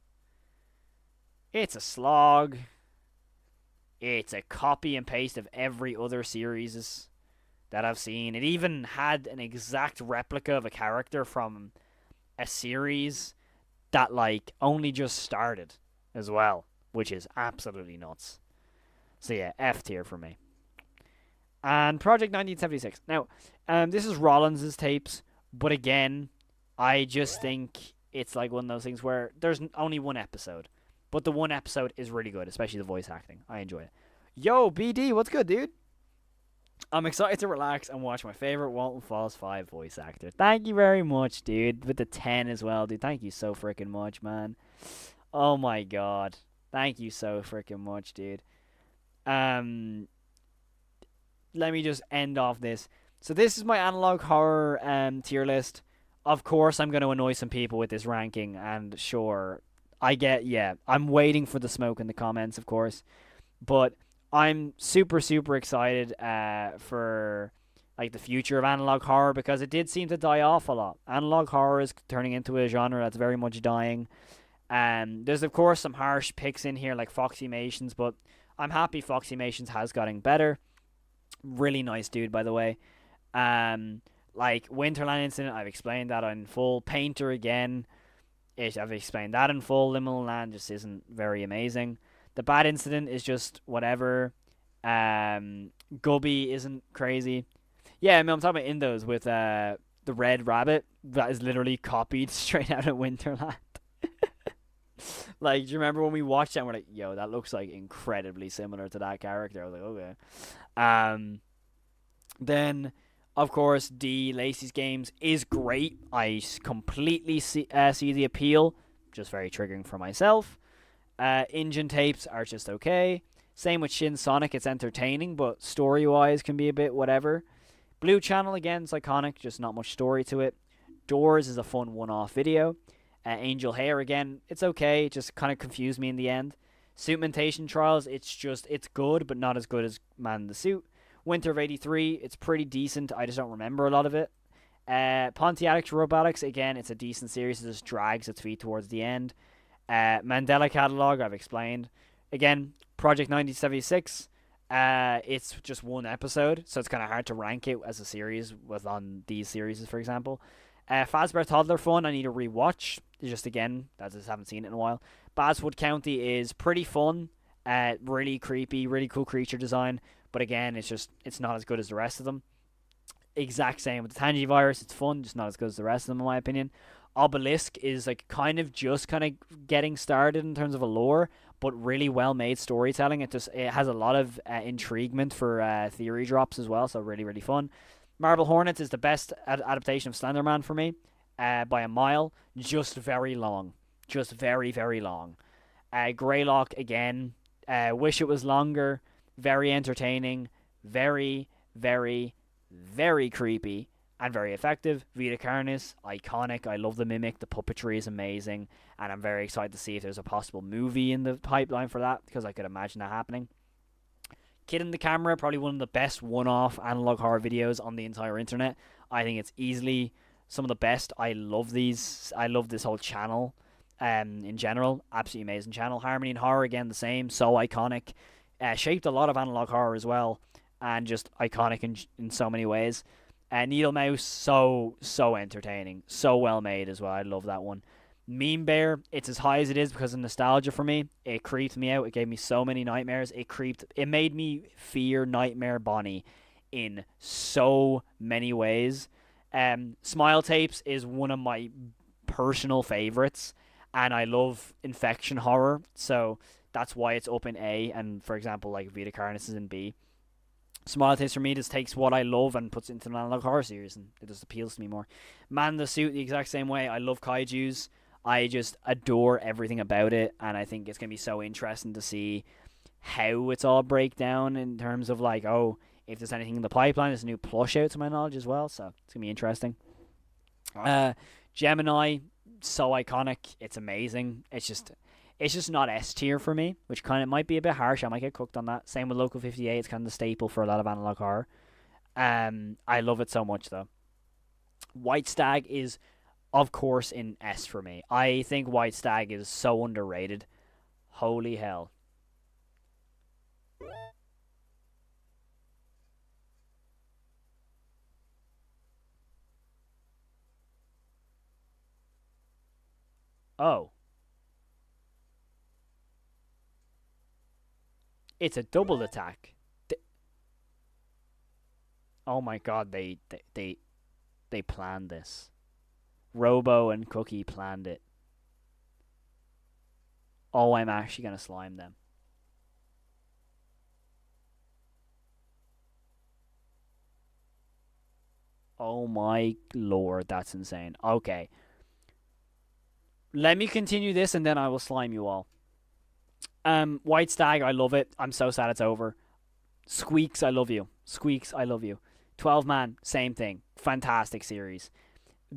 It's a slog. It's a copy and paste of every other series that I've seen. It even had an exact replica of a character from a series that, like, only just started as well, which is absolutely nuts. So, yeah, F tier for me. And Project 1976. Now, this is Rollins' tapes, but again, I just think it's like one of those things where there's only one episode, but the one episode is really good, especially the voice acting. I enjoy it. Yo, BD, what's good, dude? I'm excited to relax and watch my favorite Walten Falls 5 voice actor. Thank you very much, dude. With the 10 as well, dude. Thank you so freaking much, man. Oh my god. Thank you so freaking much, dude. Let me just end off this. So this is my analog horror tier list. Of course, I'm going to annoy some people with this ranking, and sure, I'm waiting for the smoke in the comments, of course. But I'm super, super excited for like the future of analog horror, because it did seem to die off a lot. Analog horror is turning into a genre that's very much dying. There's, of course, some harsh picks in here like Foxymations, but I'm happy Foxymations has gotten better. Really nice dude, by the way. Like Winterland Incident, I've explained that in full. Painter again, I've explained that in full. Liminal Land just isn't very amazing. The Bad Incident is just whatever. Gubby isn't crazy. Yeah, I mean, I'm talking about Indos with the Red Rabbit that is literally copied straight out of Winterland. Like, do you remember when we watched that and we're like, yo, that looks like incredibly similar to that character? I was like, okay. Then, of course, D, Lacey's Games is great. I completely see the appeal. Just very triggering for myself. Engine tapes are just okay. Same with Shin Sonic. It's entertaining, but story-wise can be a bit whatever. Blue Channel, again, is iconic. Just not much story to it. Doors is a fun one-off video. Angel Hair, again, it's okay. It just kind of confused me in the end. Suitmentation Trials, it's good, but not as good as Man in the Suit. Winter of 83, it's pretty decent. I just don't remember a lot of it. Pontiac Robotics, again, it's a decent series. It just drags its feet towards the end. Mandela Catalog, I've explained. Again, Project 1976, It's just one episode, so it's kind of hard to rank it as a series with on these series, for example. Fazbear Toddler Fun, I need to rewatch. Just again, I just haven't seen it in a while. Basswood County is pretty fun. Really creepy, really cool creature design. But again, it's not as good as the rest of them. Exact same with the Tangy Virus. It's fun, just not as good as the rest of them, in my opinion. Obelisk is like kind of getting started in terms of a lore, but really well made storytelling. It has a lot of intriguement for theory drops as well, so really fun. Marble Hornets is the best adaptation of Slenderman for me, by a mile. Just very long, just very long. Greylock again. Wish it was longer. Very entertaining. Very creepy and very effective. Vita Carnis, iconic. I love the mimic. The puppetry is amazing, and I'm very excited to see if there's a possible movie in the pipeline for that, because I could imagine that happening. Kid in the Camera, probably one of the best one-off analog horror videos on the entire internet. I think it's easily some of the best. I love these. I love this whole channel. In general, absolutely amazing channel. Harmony and Horror, again, the same. So iconic. Shaped a lot of analog horror as well, and just iconic in so many ways. Needle Mouse, so entertaining, so well made as well. I love that one. Meme Bear, it's as high as it is because of nostalgia for me. It creeped me out. It gave me so many nightmares. It made me fear Nightmare Bonnie in so many ways. Smile Tapes is one of my personal favorites, and I love infection horror, so that's why it's up in A. And for example, like Vita Carnis is in B. Smile Tapes for me just takes what I love and puts it into an analog horror series, and it just appeals to me more. Man in the Suit, the exact same way. I love kaijus. I just adore everything about it, and I think it's going to be so interesting to see how it's all break down in terms of, like, oh, if there's anything in the pipeline. There's a new plush out to my knowledge as well, so it's going to be interesting. Gemini, so iconic. It's amazing. It's just not S tier for me, which kind of might be a bit harsh. I might get cooked on that. Same with Local 58. It's kind of the staple for a lot of analog horror. I love it so much, though. White Stag is, of course, in S for me. I think White Stag is so underrated. Holy hell. Oh. It's a double attack. Oh my god, they planned this. Robo and Cookie planned it. Oh, I'm actually gonna slime them. Oh my lord, that's insane. Okay. Let me continue this and then I will slime you all. White Stag, I love it. I'm so sad it's over. Squeaks, I love you. Squeaks, I love you. 12 Man, same thing. Fantastic series.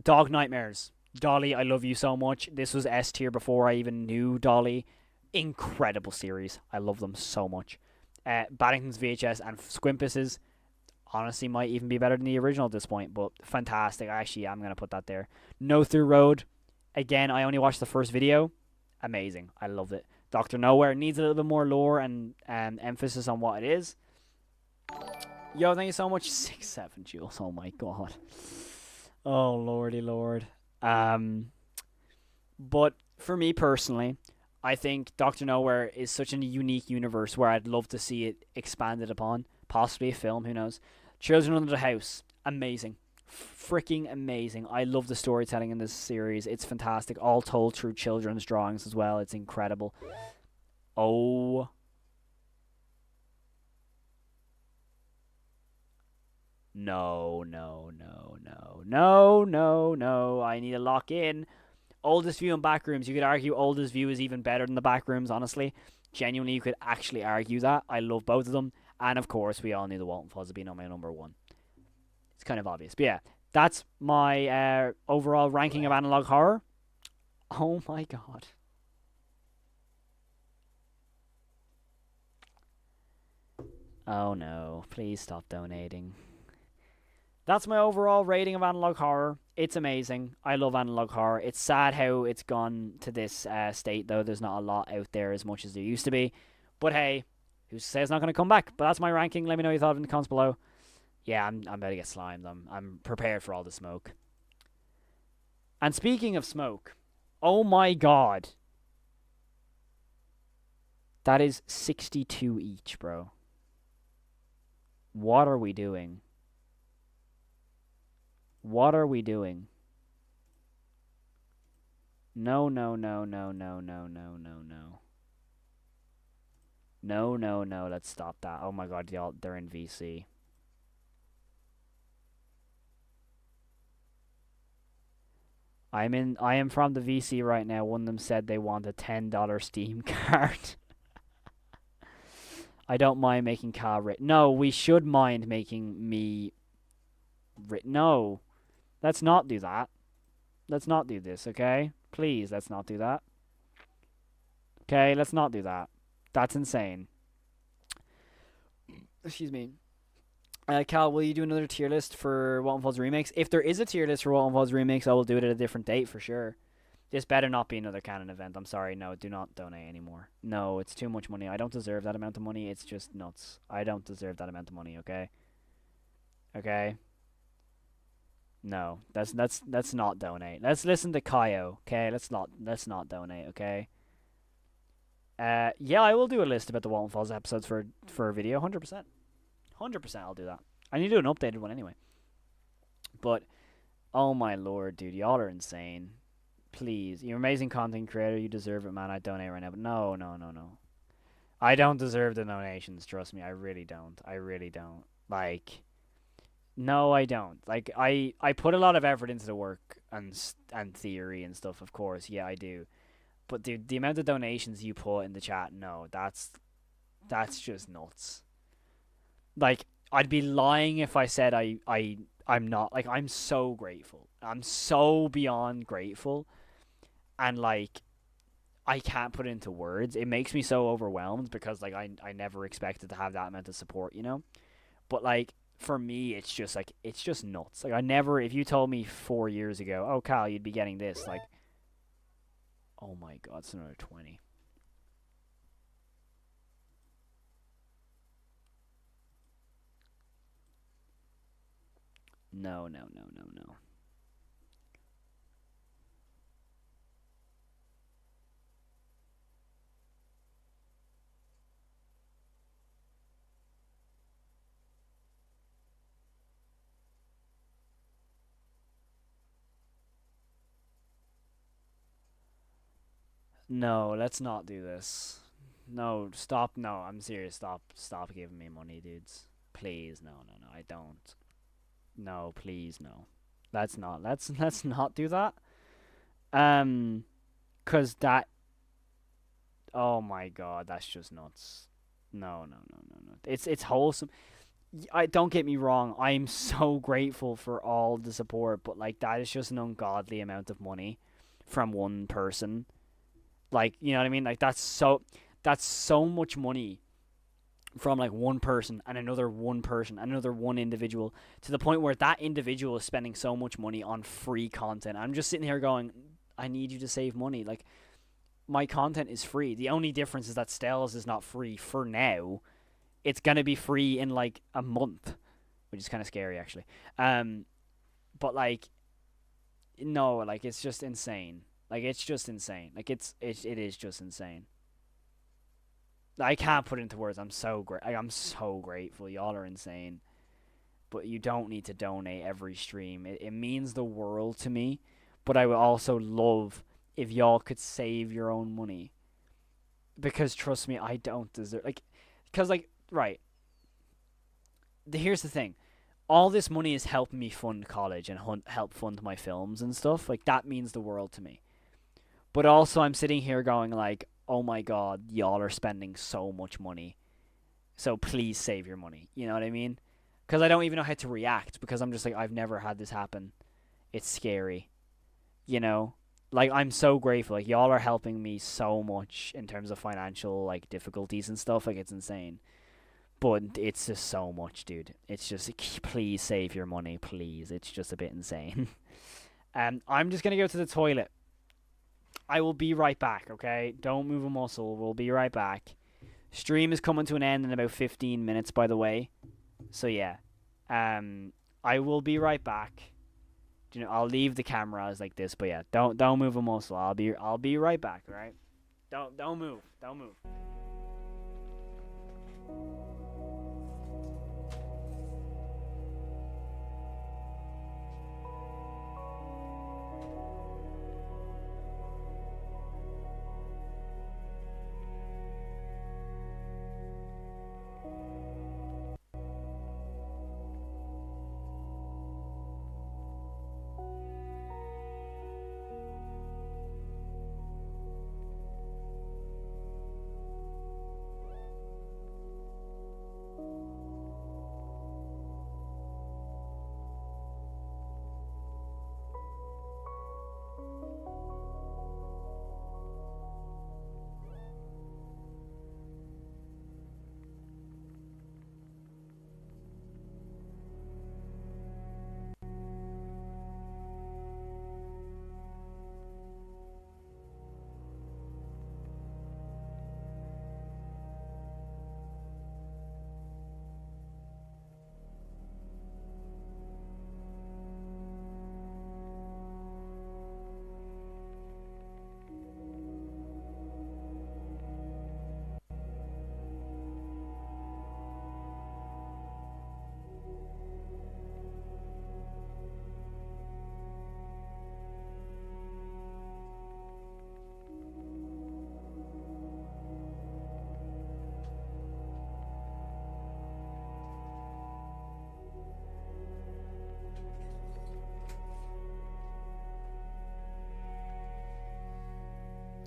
Dog Nightmares. Dolly, I love you so much. This was S tier before I even knew Dolly. Incredible series. I love them so much. Baddington's VHS and Squimpus's honestly might even be better than the original at this point, but fantastic. Actually, I'm going to put that there. No Through Road. Again, I only watched the first video. Amazing. I loved it. Dr. Nowhere needs a little bit more lore and emphasis on what it is. Yo, thank you so much. 6-7 Jules. Oh my god. Oh lordy lord. But for me personally, I think Dr. Nowhere is such a unique universe where I'd love to see it expanded upon. Possibly a film, who knows. Children Under the House. Amazing. Freaking amazing. I love the storytelling in this series. It's fantastic. All told through children's drawings as well. It's incredible. Oh. No. I need to lock in. Oldest View and Backrooms. You could argue Oldest View is even better than the Backrooms, honestly. Genuinely, you could actually argue that. I love both of them. And of course, we all knew the Walten Falls would be my number one. It's kind of obvious. But yeah, that's my overall ranking of analog horror. Oh my god. Oh no, please stop donating. That's my overall rating of analog horror. It's amazing. I love analog horror. It's sad how it's gone to this state, though. There's not a lot out there as much as there used to be. But hey, Who's to say it's not going to come back? But that's my ranking. Let me know your thoughts in the comments below. Yeah, I'm about to get slimed. I'm prepared for all the smoke. And speaking of smoke, oh my god. That is 62 each, bro. What are we doing? What are we doing? No, no, no, no, no, no, no, no, no. No, no, no, let's stop that. Oh my god, y'all, they're in VC. I am from the VC right now. One of them said they want a $10 Steam card. I don't mind making car rate. No, we should mind making me no. Let's not do that. Let's not do this, okay? Please, let's not do that. Okay, let's not do that. That's insane. Excuse me. Cal, will you do another tier list for Walten Falls remakes? If there is a tier list for Walten Falls remakes, I will do it at a different date for sure. This better not be another canon event. I'm sorry. No, do not donate anymore. No, it's too much money. I don't deserve that amount of money. It's just nuts. I don't deserve that amount of money, okay? Okay? No, let's not donate. Let's listen to Kaio, okay? Let's not donate, okay? Yeah, I will do a list about the Walten Falls episodes for a video, 100%. 100% I'll do that. I need to do an updated one anyway. But oh my lord, dude, y'all are insane. Please, you're an amazing content creator. You deserve it, man. I donate right now, but no, no, no, no. I don't deserve the donations. Trust me, I really don't. I really don't. Like, no, I don't. Like, I put a lot of effort into the work and theory and stuff. Of course, yeah, I do. But dude, the amount of donations you put in the chat, no, that's just nuts. Like, I'd be lying if I said I'm not. Like, I'm so grateful. I'm so beyond grateful. And, like, I can't put it into words. It makes me so overwhelmed because, like, I never expected to have that amount of support, you know? But, like, for me, it's just, like, it's just nuts. Like, I never, if you told me 4 years ago, oh, Cal, you'd be getting this, like, oh my god, it's another 20. No, no, no, no, no. No, let's not do this. No, stop. No, I'm serious. Stop giving me money, dudes. Please, no, no, no. I don't. No, please, no. Let's not. Let's not do that. Cause that. Oh my god, that's just nuts. No, no, no, no, no. It's wholesome. I don't get me wrong. I'm so grateful for all the support, but like that is just an ungodly amount of money from one person. Like, you know what I mean? Like that's so much money from like one person and another one person and another one individual to the point where that individual is spending so much money on free content. I'm just sitting here going, I need you to save money. Like, my content is free. The only difference is that Stell's is not free for now. It's gonna be free in like a month, which is kind of scary actually. But like, no, like it's just insane. Like it's just insane. Like it is just insane. I can't put it into words. I'm so grateful. Y'all are insane. But you don't need to donate every stream. It means the world to me. But I would also love if y'all could save your own money. Because trust me, I don't deserve right. Here's the thing. All this money is helping me fund college and help fund my films and stuff. Like that means the world to me. But also I'm sitting here going like, oh my god, y'all are spending so much money. So please save your money. You know what I mean? Because I don't even know how to react because I'm just like, I've never had this happen. It's scary. You know? Like, I'm so grateful. Like, y'all are helping me so much in terms of financial, like, difficulties and stuff. Like, it's insane. But it's just so much, dude. It's just, please save your money, please. It's just a bit insane. I'm just going to go to the toilet. I will be right back, okay? Don't move a muscle. We'll be right back. Stream is coming to an end in about 15 minutes, by the way. So yeah, I will be right back. You know, I'll leave the cameras like this, but yeah, don't move a muscle. I'll be right back. All right, don't move, don't move.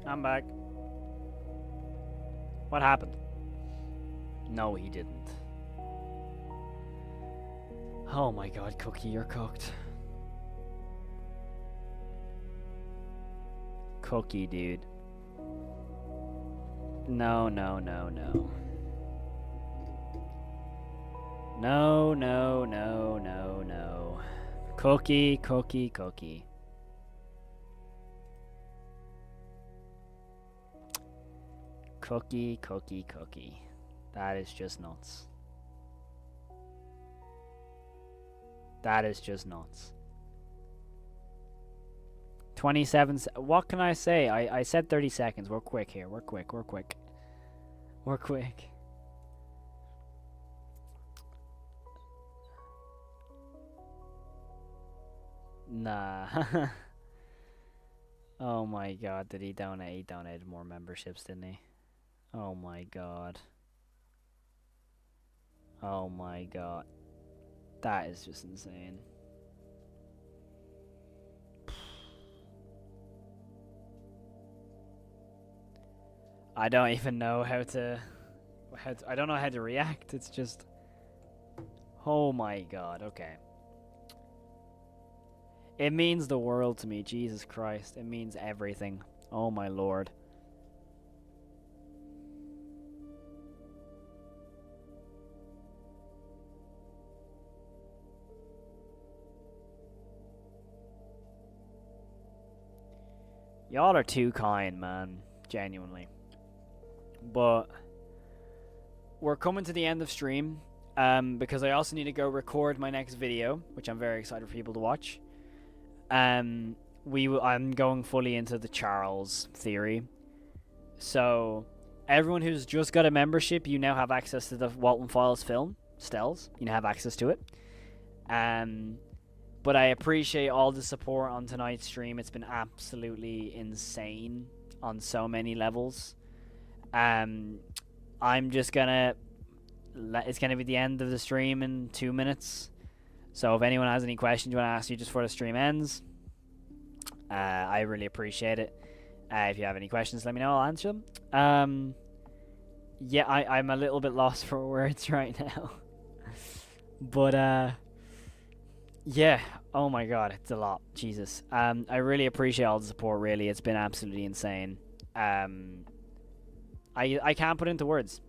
I'm back. What happened? No, he didn't. Oh my god, Cookie, you're cooked. Cookie, dude. No, no, no, no. No, no, no, no, no. Cookie, Cookie, Cookie. Cookie, Cookie, Cookie. That is just nuts. That is just nuts. 27. What can I say? I said 30 seconds. We're quick here. We're quick. We're quick. We're quick. Nah. Oh my god. Did he donate? He donated more memberships, didn't he? Oh my god. Oh my god. That is just insane. I don't even know how to I don't know how to react. It's just oh my god. Okay. It means the world to me. Jesus Christ. It means everything. Oh my lord. Y'all are too kind, man. Genuinely. But we're coming to the end of stream because I also need to go record my next video, which I'm very excited for people to watch. I'm going fully into the Charles theory. So everyone who's just got a membership, you now have access to the Walten Files film, Stells. You now have access to it. But I appreciate all the support on tonight's stream. It's been absolutely insane on so many levels. I'm just gonna it's gonna be the end of the stream in 2 minutes. So if anyone has any questions you want to ask you just before the stream ends, I really appreciate it. If you have any questions, let me know. I'll answer them. Yeah, I'm a little bit lost for words right now. But yeah, oh my god, it's a lot. Jesus. I really appreciate all the support, really. It's been absolutely insane. I can't put it into words.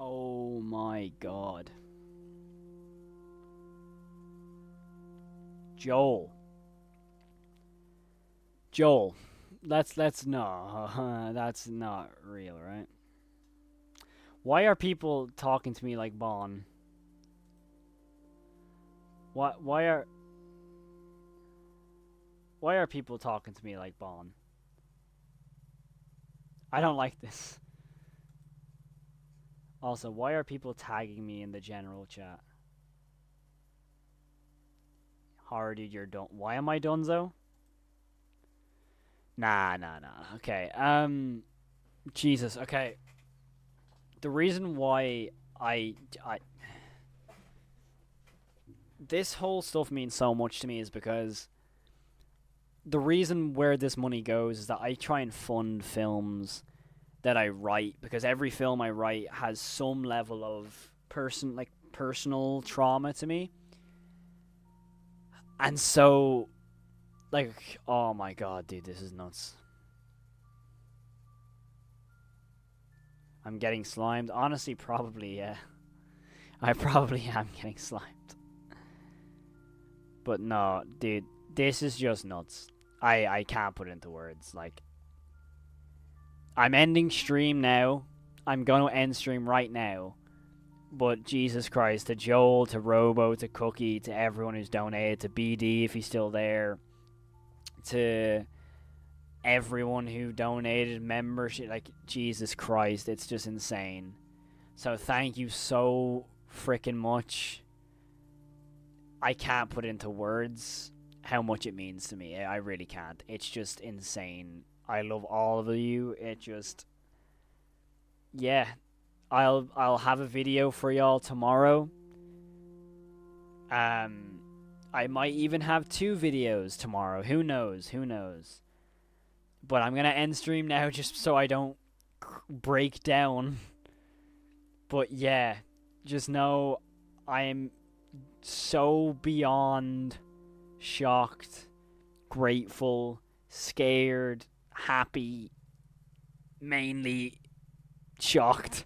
Oh my god. Joel. Joel. Let's no. That's not real, right? Why are people talking to me like Bon? Why are people talking to me like Bon? I don't like this. Also, why are people tagging me in the general chat? Hard, dude, you're done. Why am I Dunzo? Nah. Okay. Jesus. Okay. The reason why I this whole stuff means so much to me is because the reason where this money goes is that I try and fund films that I write, because every film I write has some level of personal trauma to me. And so, like, oh my god, dude, this is nuts. I'm getting slimed. Honestly, probably, yeah. I probably am getting slimed. But no, dude, this is just nuts. I can't put it into words. Like, I'm ending stream now. I'm going to end stream right now. But Jesus Christ, to Joel, to Robo, to Cookie, to everyone who's donated, to BD if he's still there, to everyone who donated membership, like, Jesus Christ, it's just insane. So thank you so freaking much. I can't put into words how much it means to me. I really can't. It's just insane. I love all of you. It just, yeah. I'll have a video for y'all tomorrow. I might even have 2 videos tomorrow. Who knows? But I'm gonna end stream now just so I don't break down. But yeah, just know I am so beyond shocked, grateful, scared, happy, mainly shocked.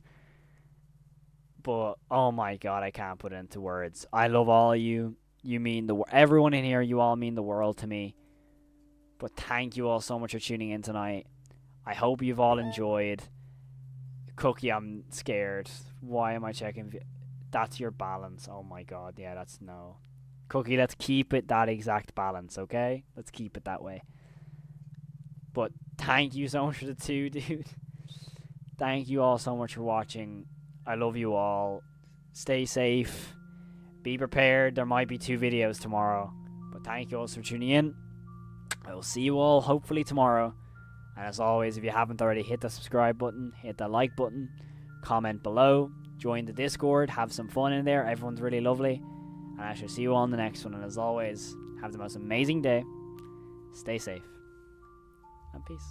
But oh my god, I can't put it into words. I love all of you. You mean everyone in here. You all mean the world to me. But thank you all so much for tuning in tonight. I hope you've all enjoyed. Cookie, I'm scared. Why am I checking? That's your balance. Oh my god, yeah, that's no. Cookie, let's keep it that exact balance, okay? Let's keep it that way. But thank you so much for the 2, dude. Thank you all so much for watching. I love you all. Stay safe. Be prepared. There might be 2 videos tomorrow. But thank you all for tuning in. I will see you all hopefully tomorrow. And as always, if you haven't already, hit the subscribe button, hit the like button, comment below, join the Discord, have some fun in there. Everyone's really lovely. And I shall see you all in the next one. And as always, have the most amazing day. Stay safe. And peace.